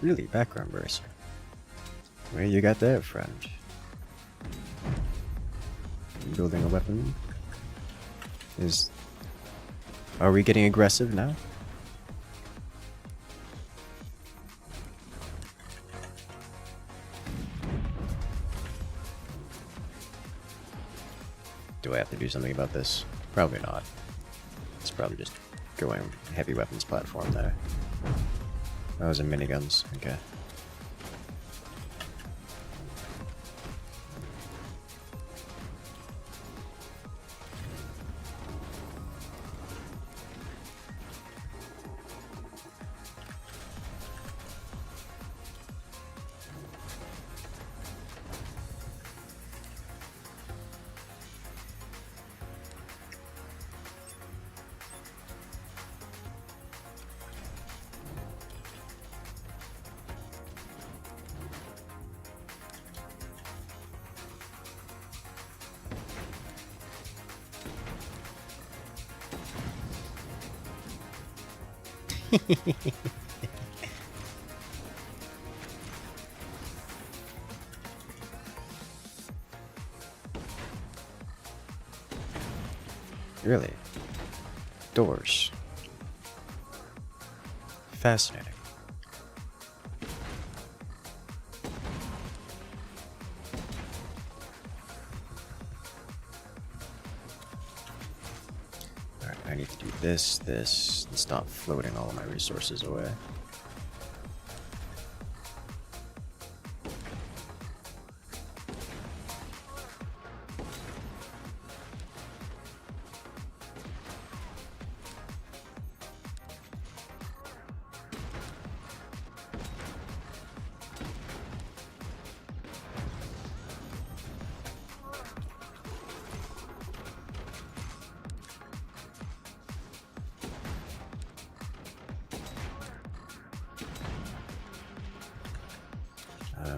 Really, background burst. Where you got that, friend? Building a weapon? Are we getting aggressive now? Do I have to do something about this? Probably not. It's probably just going heavy weapons platform there. Those are miniguns, okay. Really? Doors. Fascinating. Alright, I need to do this, and stop floating all of my resources away.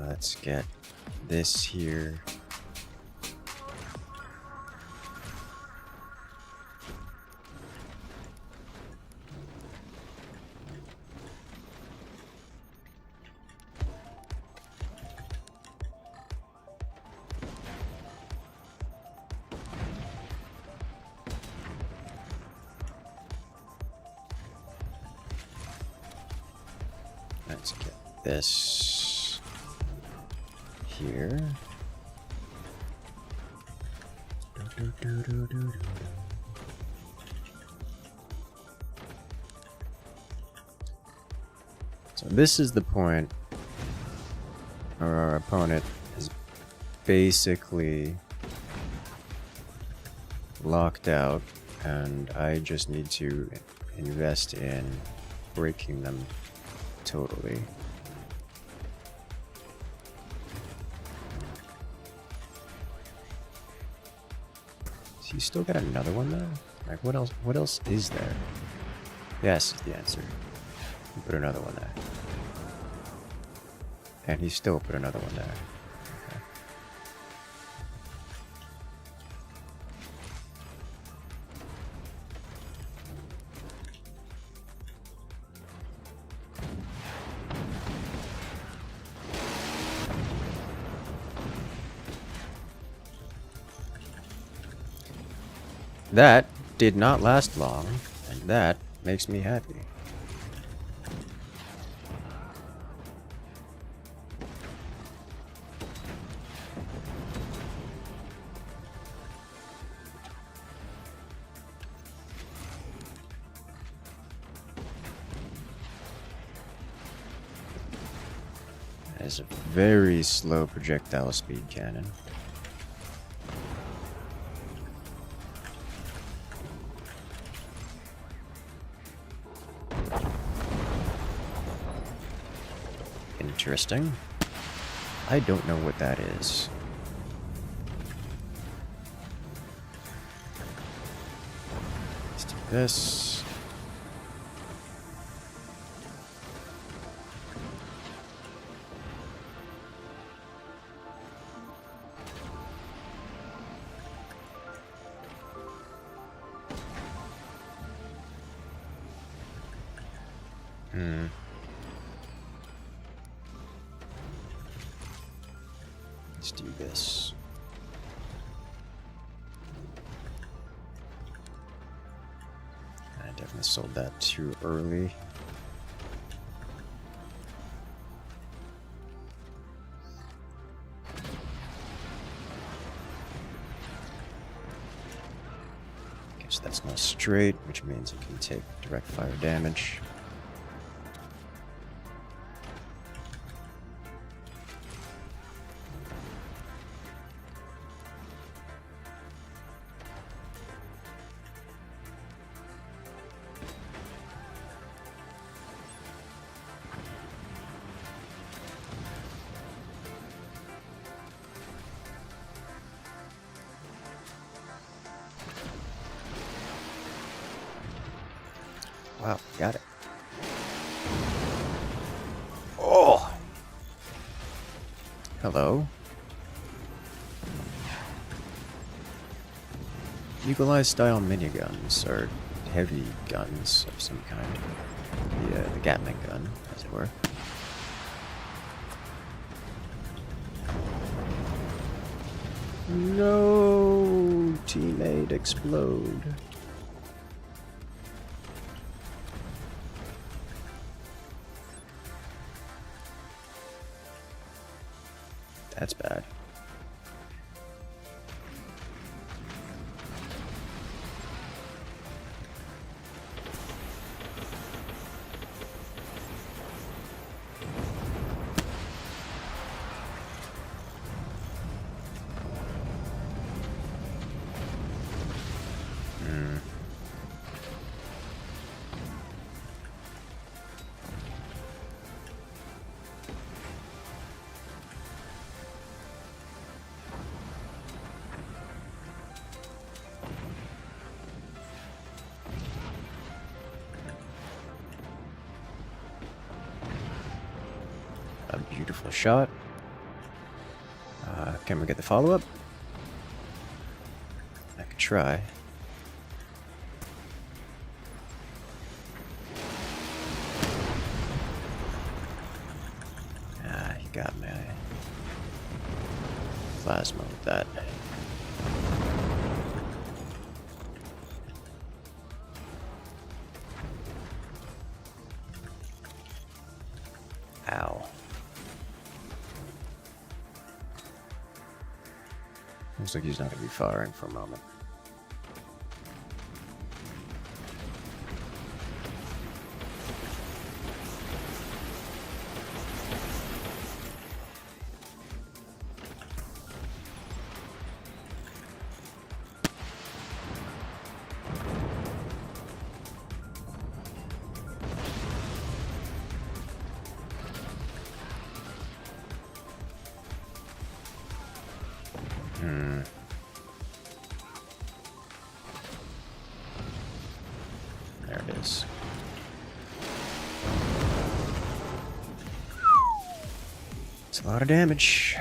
Let's get this here. Let's get this here. So this is the point where our opponent is basically locked out, and I just need to invest in breaking them totally. So you still got another one there? Like what else? What else is there? Yes is the answer. You put another one there. And he still put another one there. Okay. That did not last long, and that makes me happy. That is a very slow projectile speed cannon. Interesting. I don't know what that is. Let's do this. Let's do this. I definitely sold that too early. Guess that's not straight, which means it can take direct fire damage. Wow, got it. Oh! Hello? Eagle-eye style miniguns, or heavy guns of some kind. The Gatling gun, as it were. No! Teammate explode. That's bad. A beautiful shot. Can we get the follow-up? I could try. He got me. Plasma with that. Ow. Looks like he's not going to be firing for a moment. There it is. It's a lot of damage.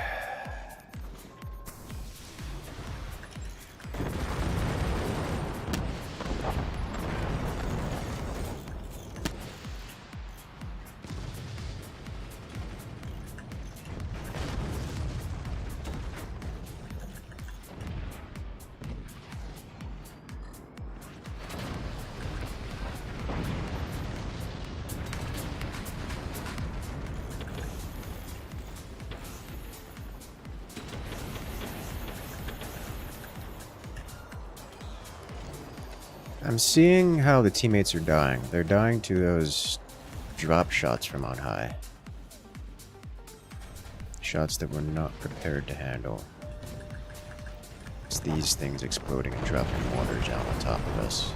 I'm seeing how the teammates are dying. They're dying to those drop shots from on high. Shots that we're not prepared to handle. It's these things exploding and dropping water down on top of us.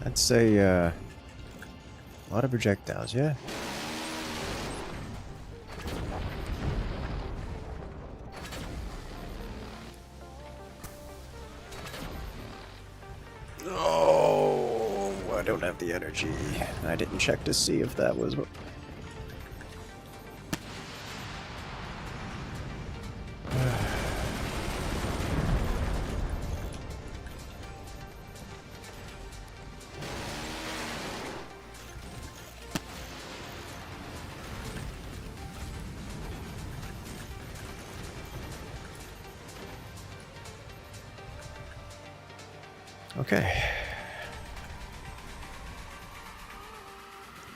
That's a lot of projectiles, yeah. Oh, I don't have the energy. I didn't check to see if that was... Okay.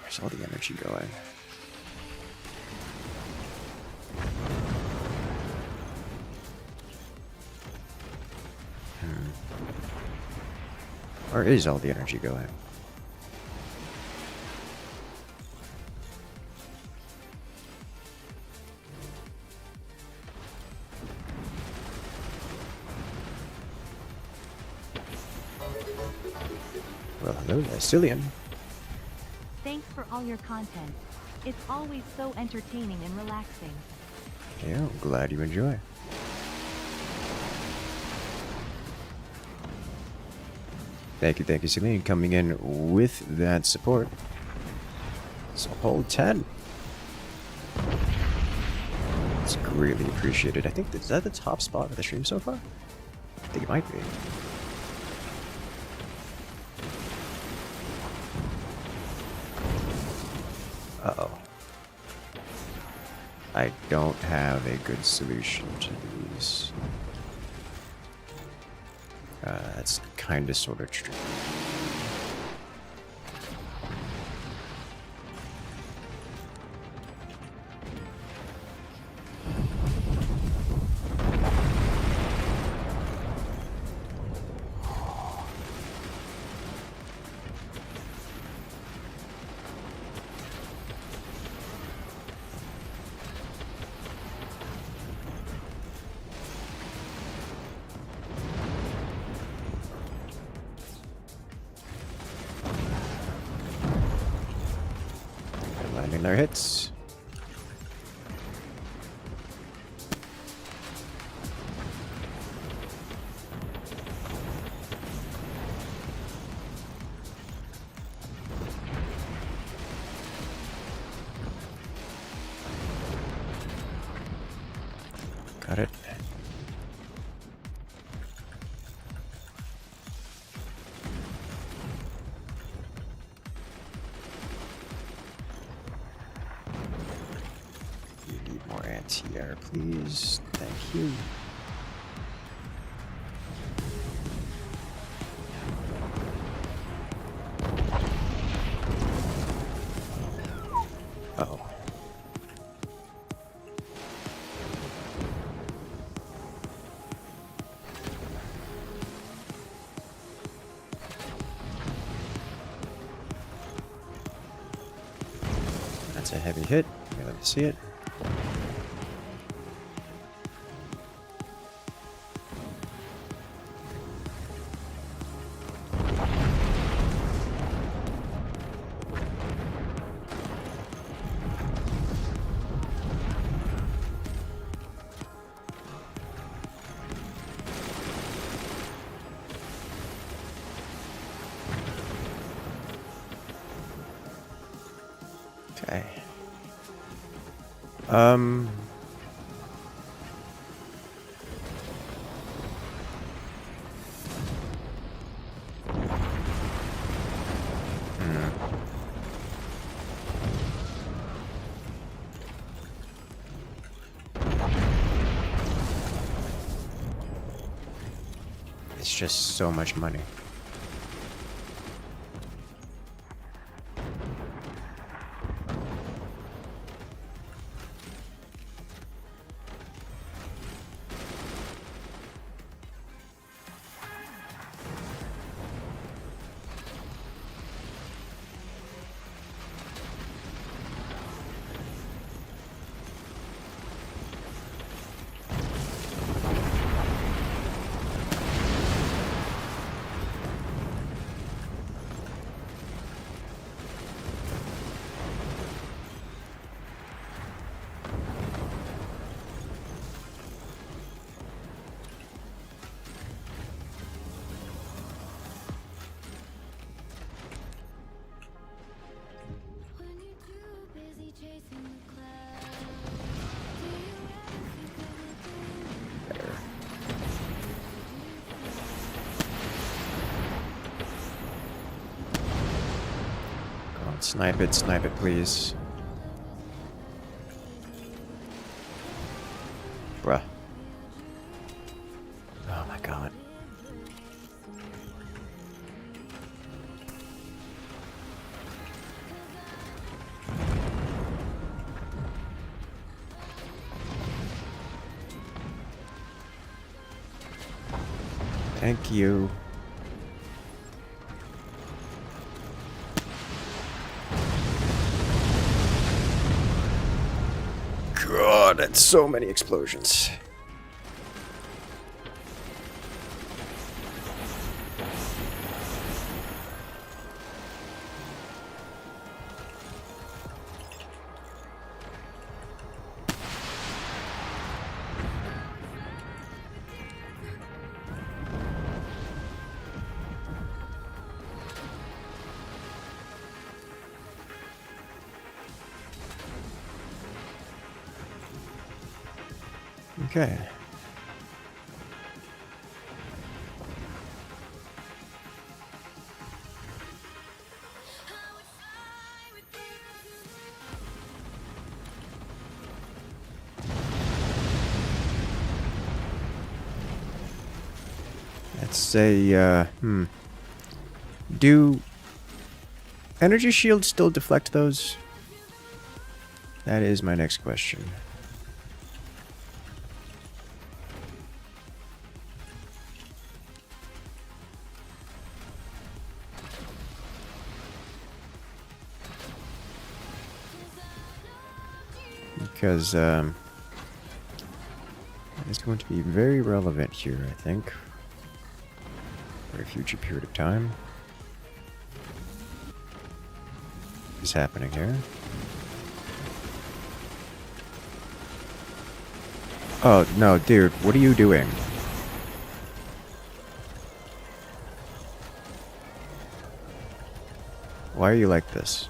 Where's all the energy going? Where is all the energy going? Well, hello, Sicilian.
Thanks for all your content. It's always so entertaining and relaxing.
Yeah, I'm glad you enjoy. Thank you, Celine, coming in with that support. So hold 10. It's greatly appreciated. I think is that the top spot of the stream so far? I think it might be. Uh-oh. I don't have a good solution to these. That's kind of sort of tricky. Landing their hits. Got it. please. Thank you. Uh-oh. That's a heavy hit. Okay, let me see it. Okay. It's just so much money. Snipe it, please. Bruh. Oh my god. Thank you. God, that's so many explosions. Okay. Let's say, do energy shields still deflect those? That is my next question. Because, it's going to be very relevant here, I think, for a future period of time. What is happening here? Oh, no, dude, what are you doing? Why are you like this?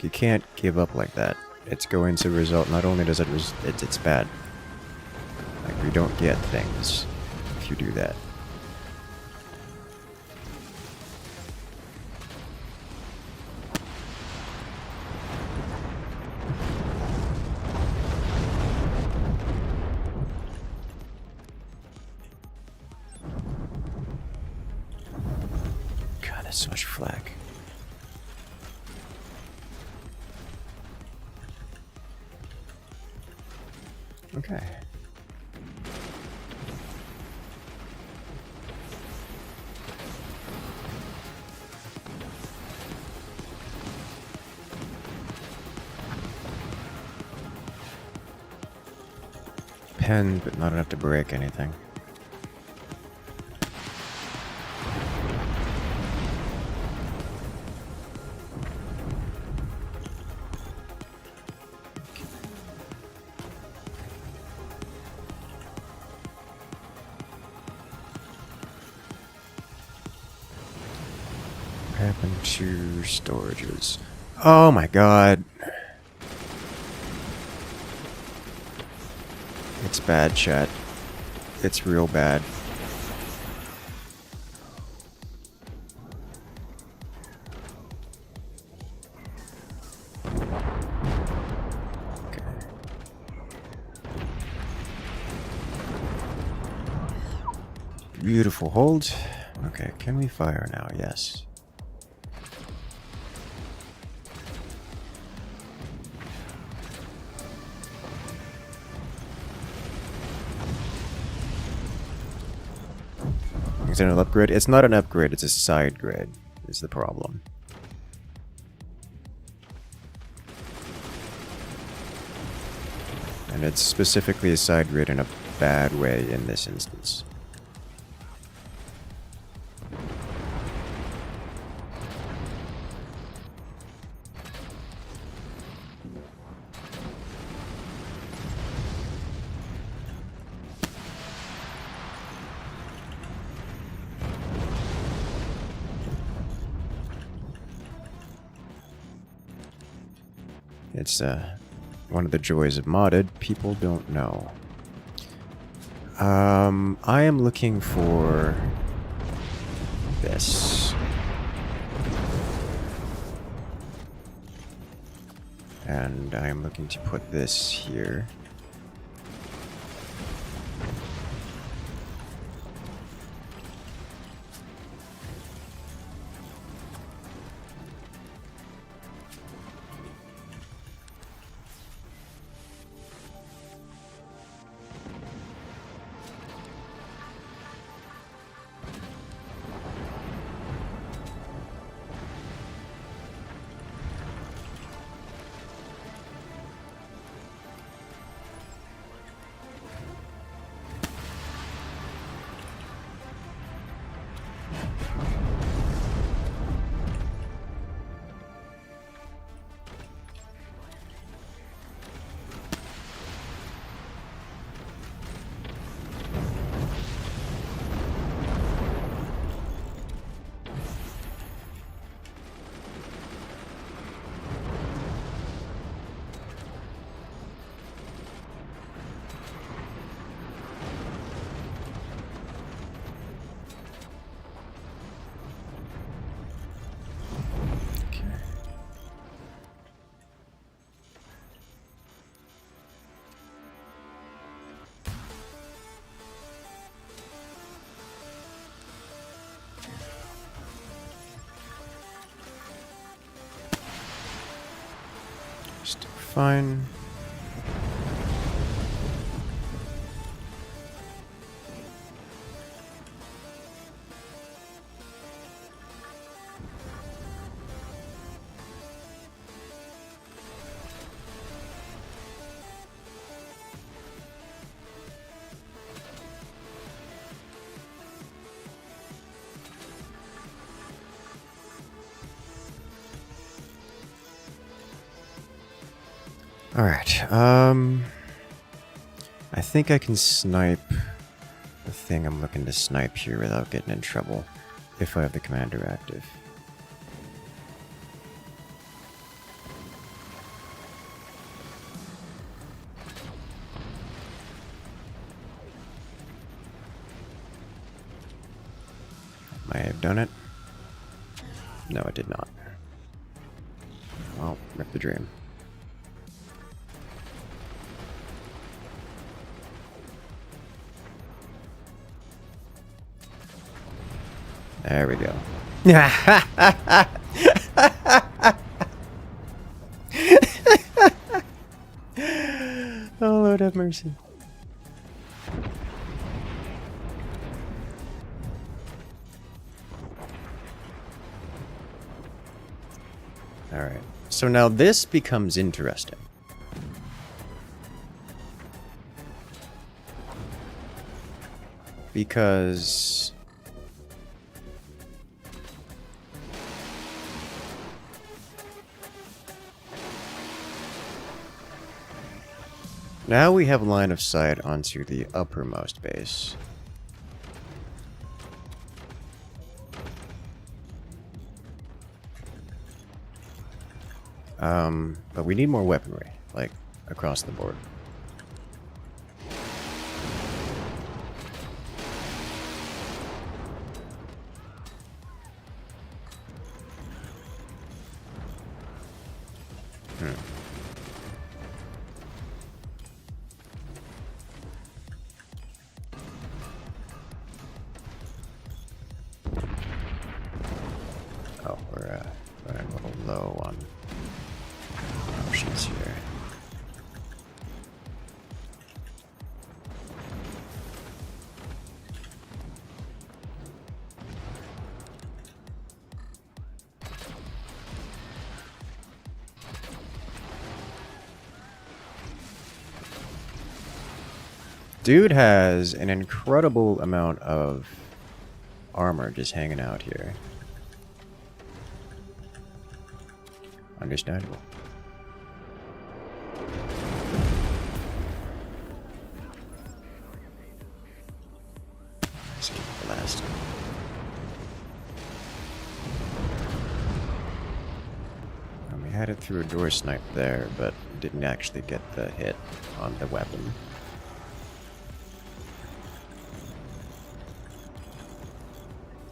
You can't give up like that. It's going to result, not only does it it's bad. Like, we don't get things if you do that. so much flak. Okay. Pen, but not enough to break anything. What happened to storages? Oh my god. It's bad, chat. It's real bad. Okay. Beautiful hold. Okay, can we fire now? Yes. Is it an upgrade? It's not an upgrade, it's a side grade, is the problem. And it's specifically a side grade in a bad way in this instance. It's one of the joys of modded. People don't know. I am looking for this. And I am looking to put this here. Still fine. Alright, I think I can snipe the thing I'm looking to snipe here without getting in trouble, if I have the commander active. Might have done it. No, it did not. Well, rip the dream. There we go. Oh, Lord have mercy. Alright, so now this becomes interesting. Because... now we have line of sight onto the uppermost base. But we need more weaponry, like, across the board. Oh, we're running a little low on options here. Dude has an incredible amount of armor just hanging out here. Understandable. Let's keep the last. We had it through a door snipe there, but didn't actually get the hit on the weapon.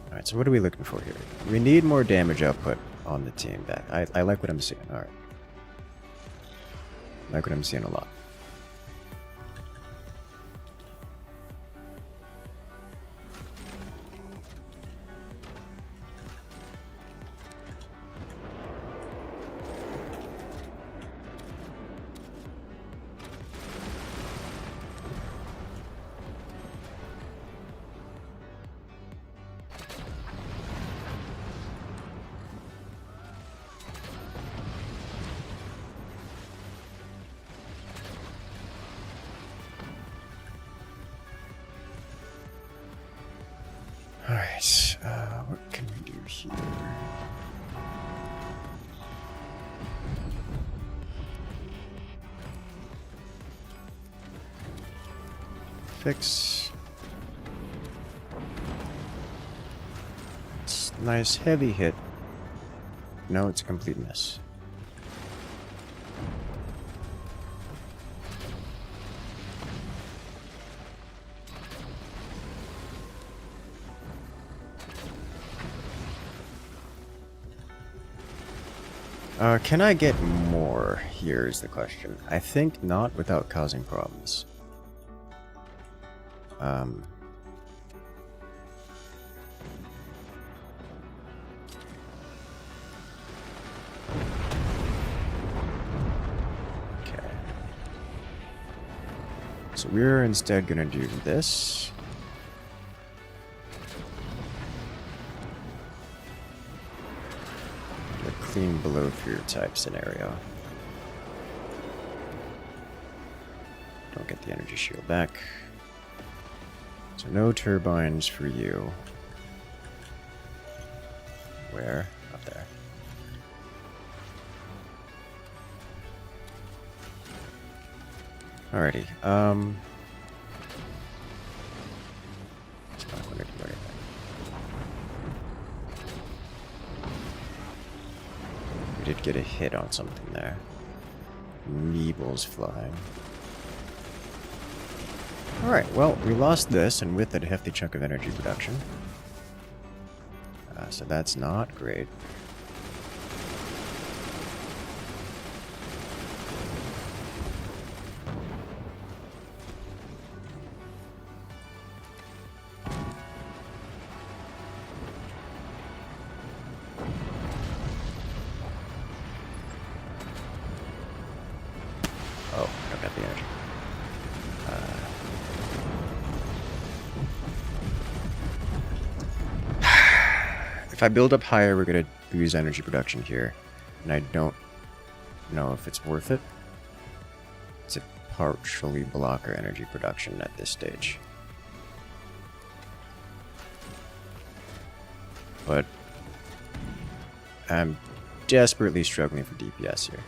Alright, so what are we looking for here? We need more damage output on the team. That I like what I'm seeing. Alright. Like what I'm seeing a lot. Alright, what can we do here? Fix. It's a nice heavy hit. No, it's a complete miss. Can I get more? Here's the question. I think not without causing problems. Okay. So we're instead gonna do this. Clean below fear type scenario. Don't get the energy shield back. So no turbines for you. Where? Up there. Alrighty. It's not going to do anything. We did get a hit on something there. Meebles flying. Alright, well, we lost this, and with it a hefty chunk of energy production. So that's not great. Oh, I don't got the energy. If I build up higher, we're going to lose energy production here. And I don't know if it's worth it. It's a partially block our energy production at this stage. But I'm desperately struggling for DPS here.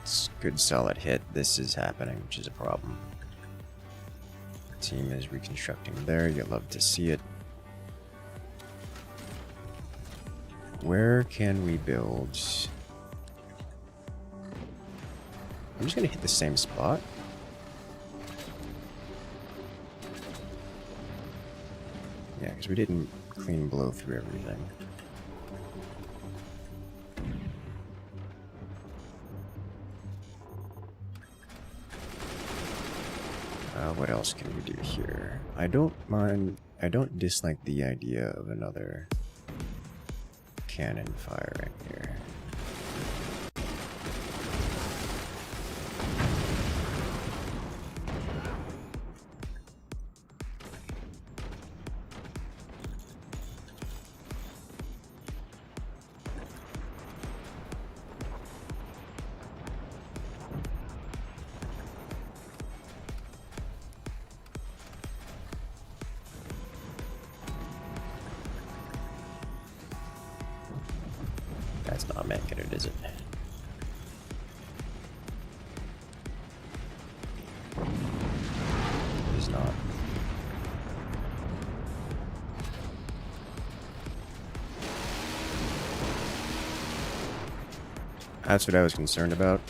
It's good solid hit. This is happening, which is a problem. Team is reconstructing there. You'd love to see it. Where can we build? I'm just gonna hit the same spot. Yeah, because we didn't clean blow through everything. What else can we do here? I don't dislike the idea of another cannon firing here. That's not making it, is it? It is not. That's what I was concerned about.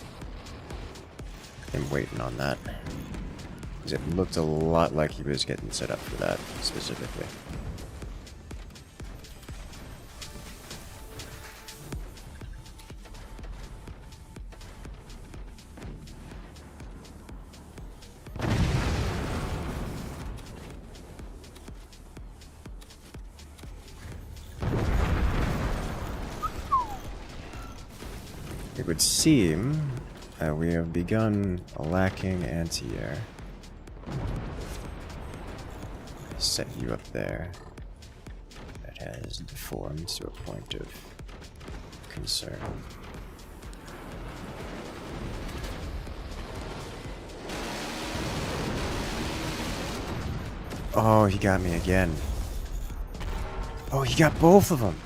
I'm waiting on that. Because it looked a lot like he was getting set up for that, specifically. It would seem that we have begun lacking anti-air. Set you up there. That has deformed to a point of concern. Oh, he got me again. Oh, he got both of them.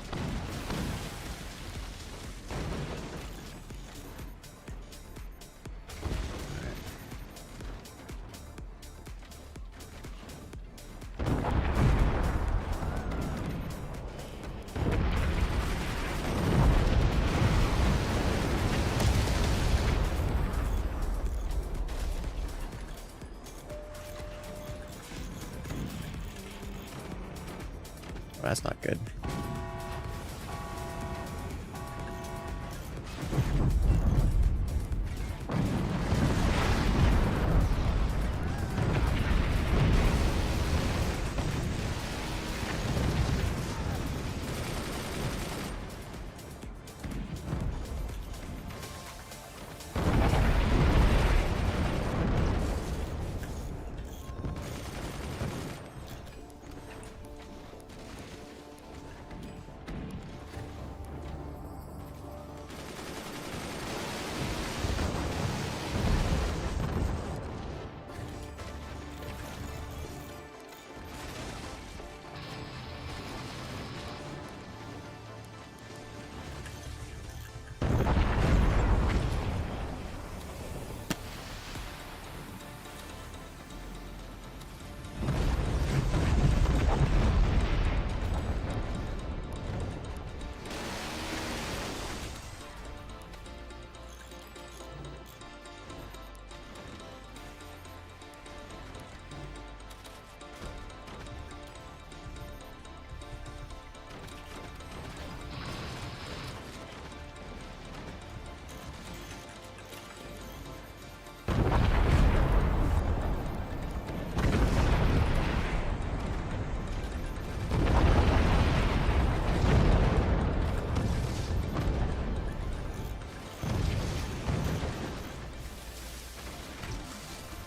Well, that's not good.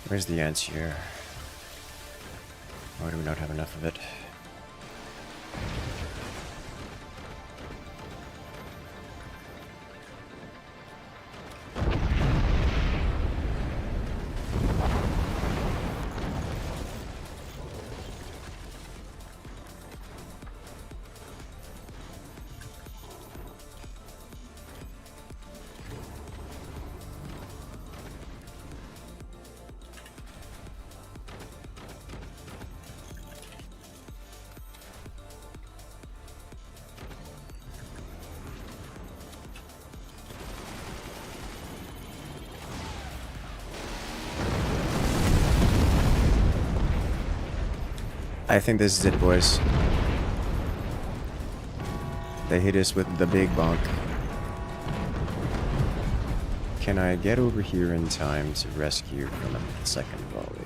Where's the ants here? Or do we not have enough of it? I think this is it, boys. They hit us with the big bonk. Can I get over here in time to rescue from the second volley?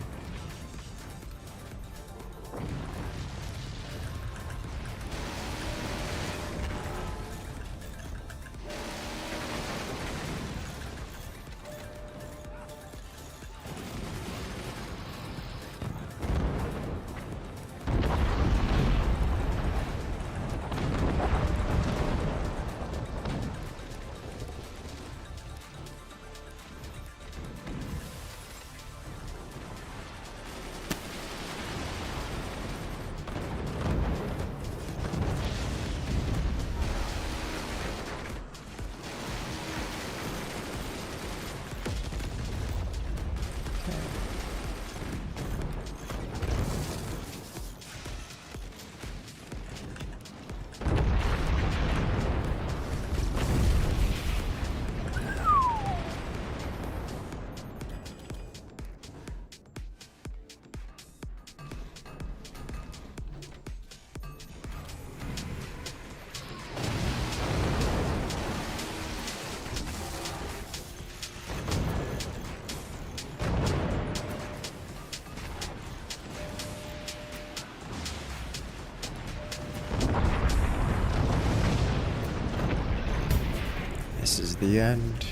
This is the end.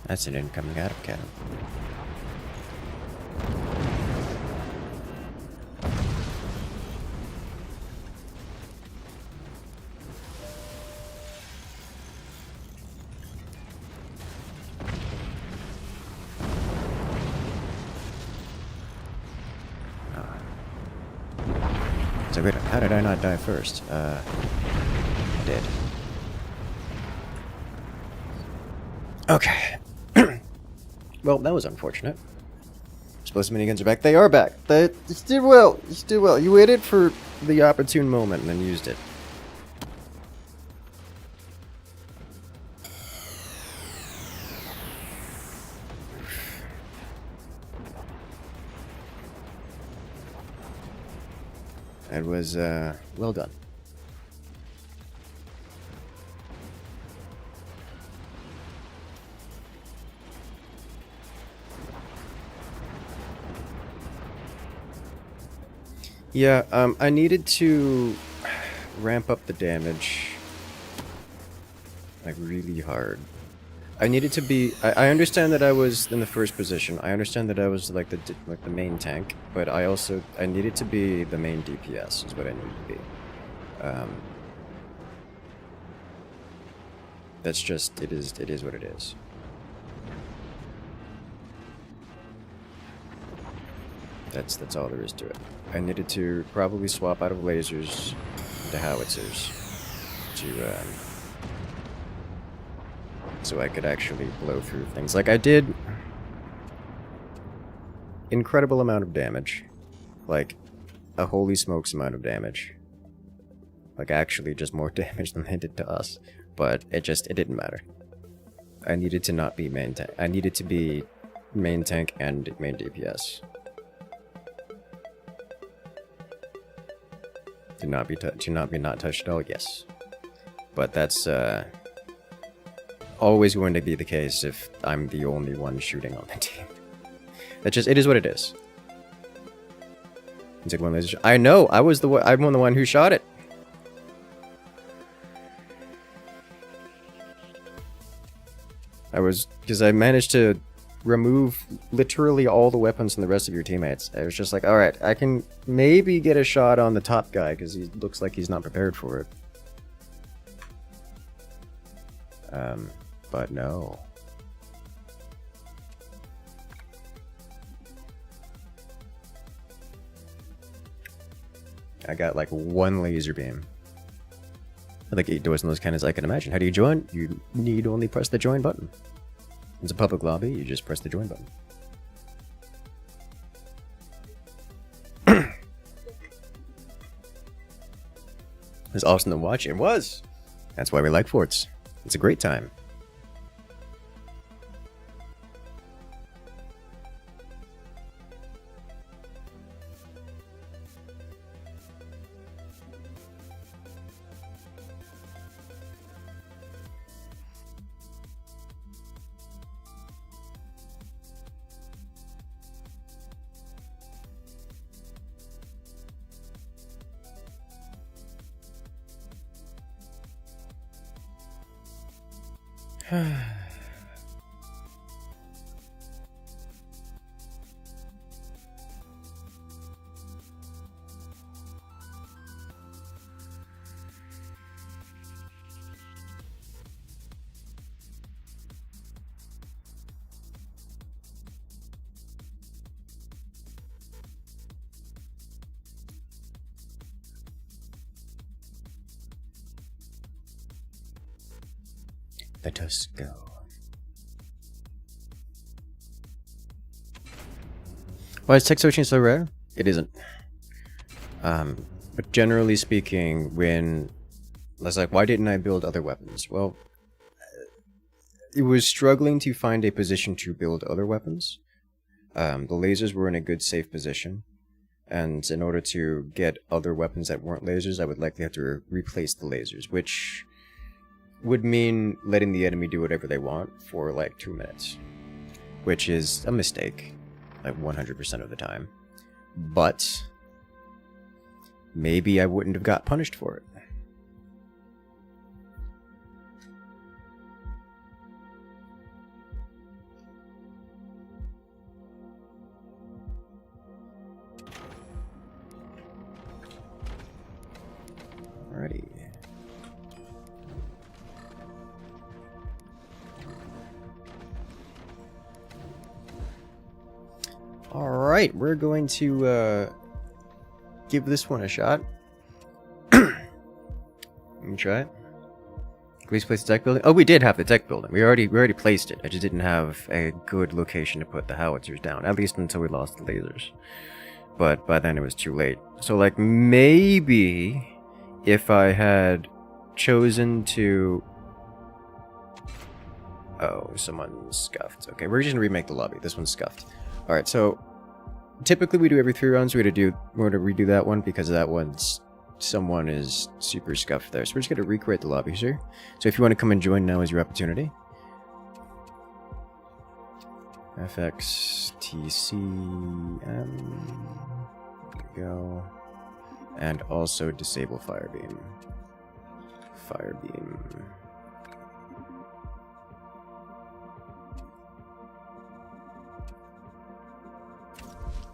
That's an incoming out of cannon. So wait, how did I not die first? I did. Okay. Well, that was unfortunate. Suppose the miniguns are back. They are back. You did well. You did well. You waited for the opportune moment and then used it. It was, well done. Yeah, I needed to ramp up the damage, like, really hard. I needed to be... I understand that I was in the first position. I understand that I was, like, the main tank, but I needed to be the main DPS, is what I needed to be. That's just... It is what it is. That's all there is to it. I needed to probably swap out of lasers into howitzers to, so I could actually blow through things. Like, I did incredible amount of damage. Like, a holy smokes amount of damage. Like, actually just more damage than they did to us. But it didn't matter. I needed to not be main tank. I needed to be main tank and main DPS. To not be not touched at all, yes. But that's always going to be the case if I'm the only one shooting on the team. It is what it is. You took one laser shot. I know. I'm the one who shot it. Because I managed to remove literally all the weapons from the rest of your teammates. I was just like, alright, I can maybe get a shot on the top guy because he looks like he's not prepared for it. But no. I got like one laser beam. I think it wasn't those kind as I can imagine. How do you join? You need only press the join button. It's a public lobby, you just press the join button. It was awesome to watch. It was! That's why we like forts. It's a great time. Let us go. Why is tech switching so rare? It isn't. But generally speaking, when I was like, why didn't I build other weapons? Well, it was struggling to find a position to build other weapons. The lasers were in a good, safe position. And in order to get other weapons that weren't lasers, I would likely have to replace the lasers, which would mean letting the enemy do whatever they want for like 2 minutes, which is a mistake, like 100% of the time. But maybe I wouldn't have got punished for it. Alrighty. Alright, we're going to give this one a shot. Let me try it. Please place the tech building. Oh, we did have the tech building. We already placed it. I just didn't have a good location to put the howitzers down, at least until we lost the lasers. But by then it was too late. So like maybe if I had chosen to... Oh, someone scuffed. Okay, we're just gonna remake the lobby. This one's scuffed. Alright, so typically we do every 3 rounds. We're gonna redo that one because that one's someone is super scuffed there. So we're just gonna recreate the lobby here. So if you want to come and join, now is your opportunity. FXTCM. There we go. And also disable Firebeam. Firebeam.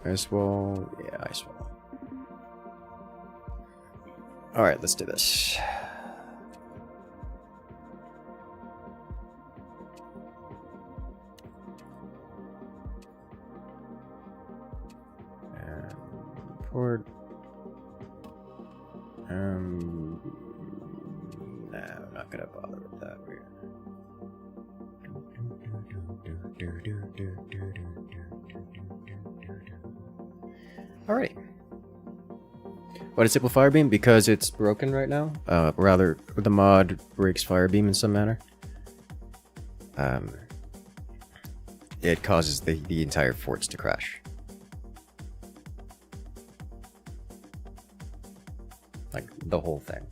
Ice wall. Yeah, ice wall. Alright, let's do this. And port. No, I'm not gonna bother with that. Alright. Why did simple Firebeam? Because it's broken right now. Rather, the mod breaks Firebeam in some manner. It causes the entire forts to crash. Like, the whole thing.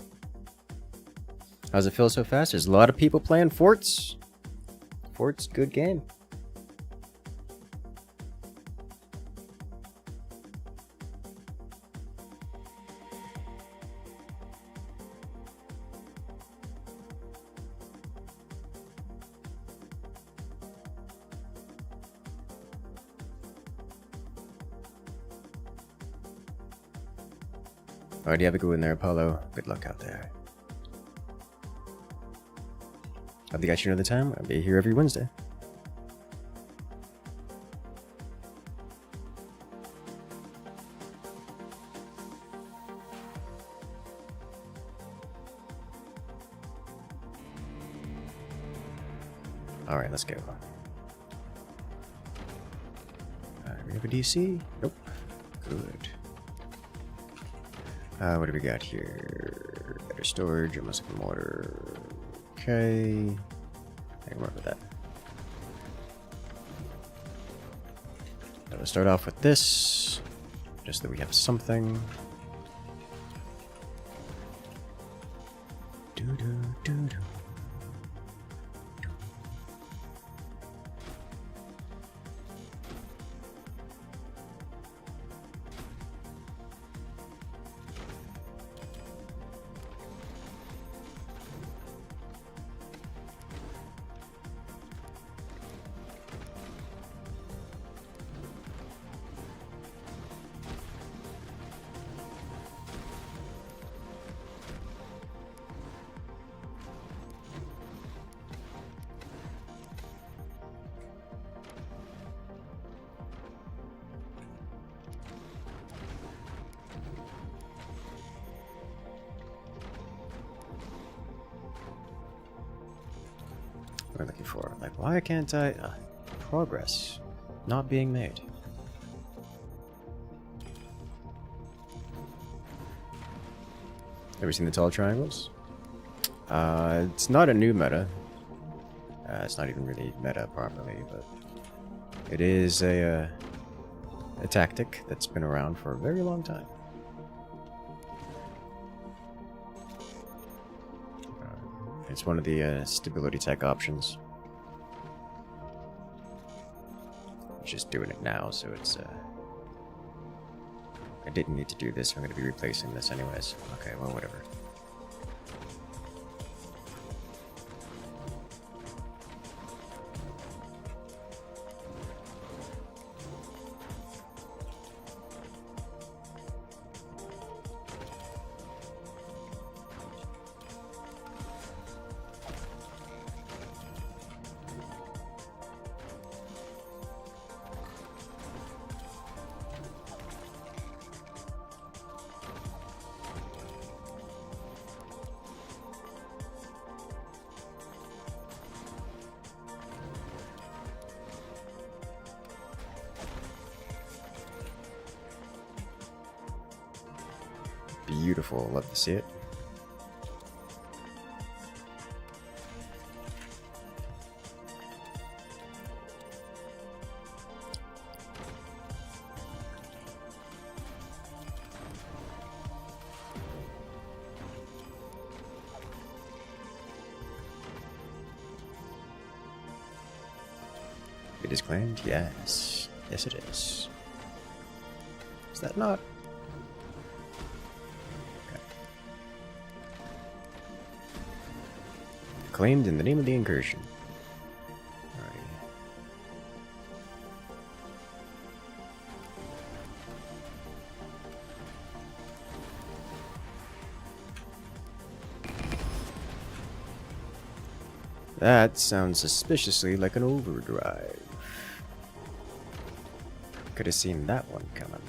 How does it feel so fast? There's a lot of people playing forts. Forts, good game. Alright, you have a go in there, Apollo. Good luck out there. Hope you guys know the time. I'll be here every Wednesday. Alright, let's go. We have a DC? Nope. Good. What do we got here? Better storage, almost like mortar. Okay. I can work with that. So we'll start off with this, just that we have something. Doo-doo-doo-doo. What am I looking for? Like, why can't I... progress. Not being made. Ever seen the tall triangles? It's not a new meta. It's not even really meta properly, but... it is a tactic that's been around for a very long time. It's one of the stability tech options. I'm just doing it now, so it's I didn't need to do this, so I'm going to be replacing this anyways. Okay, well, whatever. Beautiful, love to see it. It is claimed? Yes. Yes, it is. Is that not? Claimed in the name of the incursion. Alrighty. That sounds suspiciously like an overdrive. Could have seen that one coming.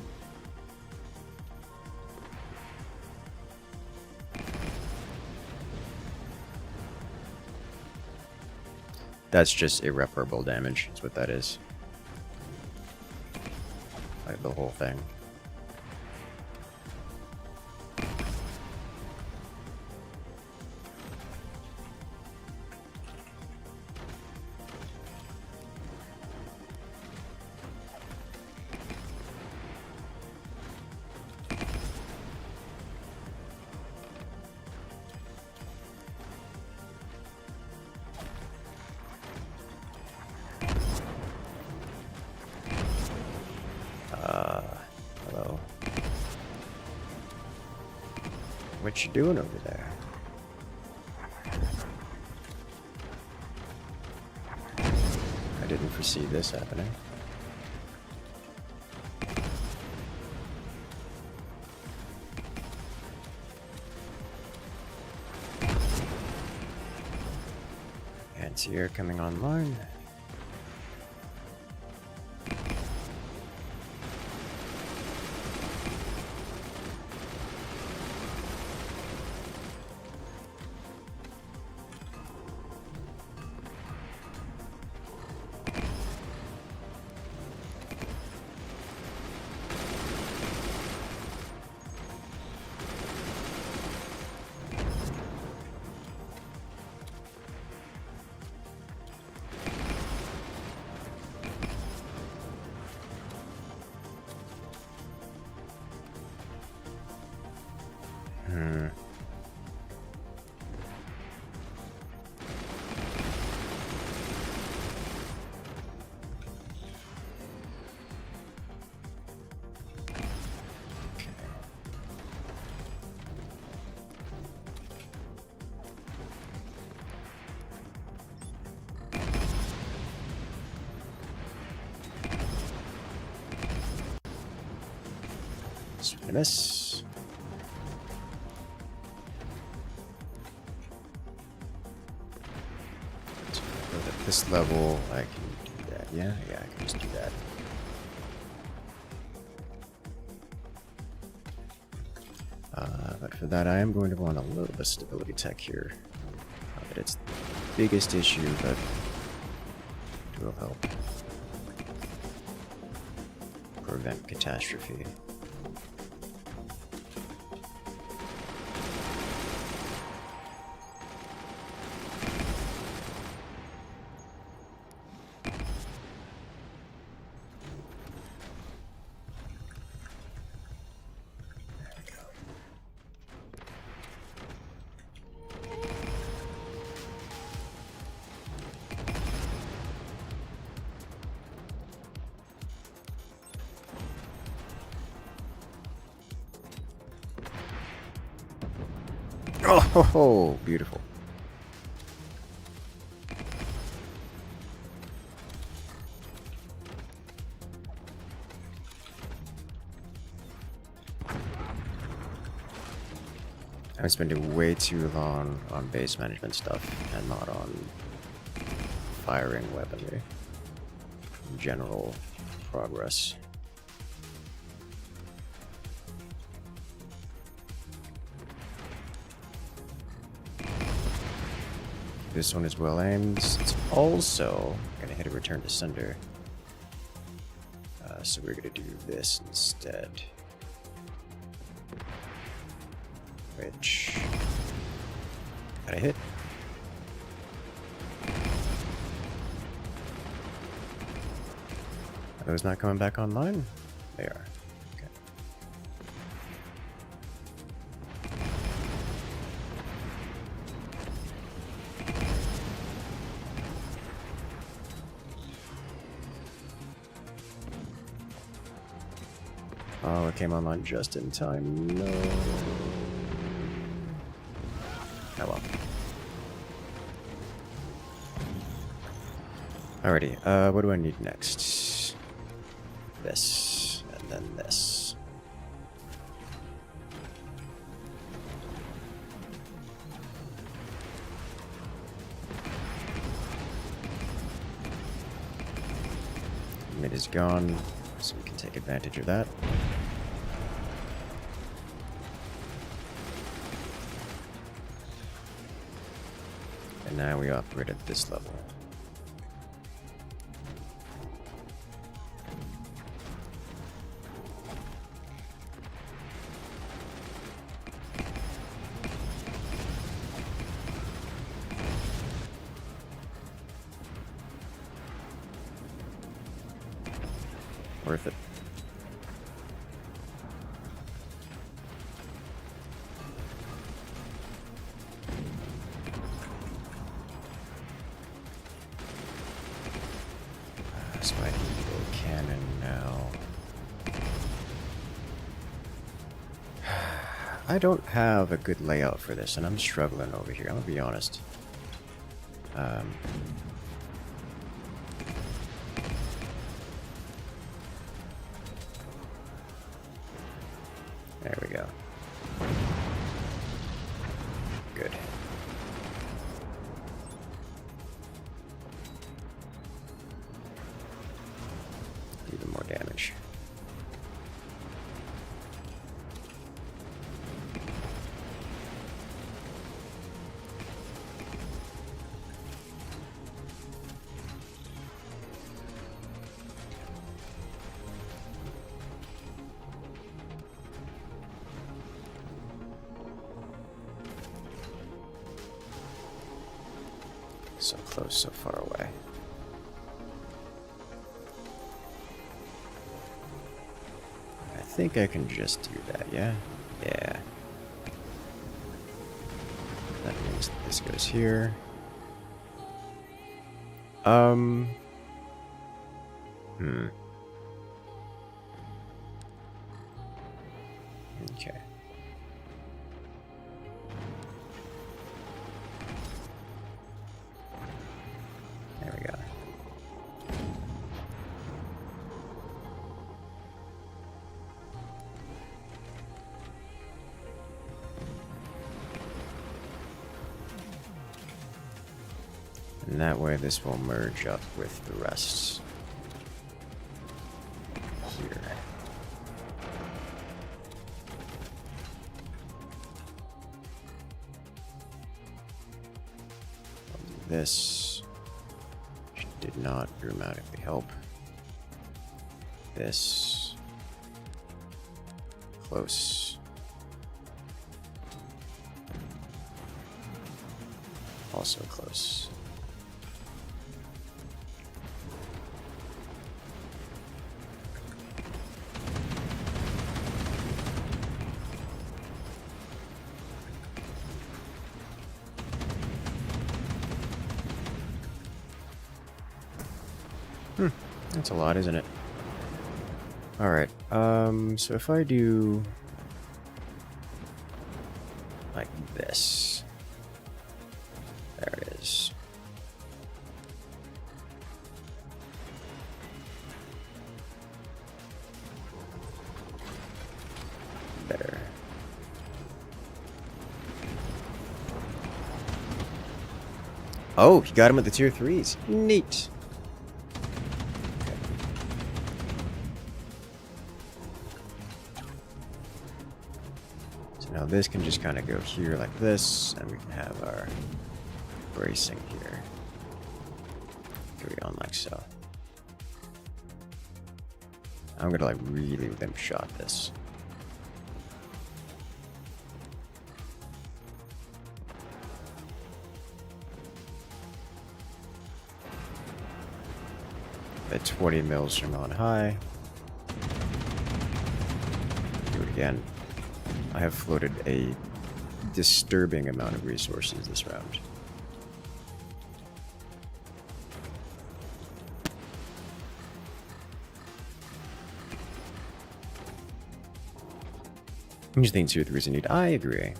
That's just irreparable damage, is what that is. Like the whole thing. Hello. What you doing over there? I didn't foresee this happening. here coming online. Swing and a miss. So at this level, I can do that. Yeah, I can just do that. But for that, I am going to want a little bit of stability tech here. Not that it's the biggest issue, but it will help prevent catastrophe. Oh, beautiful. I'm spending way too long on base management stuff and not on firing weaponry. General progress. This one is well aimed. It's also gonna hit a return to sender. So we're gonna do this instead. Which got a hit. Are those not coming back online? They are. Okay. Oh, it came online just in time. No. Oh well. Alrighty, what do I need next? This, and then this. Mid is gone, so we can take advantage of that. And now we operate at this level. Worth it. So I need a cannon now. I don't have a good layout for this, and I'm struggling over here. I'm gonna be honest. There we go. Good. damage. So close, so far away. I think I can just do that, yeah? Yeah. That means this goes here. Okay. There we go. And that way this will merge up with the rest here. I'll do this. Which did not dramatically help. This. Close. Also close. That's a lot, isn't it? Alright, so if I do like this, there it is. Better. Oh, he got him with the tier 3s. Neat. Now this can just kind of go here like this, and we can have our bracing here. Carry on like so. I'm gonna like really limp shot this. At 20 mils from on high. Do it again. I have floated a disturbing amount of resources this round. You think tier 3s need? I agree.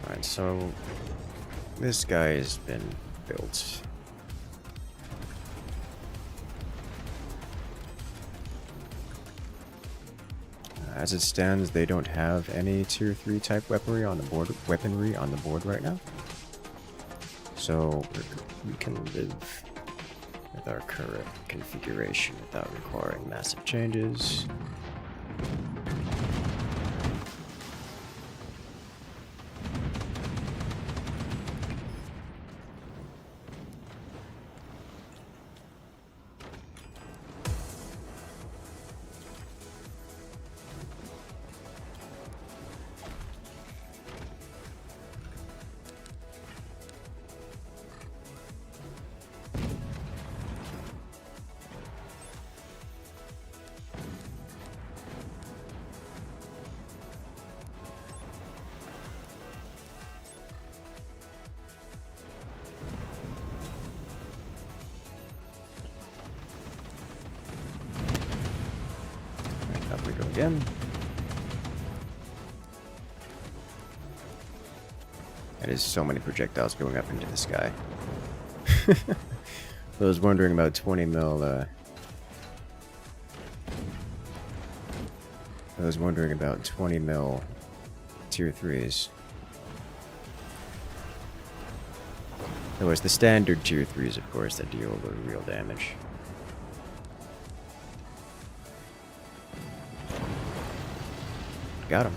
Alright, so this guy has been built. As it stands, they don't have any tier 3 type weaponry on the board right now. So we can live with our current configuration without requiring massive changes. Up we go again. It is so many projectiles going up into the sky. I was wondering about 20 mil, I was wondering about 20 mil tier 3s. There was the standard tier 3s, of course, that deal the real damage. Got him.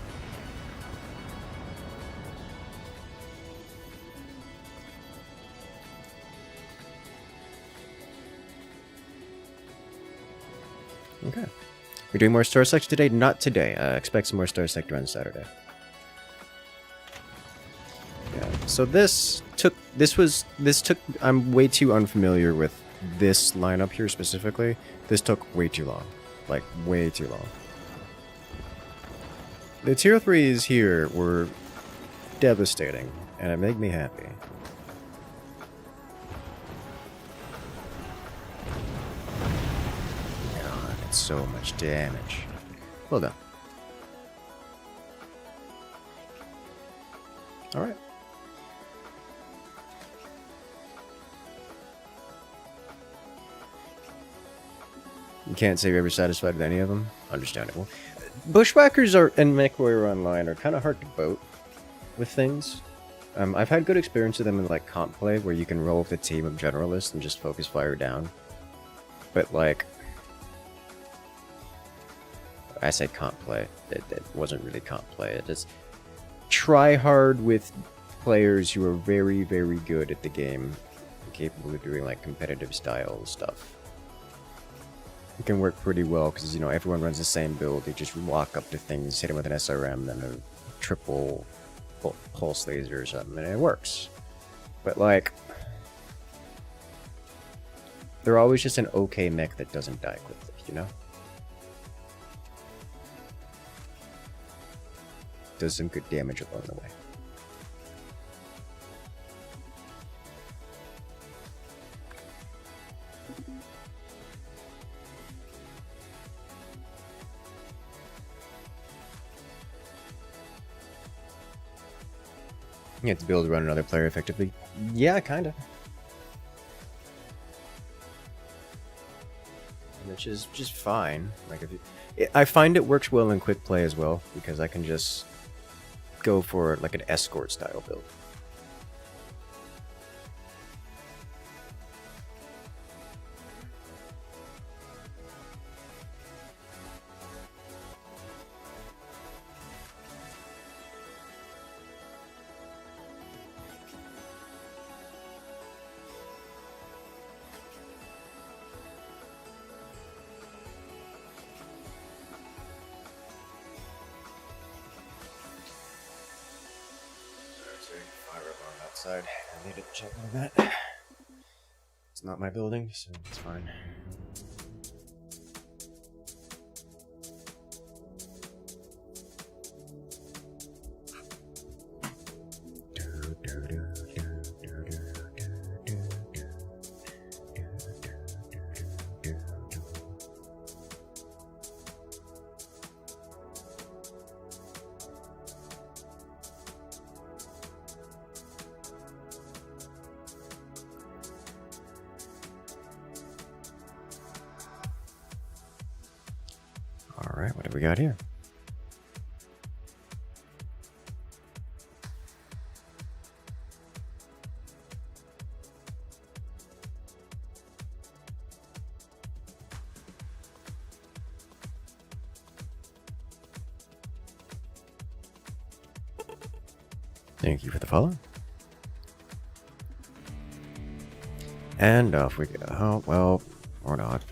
Okay. We're doing more Star Sector today? Not today. Expect some more Star Sector on Saturday. Yeah. So I'm way too unfamiliar with this lineup here specifically. This took way too long. Like, way too long. The tier 3s here were devastating, and it made me happy. God, it's so much damage. Well done. Alright. You can't say you're ever satisfied with any of them? Understandable. Bushwhackers and MechWarrior Online are kind of hard to boat with things. I've had good experience with them in like comp play, where you can roll with a team of generalists and just focus fire down. But like, I say comp play. It wasn't really comp play. It is try hard with players who are very, very good at the game, capable of doing like competitive style stuff. It can work pretty well because, you know, everyone runs the same build. They just walk up to things, hit them with an SRM, then a triple pulse laser or something, and it works. But like, they're always just an okay mech that doesn't die quickly, you know? Does some good damage along the way. You have to be able to run another player effectively. Yeah, kinda. Which is just fine. Like I find it works well in quick play as well, because I can just go for like an escort style build. Outside. I need to check on that. It's not my building, so it's fine. Alright, what have we got here? Thank you for the follow. And off we go. Oh, well, or not.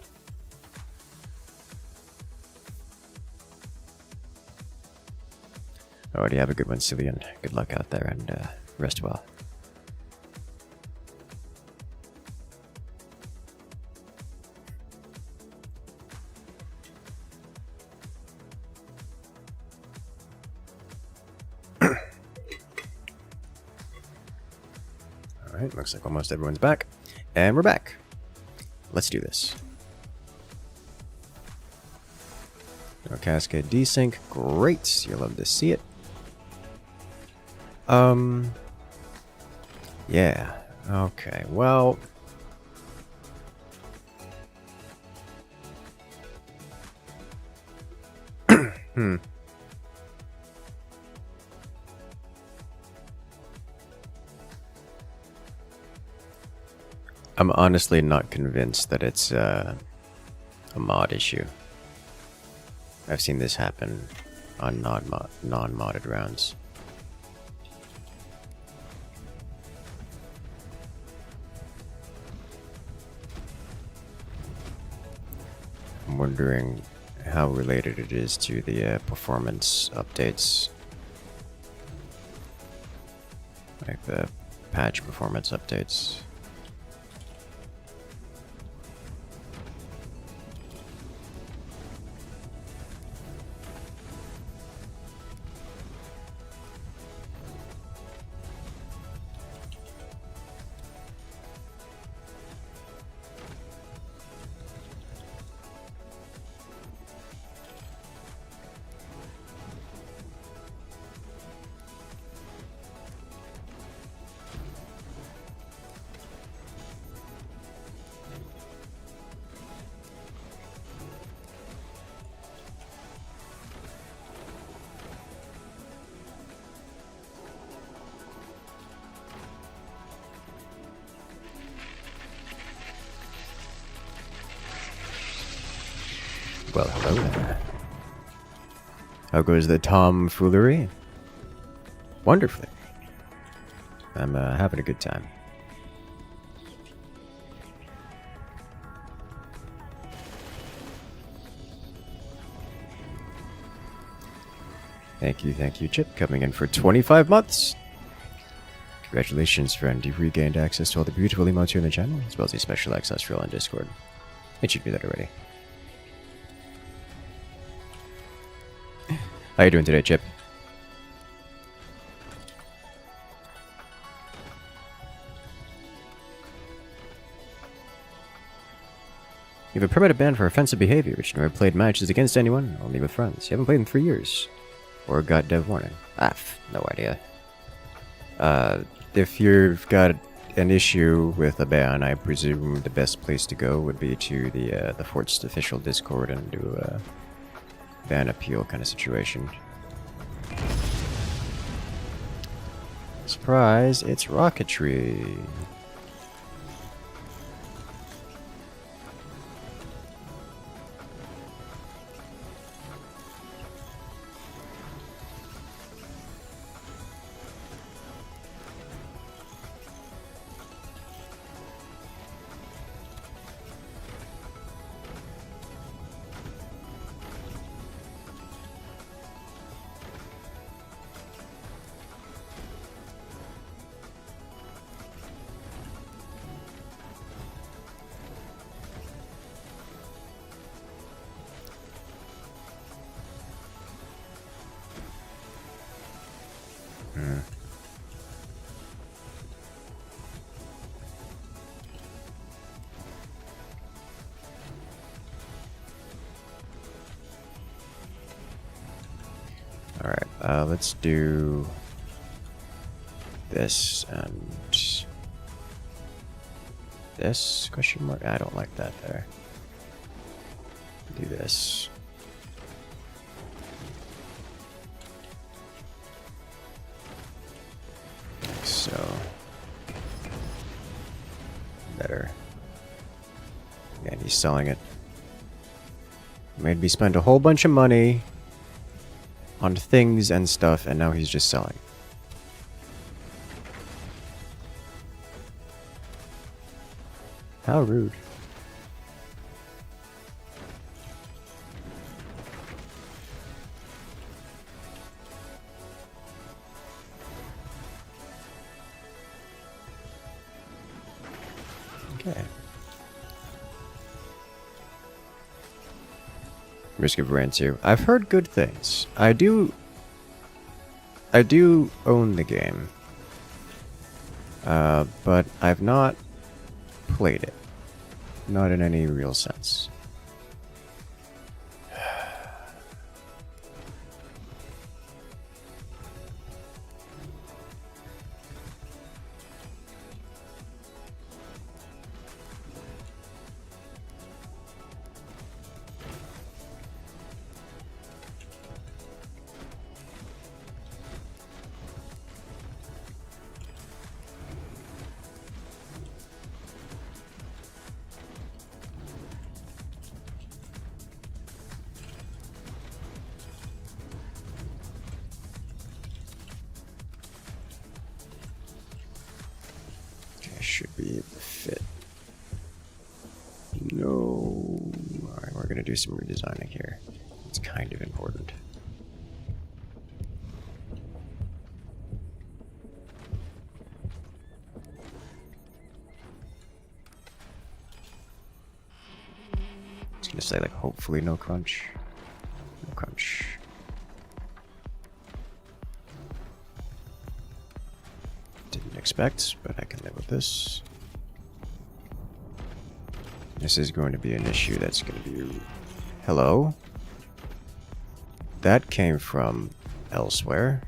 Alrighty, have a good one, Cillian. Good luck out there, and rest well. Alright, looks like almost everyone's back. And we're back. Let's do this. No Cascade desync. Great. You'll love to see it. Yeah. Okay. Well, I'm honestly not convinced that it's a mod issue. I've seen this happen on non-modded rounds. I'm wondering how related it is to the performance updates. Like the patch performance updates. Well, hello there. How goes the tomfoolery? Wonderfully. I'm having a good time. Thank you, Chip, coming in for 25 months. Congratulations, friend. You've regained access to all the beautiful emotes here in the channel, as well as a special access for all on Discord. It should do that already. How you doing today, Chip? You have a permanent ban for offensive behavior, which never played matches against anyone, only with friends. You haven't played in 3 years. Or got dev warning. No idea. If you've got an issue with a ban, I presume the best place to go would be to the Fort's official Discord and do a ban appeal kind of situation. Surprise, it's rocketry. Alright, let's do this and this, question mark? I don't like that there. Do this. Like so. Better. And he's selling it. Made me spend a whole bunch of money on things and stuff, and now he's just selling. How rude. Okay. Risk of Rain 2. I've heard good things. I do own the game. But I've not played it. Not in any real sense. should be able to fit. No. Alright, we're gonna do some redesigning here. It's kind of important. It's gonna say like hopefully no crunch. No crunch. Didn't expect, but I can live with this. This is going to be an issue that's going to be... Hello? That came from elsewhere.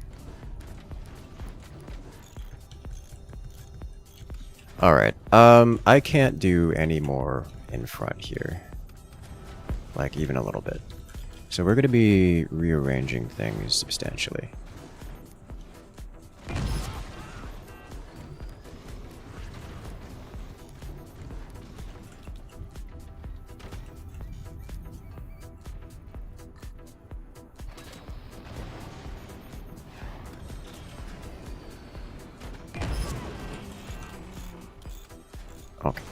Alright, I can't do any more in front here. Like, even a little bit. So we're going to be rearranging things substantially. Okay.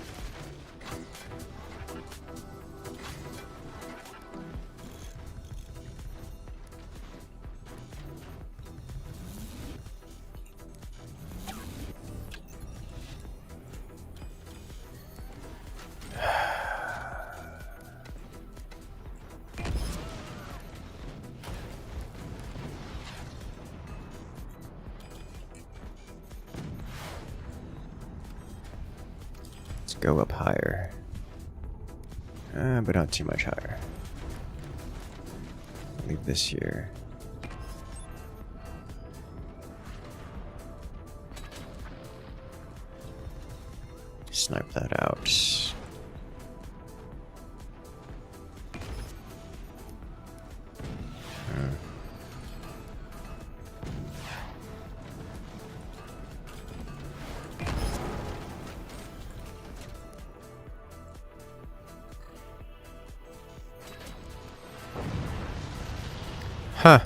Let's go up higher. But not too much higher. Leave this here. Snipe that out. Huh.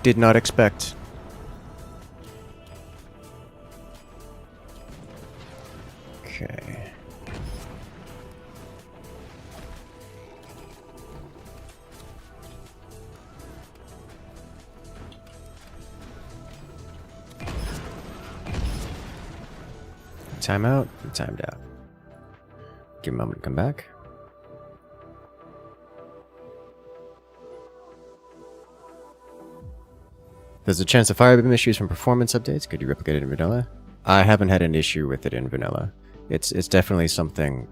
Did not expect. Okay. Time out. Timed out. Give a moment to come back. There's a chance of Firebeam issues from performance updates. Could you replicate it in vanilla? I haven't had an issue with it in vanilla. It's definitely something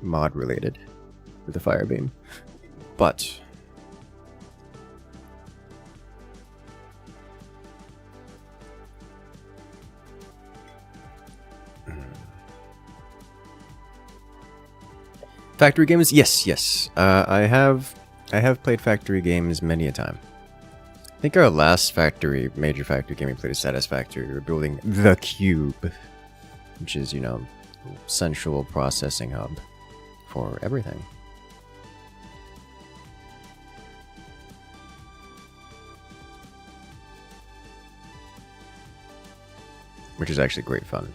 mod related with the Firebeam. But factory games? Yes. I have played factory games many a time. I think our last major factory game we played is Satisfactory. We were building the Cube, which is, you know, central processing hub for everything. Which is actually great fun.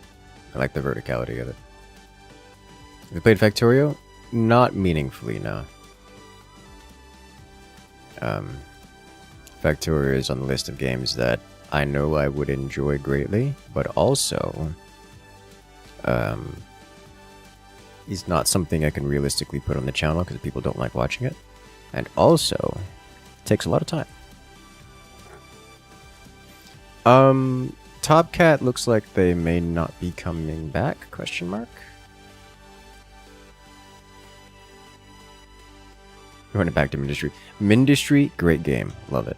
I like the verticality of it. We played Factorio? Not meaningfully, no. Factorio is on the list of games that I know I would enjoy greatly, but also is not something I can realistically put on the channel because people don't like watching it, and also takes a lot of time. Top Cat looks like they may not be coming back, question mark? Running back to Mindustry. Mindustry, great game. Love it.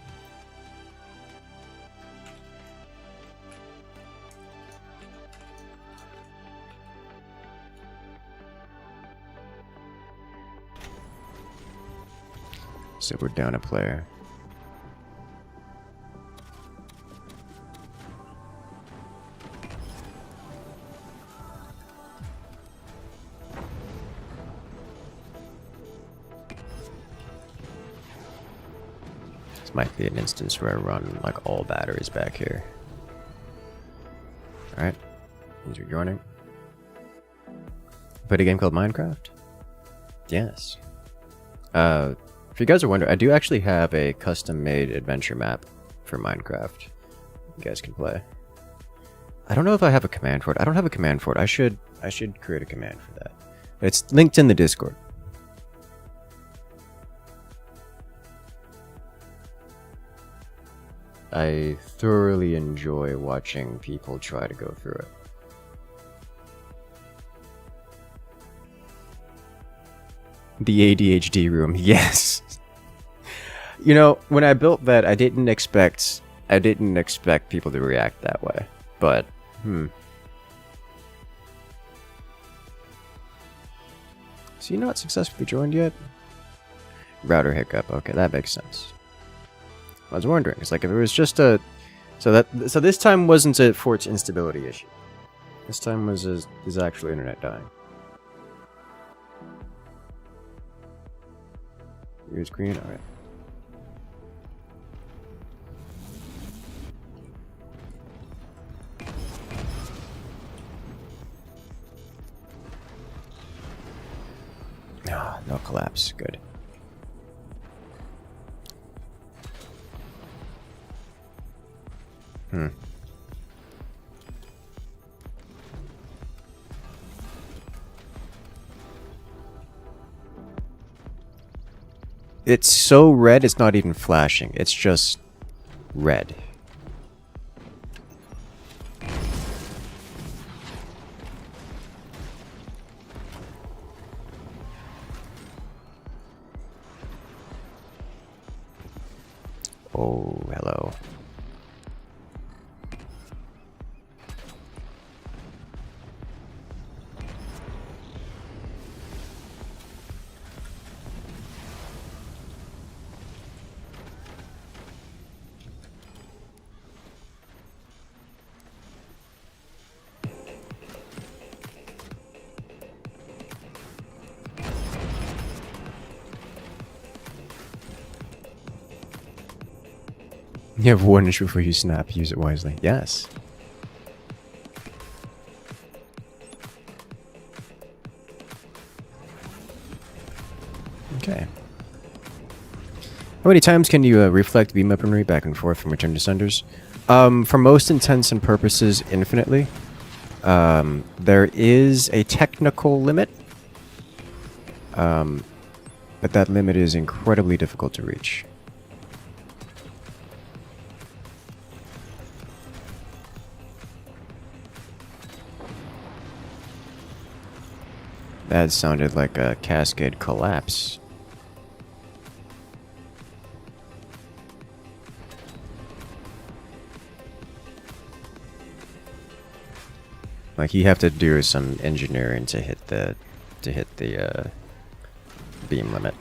So we're down a player. This might be an instance where I run like all batteries back here. Alright. Thanks for joining. Played a game called Minecraft? Yes. If you guys are wondering, I do actually have a custom-made adventure map for Minecraft. You guys can play. I don't know if I have a command for it. I don't have a command for it. I should create a command for that. It's linked in the Discord. I thoroughly enjoy watching people try to go through it. The ADHD room, yes. You know, when I built that, I didn't expect people to react that way. But, So you not successfully joined yet? Router hiccup. Okay, that makes sense. I was wondering, it's like if it was just a, so this time wasn't a Fort's instability issue. This time was his actual internet dying. Here's green. All right. Ah, no collapse. Good. It's so red, it's not even flashing. It's just red. Oh, hello. You have one inch before you snap. Use it wisely. Yes. Okay. How many times can you reflect beam weaponry back and forth from return to senders? For most intents and purposes, infinitely. There is a technical limit. But that limit is incredibly difficult to reach. That sounded like a cascade collapse. Like you have to do some engineering to hit the beam limit.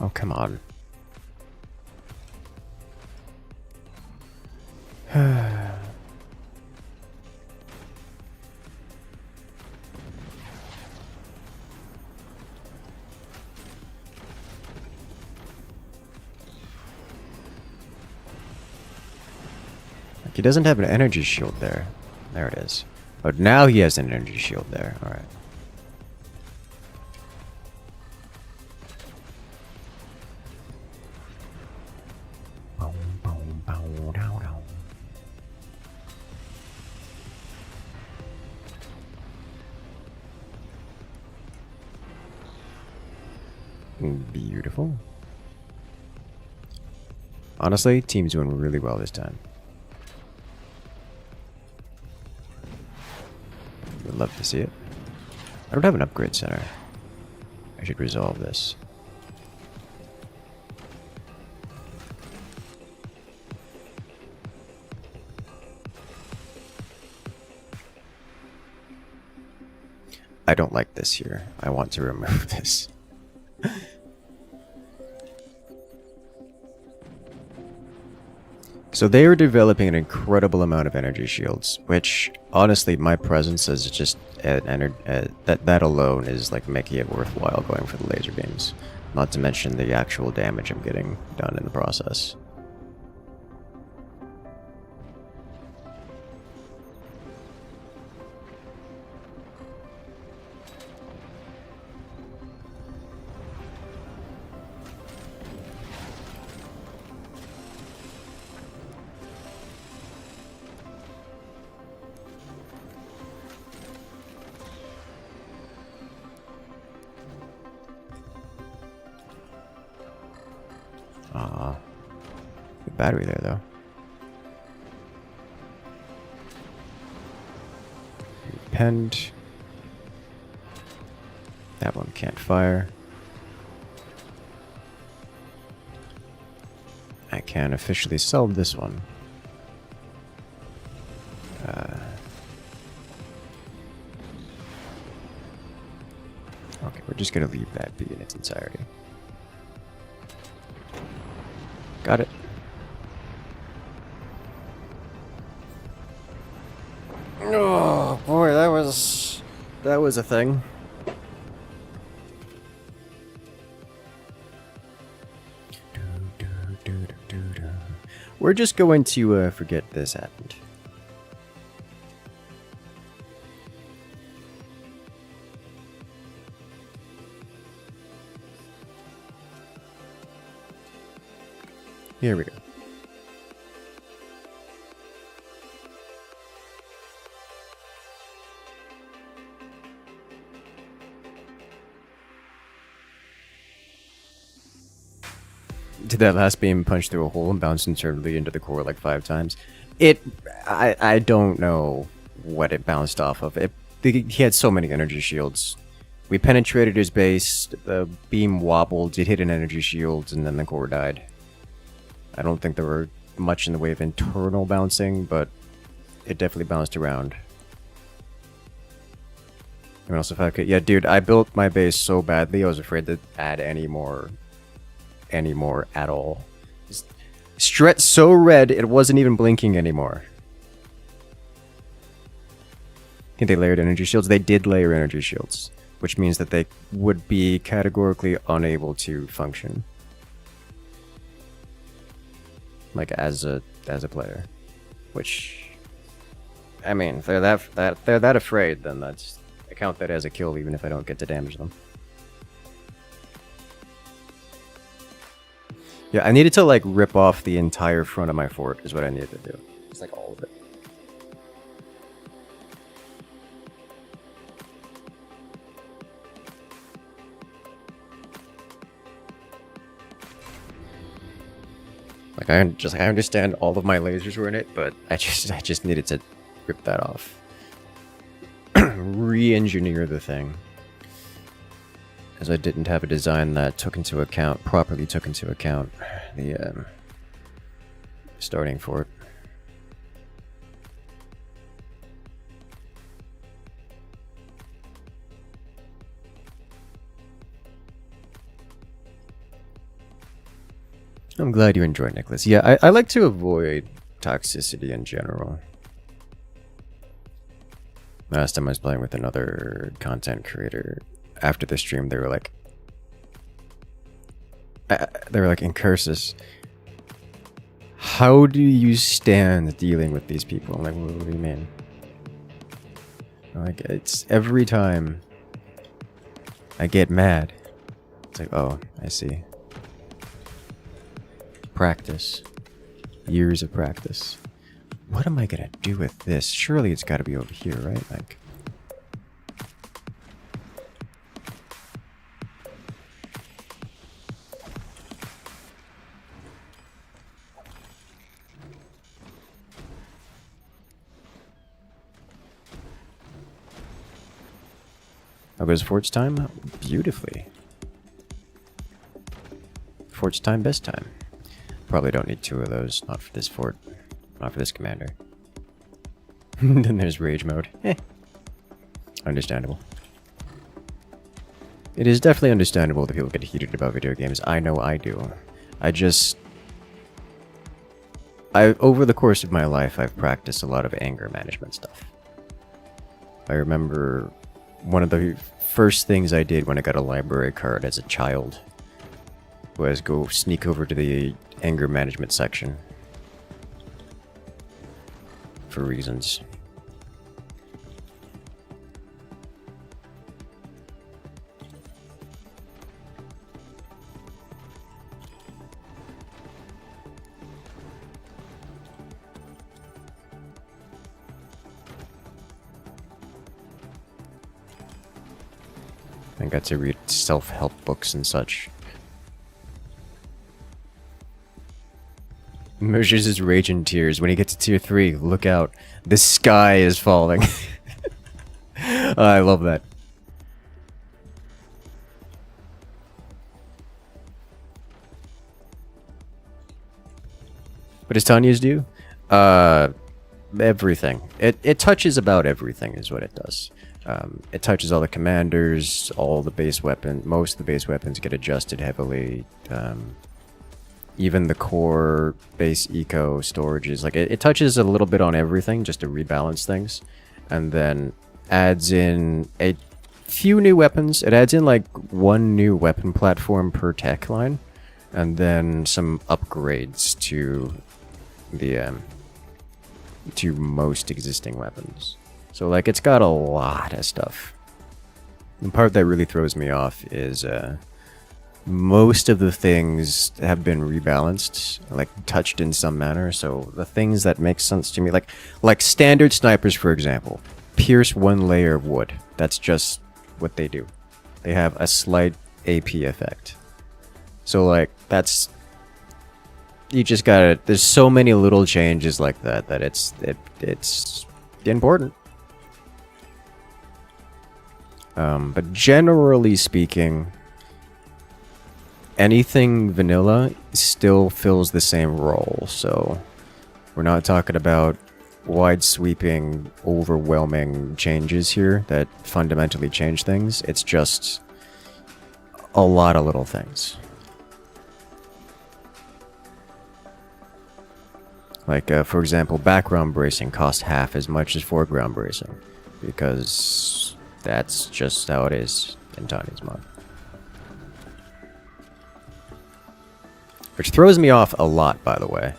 Oh, come on. Like he doesn't have an energy shield there. There it is. But now he has an energy shield there. Alright. Beautiful. Honestly, team's doing really well this time. Would love to see it. I don't have an upgrade center. I should resolve this. I don't like this here. I want to remove this. So they are developing an incredible amount of energy shields, which honestly, my presence is just that alone is like making it worthwhile going for the laser beams. Not to mention the actual damage I'm getting done in the process. Good battery there, though. Penned. That one can't fire. I can officially sell this one. Okay, we're just gonna leave that be in its entirety. Got it. Oh boy, that was a thing. We're just going to forget this happened. Here we go. Did that last beam punch through a hole and bounce internally into the core like 5 times? I don't know what it bounced off of. He had so many energy shields. We penetrated his base, the beam wobbled, it hit an energy shield, and then the core died. I don't think there were much in the way of internal bouncing, but it definitely bounced around. Anyone else if I could? Yeah, dude, I built my base so badly I was afraid to add any more at all. Stretched so red it wasn't even blinking anymore. I think they layered energy shields. They did layer energy shields, which means that they would be categorically unable to function. Like as a player, which, I mean, if they're that afraid, then I count that as a kill, even if I don't get to damage them. Yeah, I needed to like rip off the entire front of my fort, is what I needed to do. It's like all of it. Like I understand all of my lasers were in it, but I just needed to rip that off. Re-engineer the thing. As I didn't have a design that properly took into account the starting fort. I'm glad you enjoyed, Nicholas. Yeah, I like to avoid toxicity in general. Last time I was playing with another content creator, after the stream, they were like, Incursus, how do you stand dealing with these people? I'm like, what do you mean? Like, it's every time I get mad. It's like, oh, I see. Practice. Years of practice. What am I gonna do with this? Surely it's gotta be over here, right? Like... How goes Fort's time? Beautifully. Fort's time, best time. Probably don't need 2 of those. Not for this fort. Not for this commander. Then there's rage mode. Understandable. It is definitely understandable that people get heated about video games. I know I do. over the course of my life, I've practiced a lot of anger management stuff. I remember one of the first things I did when I got a library card as a child was go sneak over to the anger management section for reasons. I got to read self-help books and such. Measures his rage in tears. When he gets to tier 3, look out. The sky is falling. I love that. What does Tanyas do? Everything. It touches about everything is what it does. It touches all the commanders, all the base weapons. Most of the base weapons get adjusted heavily. Even the core base eco storages. Like it touches a little bit on everything just to rebalance things. And then adds in a few new weapons. It adds in like one new weapon platform per tech line. And then some upgrades to the to most existing weapons. So like it's got a lot of stuff. The part that really throws me off is most of the things have been rebalanced, like touched in some manner. So the things that make sense to me, like standard snipers, for example, pierce one layer of wood. That's just what they do. They have a slight AP effect. So like that's, you just gotta, there's so many little changes like that that it's important. But generally speaking, anything vanilla still fills the same role. So we're not talking about wide sweeping, overwhelming changes here that fundamentally change things. It's just a lot of little things. Like, for example, background bracing costs half as much as foreground bracing, because that's just how it is in Tanyas mod. Which throws me off a lot, by the way.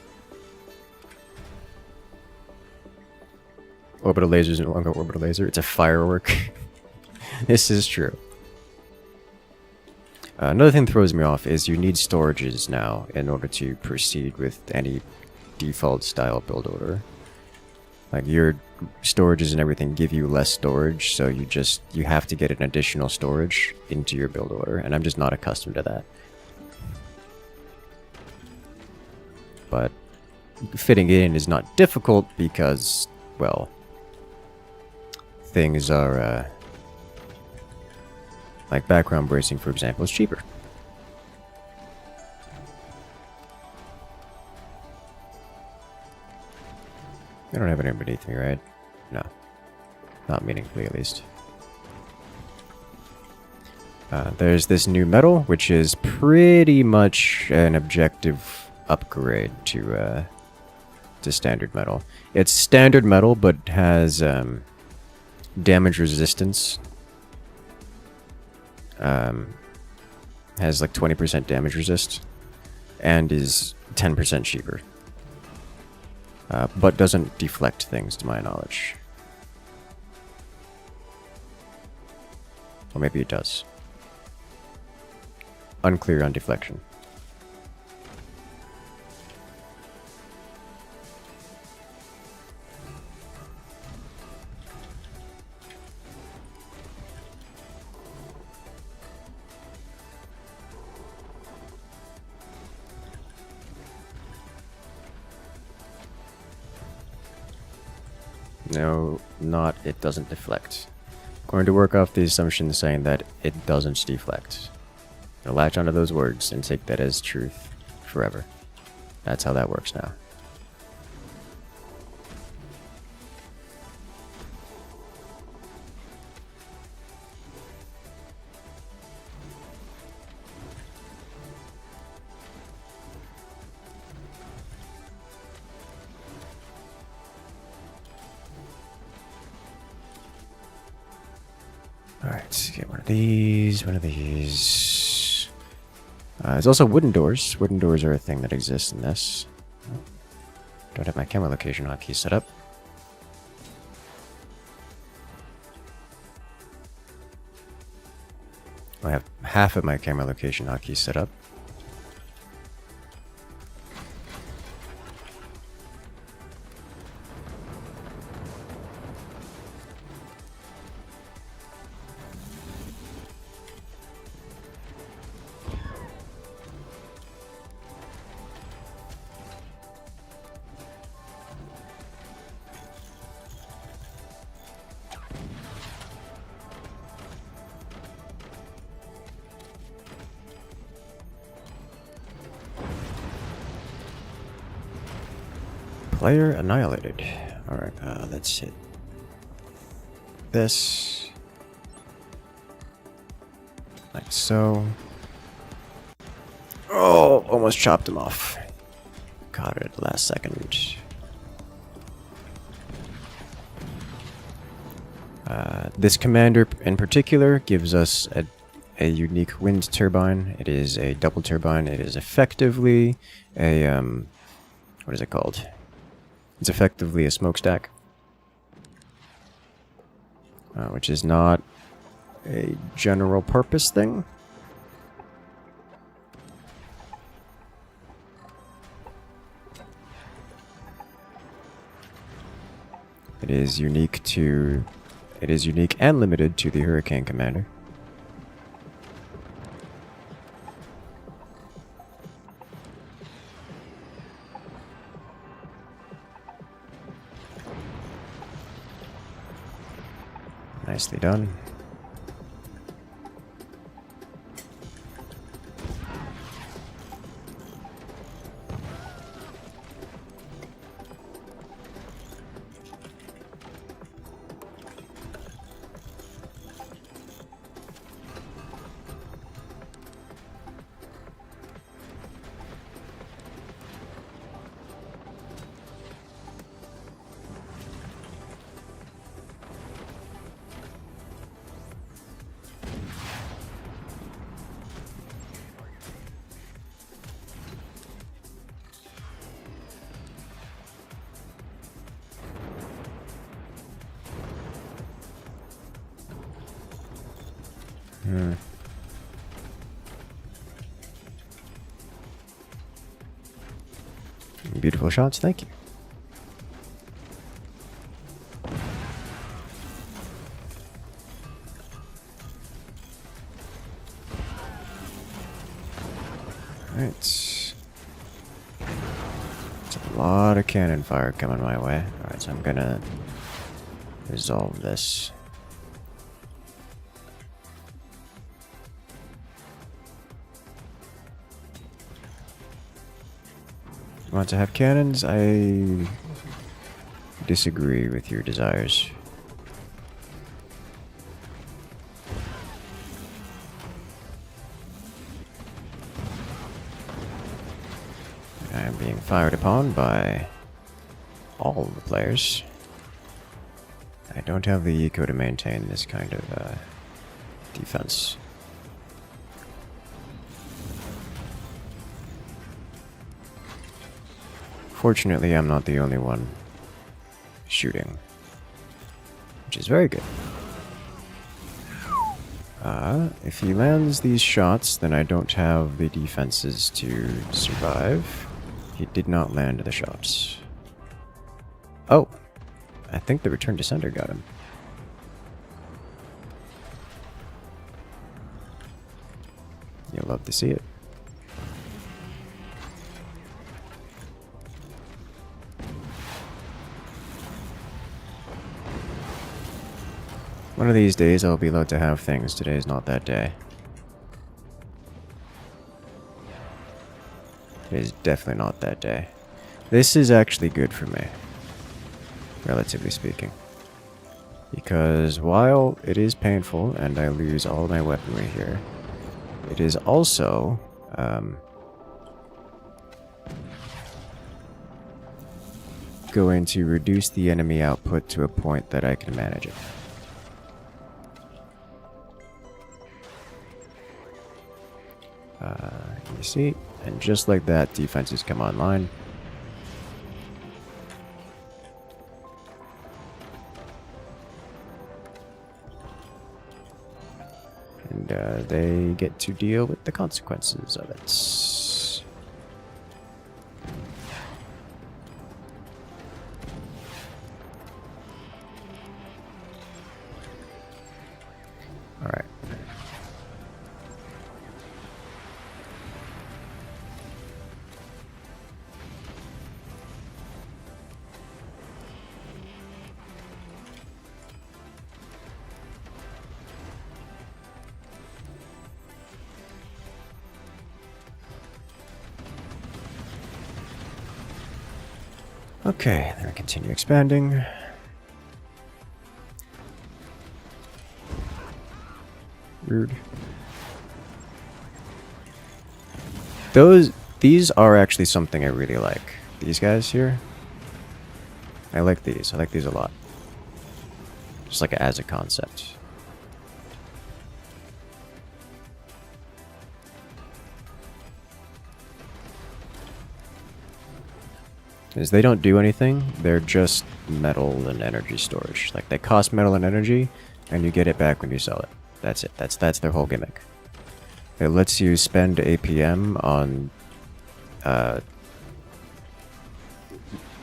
Orbital laser is no longer orbital laser, it's a firework. This is true. Another thing that throws me off is you need storages now in order to proceed with any default style build order. Like your storages and everything give you less storage, so you have to get an additional storage into your build order, and I'm just not accustomed to that. But fitting it in is not difficult because, well, things are like background bracing, for example, is cheaper. I don't have anyone beneath me, right? No. Not meaningfully, at least. There's this new metal, which is pretty much an objective upgrade to standard metal. It's standard metal, but has damage resistance. Has like 20% damage resist, and is 10% cheaper. But doesn't deflect things, to my knowledge. Or maybe it does. Unclear on deflection. No, not it doesn't deflect. Going to work off the assumption saying that it doesn't deflect. I'll latch onto those words and take that as truth forever. That's how that works now. Alright, let's get one of these, one of these. There's also wooden doors. Wooden doors are a thing that exists in this. Don't have my camera location hotkey set up. I have half of my camera location hotkey set up. Player annihilated. Alright, let's hit this. Like so. Oh, almost chopped him off. Caught it at the last second. This commander in particular gives us a unique wind turbine. It is a double turbine. It is effectively a, what is it called? It's effectively a smokestack, which is not a general purpose thing. It is unique and limited to the Hurricane Commander. Nicely done. Beautiful shots, thank you. Alright. It's a lot of cannon fire coming my way. Alright, so I'm gonna resolve this. Want to have cannons? I disagree with your desires. I am being fired upon by all the players. I don't have the eco to maintain this kind of defense. Fortunately, I'm not the only one shooting, which is very good. If he lands these shots, then I don't have the defenses to survive. He did not land the shots. Oh, I think the return to sender got him. You'll love to see it. One of these days I'll be allowed to have things. Today's not that day. It is definitely not that day. This is actually good for me, relatively speaking. Because while it is painful and I lose all my weaponry here, it is also going to reduce the enemy output to a point that I can manage it. You see? And just like that, defenses come online. And they get to deal with the consequences of it. Alright. Okay, then we continue expanding. Rude. These are actually something I really like. These guys here. I like these. I like these a lot. Just like as a concept. Is they don't do anything, they're just metal and energy storage. Like they cost metal and energy, and you get it back when you sell it. That's it. That's their whole gimmick. It lets you spend APM on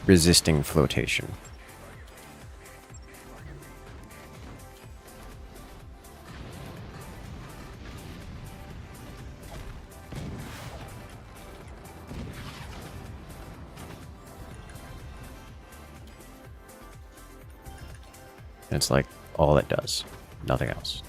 resisting flotation. And it's like all it does, nothing else.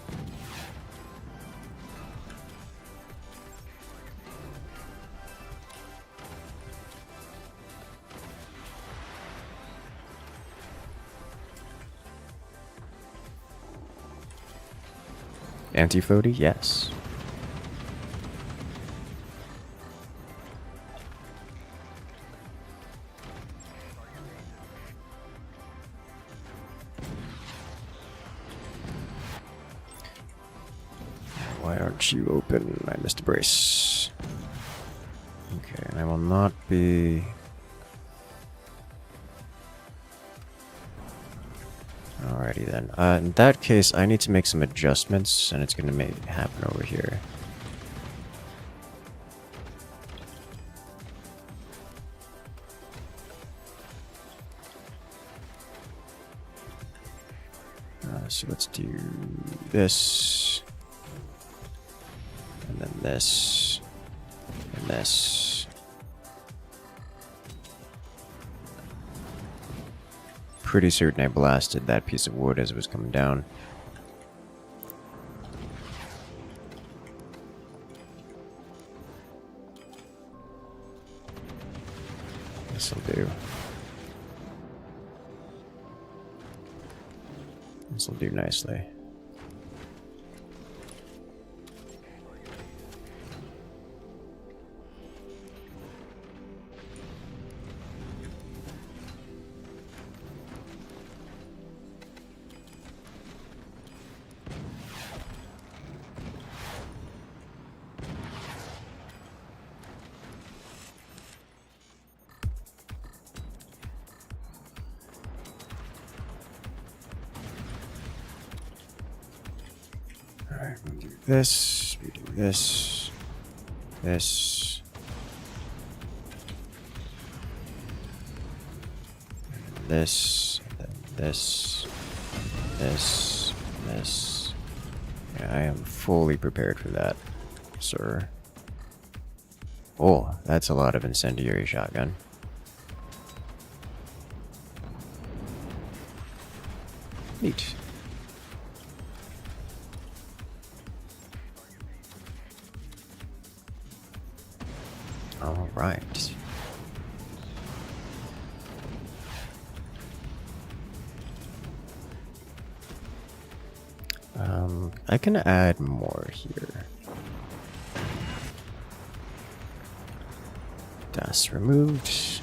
Anti-floaty? Yes. Why aren't you open? I missed a brace. Okay, and I will not be... Alrighty then. In that case, I need to make some adjustments, and it's going to happen over here. So let's do this, and then this, and this. Pretty certain I blasted that piece of wood as it was coming down. This'll do. This'll do nicely. Alright, we do this, we do this, this, and this, and then this, this, and this. Yeah, I am fully prepared for that, sir. Oh, that's a lot of incendiary shotgun. Neat. All right. I can add more here. Dust removed.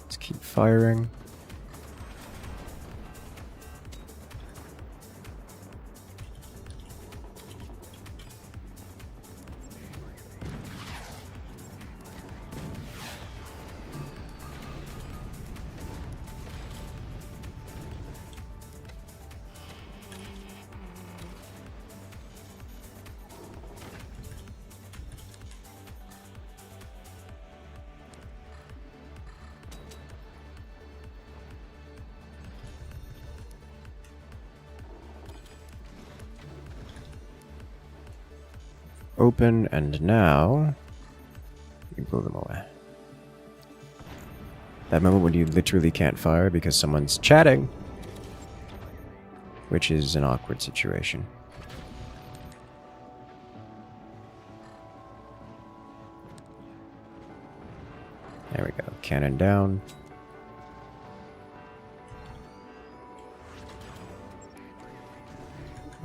Let's keep firing. open, and now you blow them away. That moment when you literally can't fire because someone's chatting, which is an awkward situation. There we go. Cannon down.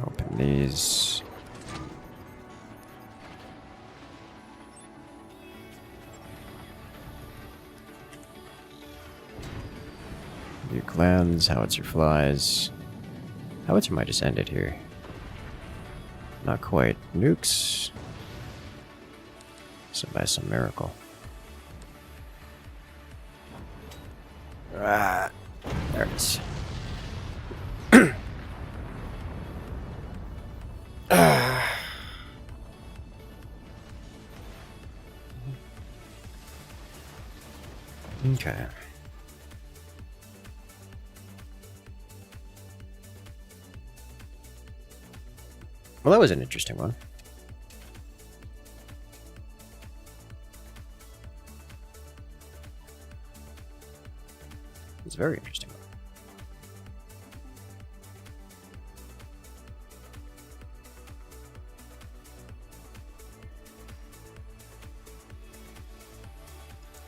Open these. Nuke lands, howitzer flies. Howitzer might just end it here. Not quite. Nukes. So by some miracle. Ah, there it is. Okay. Well, that was an interesting one. It's a very interesting one.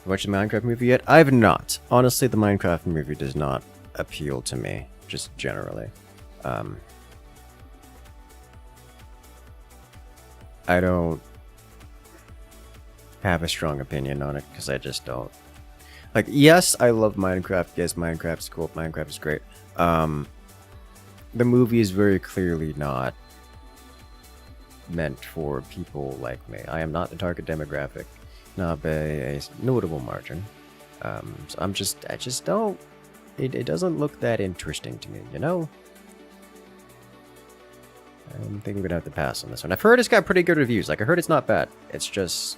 Watched the Minecraft movie yet? I've not. Honestly, the Minecraft movie does not appeal to me, just generally. I don't have a strong opinion on it, because I just don't. Like, yes, I love Minecraft. Yes, Minecraft's cool. Minecraft is great. The movie is very clearly not meant for people like me. I am not the target demographic, not by a notable margin. So I just don't. It doesn't look that interesting to me, you know? I'm thinking we're gonna have to pass on this one. I've heard it's got pretty good reviews. Like, I heard it's not bad. It's just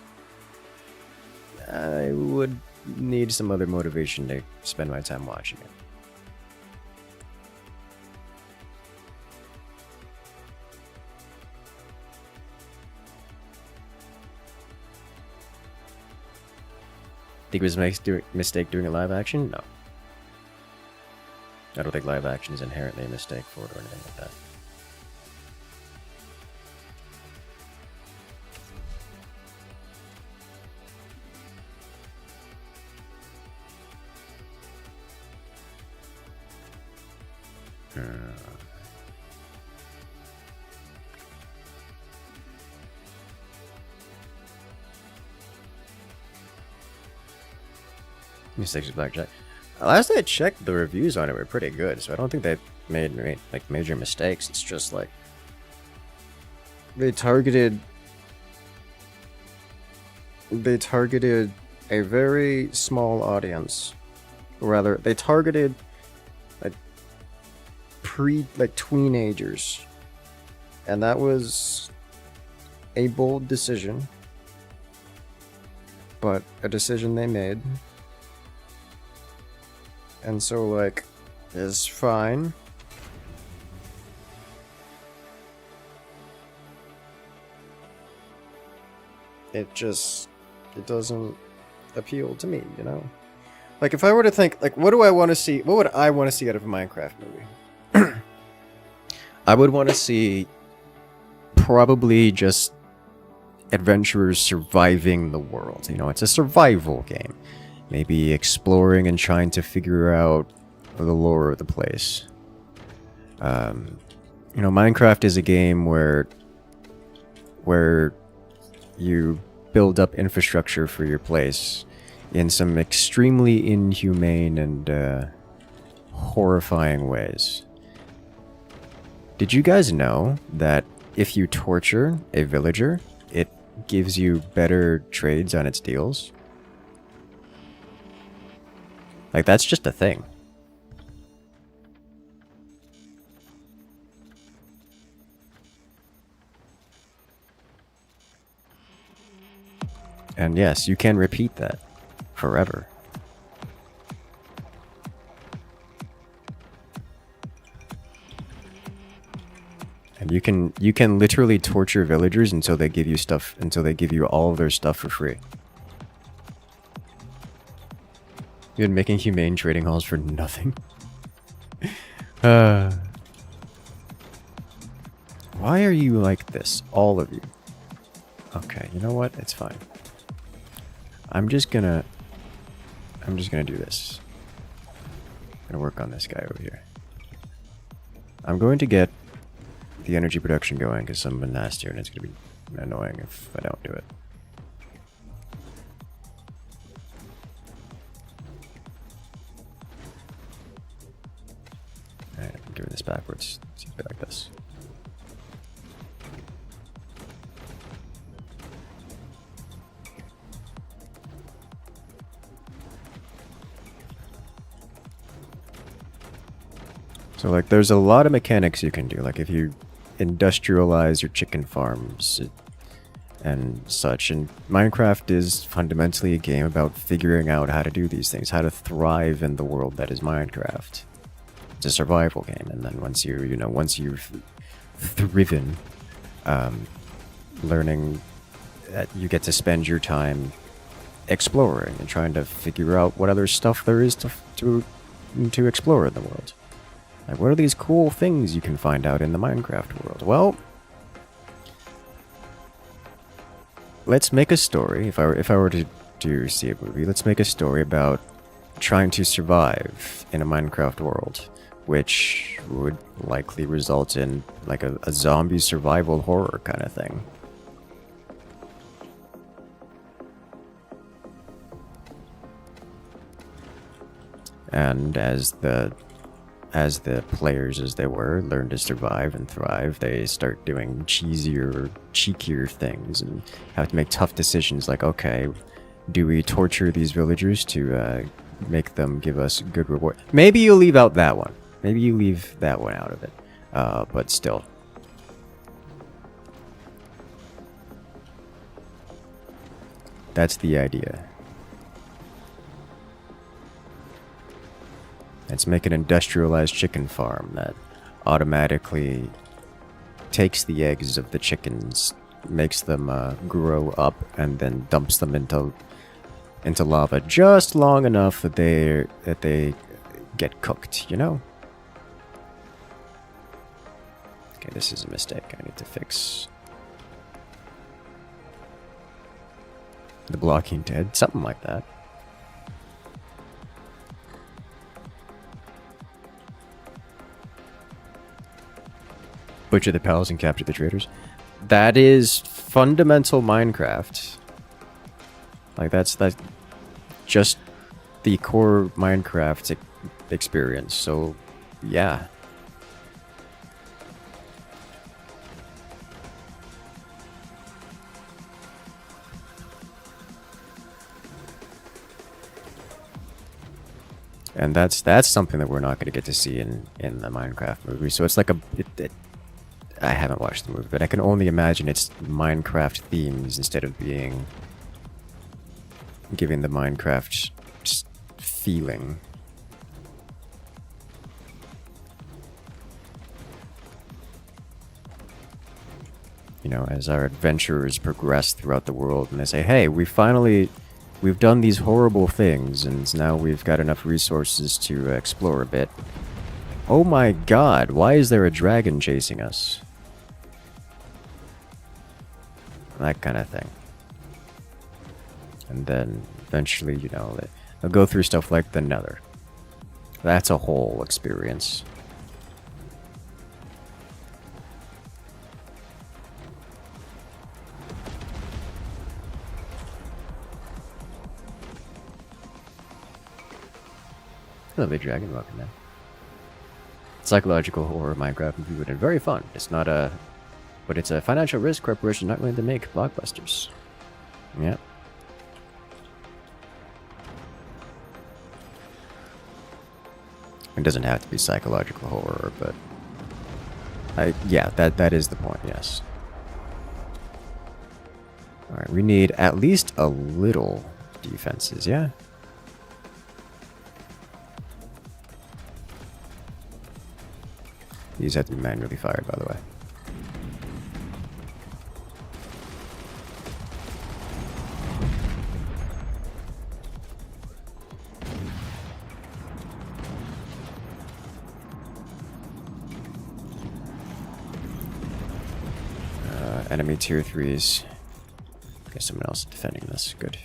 I would need some other motivation to spend my time watching it. Think it was a mistake doing a live action? No. I don't think live action is inherently a mistake for it or anything like that. Mistakes with Blackjack. Last I checked, the reviews on it were pretty good, so I don't think they made like major mistakes. It's just like they targeted a very small audience. Or rather, they targeted like teenagers, and that was a bold decision, but a decision they made. And so, like, it's fine. It doesn't appeal to me, you know? Like, if I were to think, like, what do I want to see? What would I want to see out of a Minecraft movie? I would want to see probably just adventurers surviving the world. You know, it's a survival game. Maybe exploring and trying to figure out the lore of the place. You know, Minecraft is a game where you build up infrastructure for your place in some extremely inhumane and horrifying ways. Did you guys know that if you torture a villager, it gives you better trades on its deals? Like, that's just a thing. And yes, you can repeat that forever. And you can literally torture villagers until they give you stuff, until they give you all of their stuff for free. You're making humane trading halls for nothing. Why are you like this, all of you? Okay, you know what? It's fine. I'm just gonna do this. I'm gonna work on this guy over here. I'm going to get the energy production going because I'm a nastier and it's gonna be annoying if I don't do it. Alright, I'm giving this backwards. See if I like this. So like there's a lot of mechanics you can do, like if you industrialize your chicken farms and such, and Minecraft is fundamentally a game about figuring out how to do these things, how to thrive in the world that is Minecraft. It's a survival game, and then once you've thriven, learning that you get to spend your time exploring and trying to figure out what other stuff there is to explore in the world. Like, what are these cool things you can find out in the Minecraft world? Well, let's make a story. If I were to see a movie, let's make a story about trying to survive in a Minecraft world, which would likely result in like a zombie survival horror kind of thing. And as the players, as they were, learn to survive and thrive, they start doing cheekier things and have to make tough decisions like, okay, do we torture these villagers to make them give us good reward? Maybe you leave out that one. Maybe you leave that one out of it. But still. That's the idea. Let's make an industrialized chicken farm that automatically takes the eggs of the chickens, makes them grow up, and then dumps them into lava just long enough that they get cooked, you know? Okay, this is a mistake I need to fix. The blocking dead, something like that. Butcher the pals and capture the traders. That is fundamental Minecraft. Like that's just the core Minecraft experience. So, yeah. And that's something that we're not going to get to see in the Minecraft movie. So it's like I haven't watched the movie, but I can only imagine it's Minecraft themes instead of giving the Minecraft feeling. You know, as our adventurers progress throughout the world and they say, hey, we've done these horrible things and now we've got enough resources to explore a bit. Oh my god, why is there a dragon chasing us? That kind of thing. And then eventually, you know, they'll go through stuff like the Nether. That's a whole experience. Lovely dragon, welcome there. Psychological horror Minecraft movie would have been very fun. It's not a... But it's a financial risk corporation not willing to make blockbusters. Yep. It doesn't have to be psychological horror, but... yeah, that is the point, yes. Alright, we need at least a little defenses, yeah? These have to be manually fired, by the way. enemy tier 3s. Guess someone else is defending this. Good.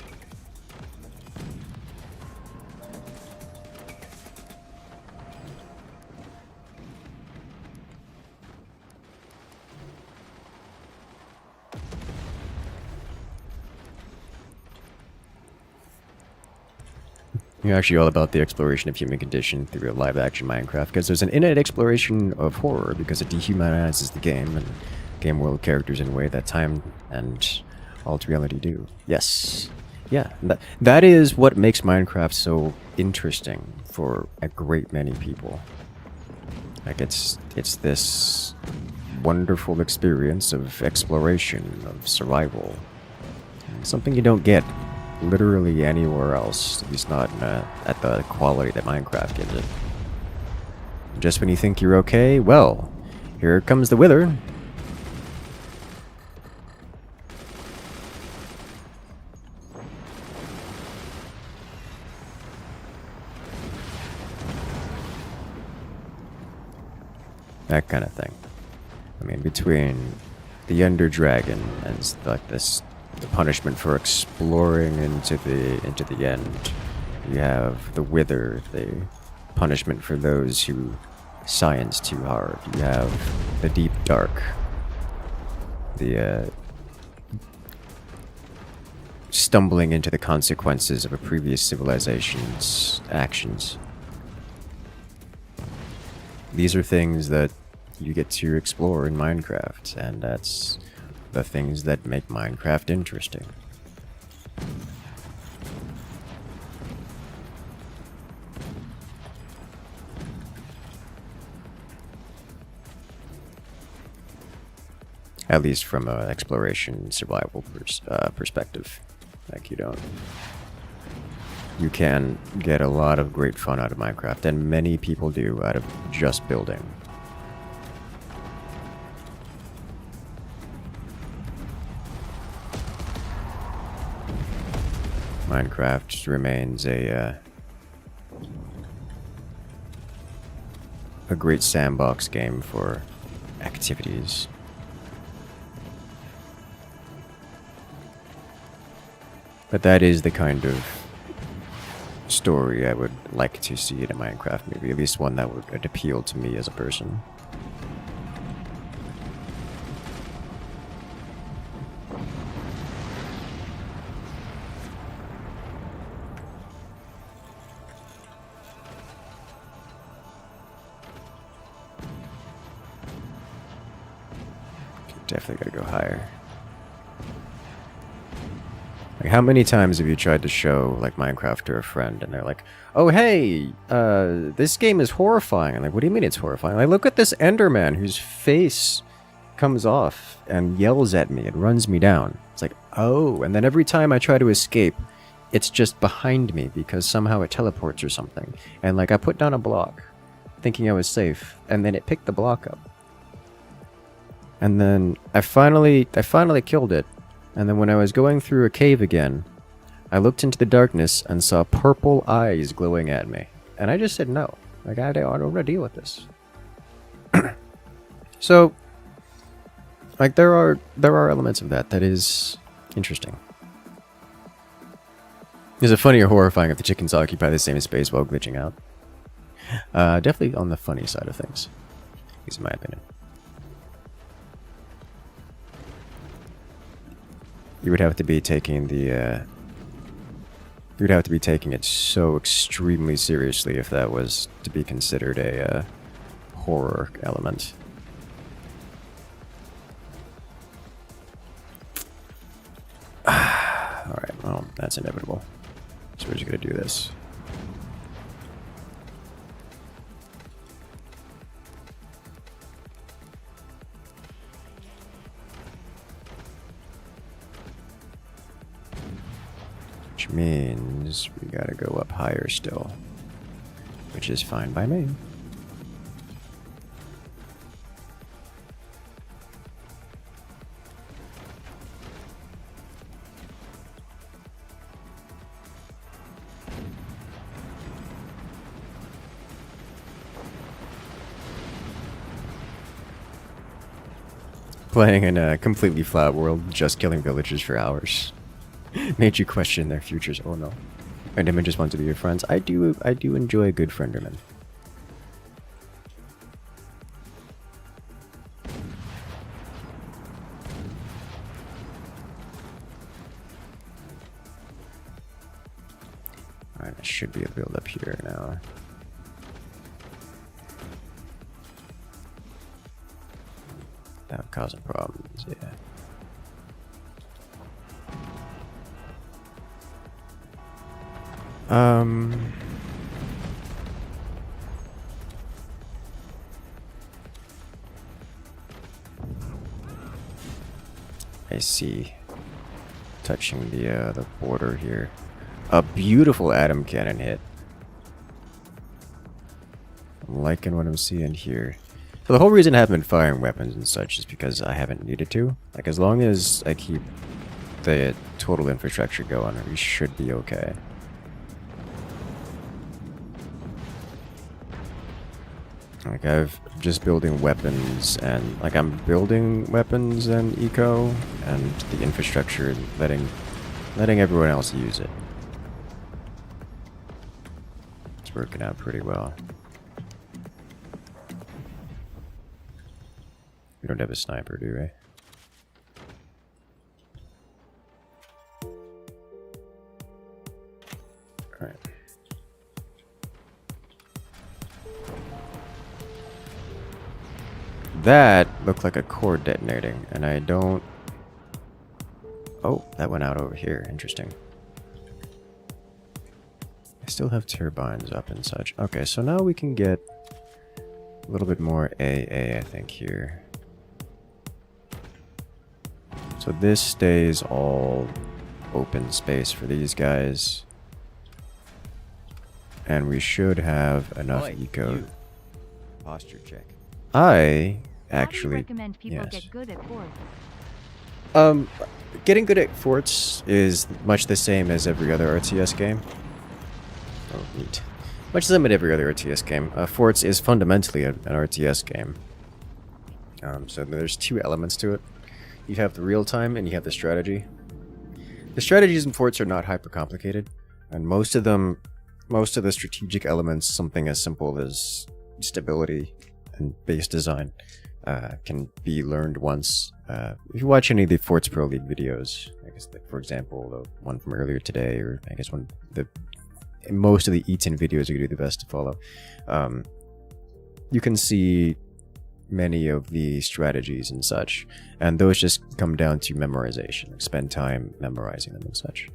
You're actually all about the exploration of human condition through a live-action Minecraft, because there's an innate exploration of horror, because it dehumanizes the game and game world characters in a way that time and alt reality do. Yes. Yeah, that is what makes Minecraft so interesting for a great many people. Like, it's this wonderful experience of exploration, of survival. Something you don't get literally anywhere else, at least not at the quality that Minecraft gives it. Just when you think you're okay, well, here comes the wither. That kind of thing. I mean, between the Ender Dragon and like this, the punishment for exploring into the end. You have the Wither, the punishment for those who science too hard. You have the Deep Dark, the stumbling into the consequences of a previous civilization's actions. These are things that you get to explore in Minecraft, and that's the things that make Minecraft interesting. At least from an exploration survival perspective. Like, you can get a lot of great fun out of Minecraft, and many people do, out of just building. Minecraft remains a great sandbox game for activities. But that is the kind of story I would like to see in a Minecraft movie, at least one that would appeal to me as a person. Definitely gotta go higher. Like, how many times have you tried to show, like, Minecraft to a friend, and they're like, oh, hey, this game is horrifying. I'm like, what do you mean it's horrifying? Like, look at this Enderman whose face comes off and yells at me and runs me down. It's like, oh, and then every time I try to escape, it's just behind me because somehow it teleports or something. And, like, I put down a block thinking I was safe, and then it picked the block up. And then I finally killed it. And then when I was going through a cave again, I looked into the darkness and saw purple eyes glowing at me. And I just said no. Like, I don't want to deal with this. So, like, there are elements of that is interesting. Is it funny or horrifying if the chickens occupy the same space while glitching out? Definitely on the funny side of things, at least in my opinion. You would have to be taking the, you would have to be taking it so extremely seriously if that was to be considered a horror element. Alright, well, that's inevitable. So we're just gonna do this. Which means we gotta go up higher still. Which is fine by me. Playing in a completely flat world, just killing villagers for hours. Made you question their futures. Oh no. Enderman just wants to be your friends. I do enjoy a good frienderman. Alright, I should be able to build up here now. Without causing problems, yeah. I see. Touching the border here. A beautiful atom cannon hit. I'm liking what I'm seeing here. So the whole reason I haven't been firing weapons and such is because I haven't needed to. Like, as long as I keep the total infrastructure going, we should be okay. Like, I've just building weapons, and like I'm building weapons and eco, and the infrastructure, letting everyone else use it. It's working out pretty well. We don't have a sniper, do we? Alright. That looked like a core detonating, and I don't... Oh, that went out over here. Interesting. I still have turbines up and such. Okay, so now we can get a little bit more AA, I think, here. So this stays all open space for these guys. And we should have enough eco.
Posture check.
I actually...
How do you recommend people get good at forts?
Getting good at forts is much the same as every other RTS game. Oh, neat. Much the same as every other RTS game. Forts is fundamentally an RTS game. So there's two elements to it. You have the real time and you have the strategy. The strategies in forts are not hyper complicated, and most of the strategic elements, something as simple as stability and base design, can be learned once. If you watch any of the Forts Pro League videos, I guess, like, for example, the one from earlier today, or I guess most of the Eaton videos you do the best to follow, you can see many of the strategies and such, and those just come down to memorization. Like, spend time memorizing them and such.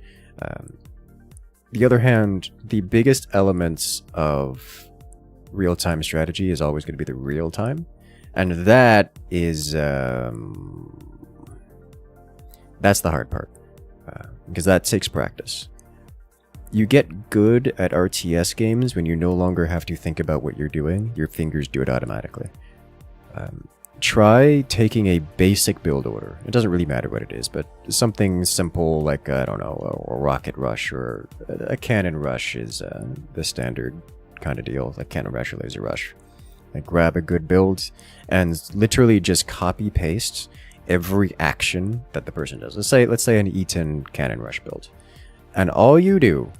The other hand, the biggest elements of real-time strategy is always going to be the real-time, and that is that's the hard part, because that takes practice. You get good at RTS games when you no longer have to think about what you're doing. Your fingers do it automatically. Try taking a basic build order. It doesn't really matter what it is, but something simple like, I don't know, a rocket rush or a cannon rush is the standard kind of deal, like cannon rush or laser rush. Like, grab a good build and literally just copy paste every action that the person does. Let's say an Eaton cannon rush build, and all you do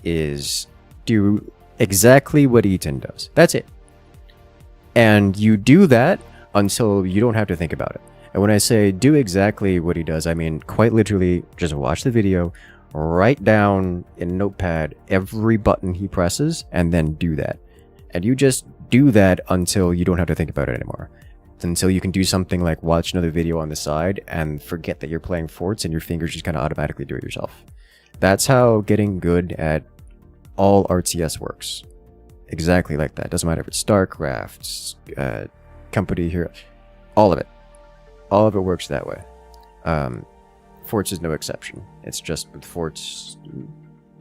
is do exactly what Eaton does. That's it. And you do that until you don't have to think about it. And when I say do exactly what he does, I mean quite literally just watch the video, write down in Notepad every button he presses, and then do that. And you just do that until you don't have to think about it anymore. Until you can do something like watch another video on the side and forget that you're playing forts and your fingers just kind of automatically do it yourself. That's how getting good at all RTS works. Exactly like that. Doesn't matter if it's StarCraft, Company here, all of it. All of it works that way. Forts is no exception. It's just with forts,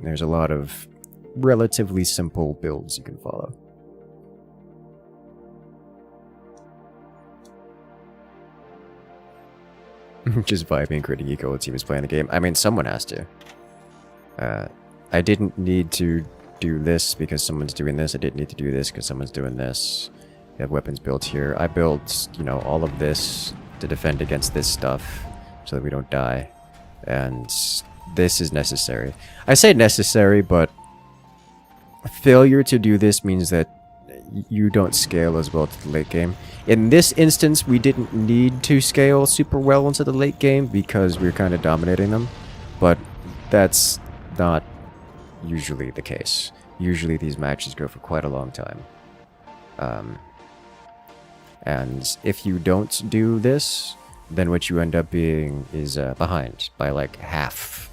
there's a lot of relatively simple builds you can follow. Just vibing, creating eco team is playing the game. I mean, someone has to. I didn't need to do this because someone's doing this. I didn't need to do this because someone's doing this. You have weapons built here. I built, you know, all of this to defend against this stuff so that we don't die. And this is necessary. I say necessary, but failure to do this means that you don't scale as well to the late game. In this instance, we didn't need to scale super well into the late game because we're kind of dominating them, but that's not usually the case. Usually these matches go for quite a long time. And if you don't do this, then what you end up being is behind by like half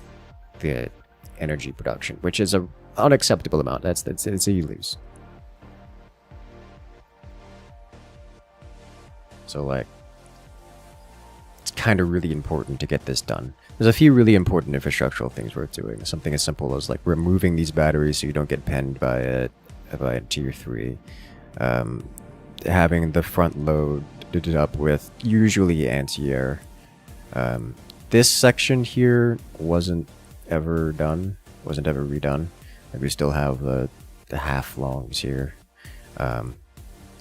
the energy production, which is a unacceptable amount. That's you lose. So like, it's kind of really important to get this done. There's a few really important infrastructural things worth doing. Something as simple as like removing these batteries so you don't get penned by a tier 3. Having the front load up with usually anti-air. This section here wasn't ever done, wasn't ever redone. Like we still have the half longs here.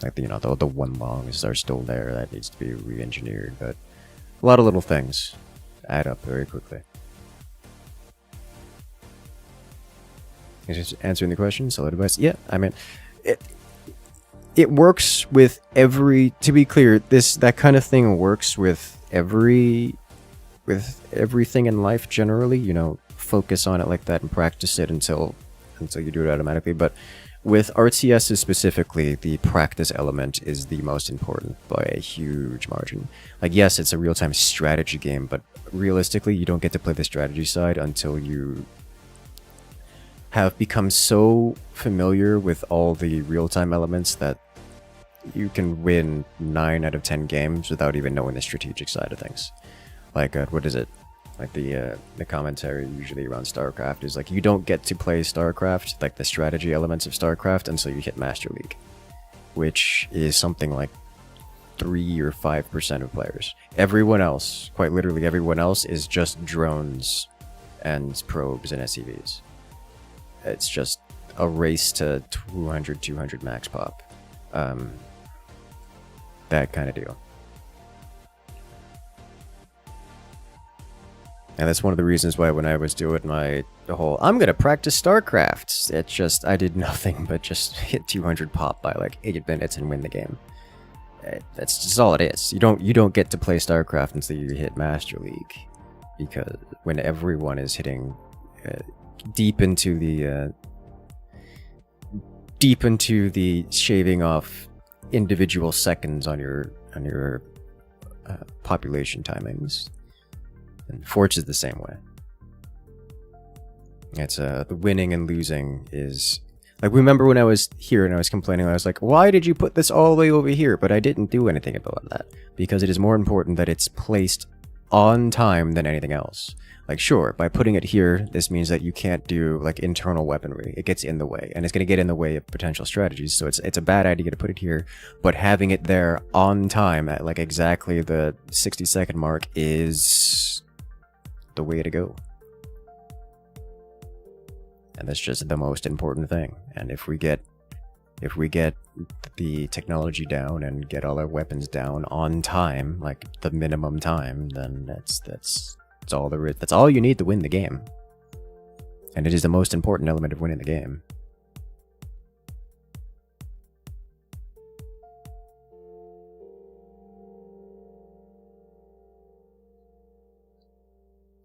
Like the one longs are still there. That needs to be re-engineered, but a lot of little things add up very quickly. Just answering the question, solo device. Yeah, I mean, it works with every. To be clear, that kind of thing works with everything in life generally. You know, focus on it like that and practice it until you do it automatically. But with RTSs specifically, the practice element is the most important by a huge margin. Like, yes, it's a real-time strategy game, but realistically, you don't get to play the strategy side until you have become so familiar with all the real-time elements that you can win 9 out of 10 games without even knowing the strategic side of things. Like, what is it? Like the commentary usually around StarCraft is like, you don't get to play StarCraft, like the strategy elements of StarCraft, until you hit Master League, which is something like 3 or 5% of players. Everyone else, quite literally everyone else, is just drones and probes and SCVs. It's just a race to 200 max pop. That kind of deal. And that's one of the reasons why when I was doing the whole, I'm gonna practice StarCraft, it's just, I did nothing but just hit 200 pop by like 8 minutes and win the game. That's just all it is. You don't get to play StarCraft until you hit Master League, because when everyone is hitting deep into the shaving off individual seconds on your population timings. And Forge is the same way. It's the winning and losing is like, remember when I was here and I was complaining, I was like, why did you put this all the way over here? But I didn't do anything about that, because it is more important that it's placed on time than anything else. Like, sure, by putting it here, this means that you can't do like internal weaponry. It gets in the way, and it's going to get in the way of potential strategies. So it's a bad idea to put it here, but having it there on time at like exactly the 60-second mark is the way to go. And that's just the most important thing. And if we get the technology down and get all our weapons down on time, like the minimum time, then that's all there is. That's all you need to win the game. And it is the most important element of winning the game.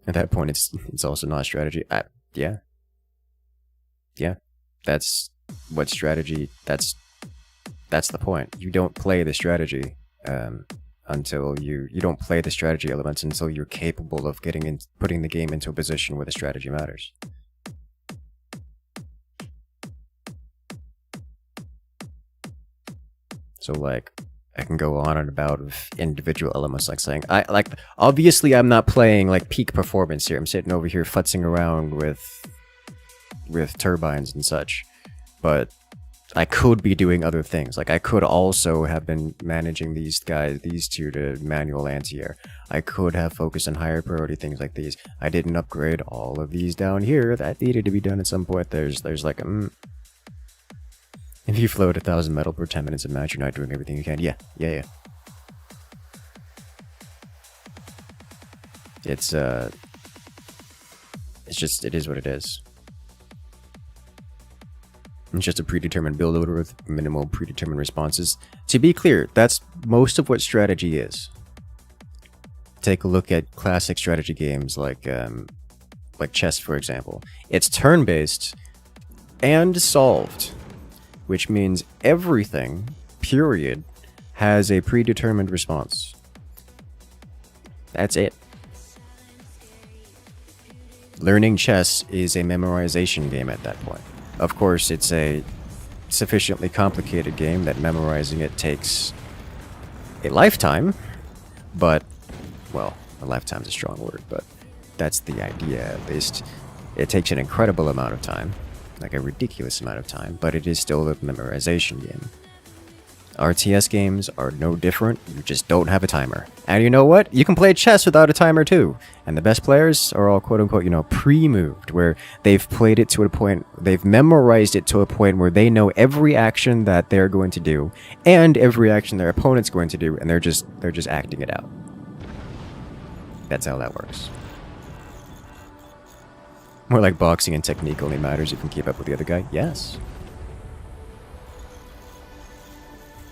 At that point, it's also not strategy. Yeah. That's what strategy. That's the point. You don't play the strategy until you don't play the strategy elements until you're capable of putting the game into a position where the strategy matters. So like, I can go on and about with individual elements, like saying, obviously I'm not playing like peak performance here. I'm sitting over here futzing around with turbines and such, but I could be doing other things. Like, I could also have been managing these two to manual anti-air. I could have focused on higher priority things like these. I didn't upgrade all of these down here. That needed to be done at some point. There's like, if you float 1,000 metal per 10 minutes a match, you're not doing everything you can. Yeah. It's just, it is what it is. It's just a predetermined build order with minimal predetermined responses. To be clear, that's most of what strategy is. Take a look at classic strategy games like chess, for example. It's turn-based and solved, which means everything, period, has a predetermined response. That's it. Learning chess is a memorization game at that point. Of course, it's a sufficiently complicated game that memorizing it takes a lifetime, but, well, a lifetime's a strong word, but that's the idea, at least. It takes an incredible amount of time, like a ridiculous amount of time, but it is still a memorization game. RTS games are no different, you just don't have a timer. And you know what? You can play chess without a timer too. And the best players are all quote-unquote, you know, pre-moved, where they've played it to a point, they've memorized it to a point where they know every action that they're going to do, and every action their opponent's going to do, and they're just acting it out. That's how that works. More like boxing and technique only matters if you can keep up with the other guy. Yes.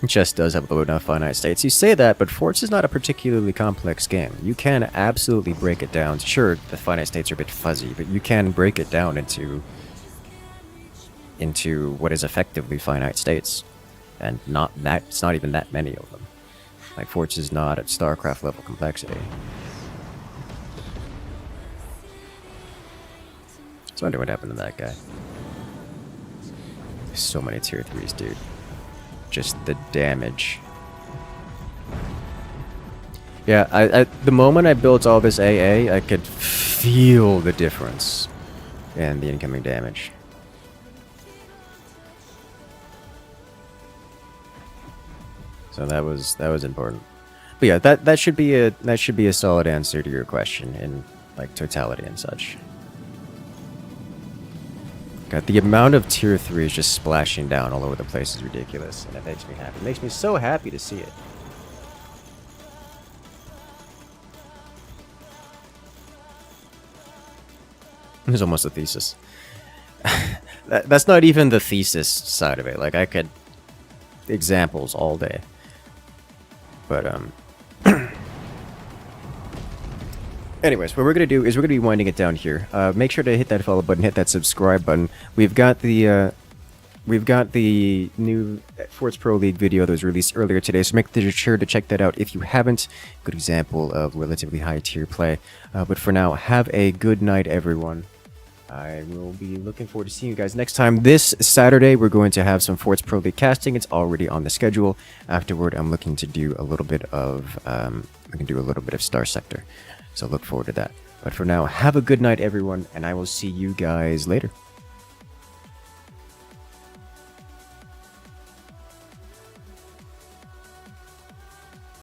Chess does have low enough finite states. You say that, but Forts is not a particularly complex game. You can absolutely break it down. Sure, the finite states are a bit fuzzy, but you can break it down into what is effectively finite states. And it's not even that many of them. Like, Forts is not at StarCraft level complexity. So I wonder what happened to that guy. There's so many tier 3s, dude. Just the damage. Yeah, the moment I built all this AA, I could feel the difference in the incoming damage. So that was important. But yeah, that should be a solid answer to your question in like totality and such. God, the amount of tier 3s just splashing down all over the place is ridiculous, and it makes me happy. It makes me so happy to see it. There's almost a thesis. That's not even the thesis side of it. Like, I could... examples all day. But, anyways, what we're going to do is we're going to be winding it down here. Make sure to hit that follow button, hit that subscribe button. We've got the new Forts Pro League video that was released earlier today, so make sure to check that out if you haven't. Good example of relatively high tier play. But for now, have a good night, everyone. I will be looking forward to seeing you guys next time. This Saturday, we're going to have some Forts Pro League casting. It's already on the schedule. Afterward, I'm looking to do a little bit of Star Sector. So look forward to that. But for now, have a good night, everyone, and I will see you guys later.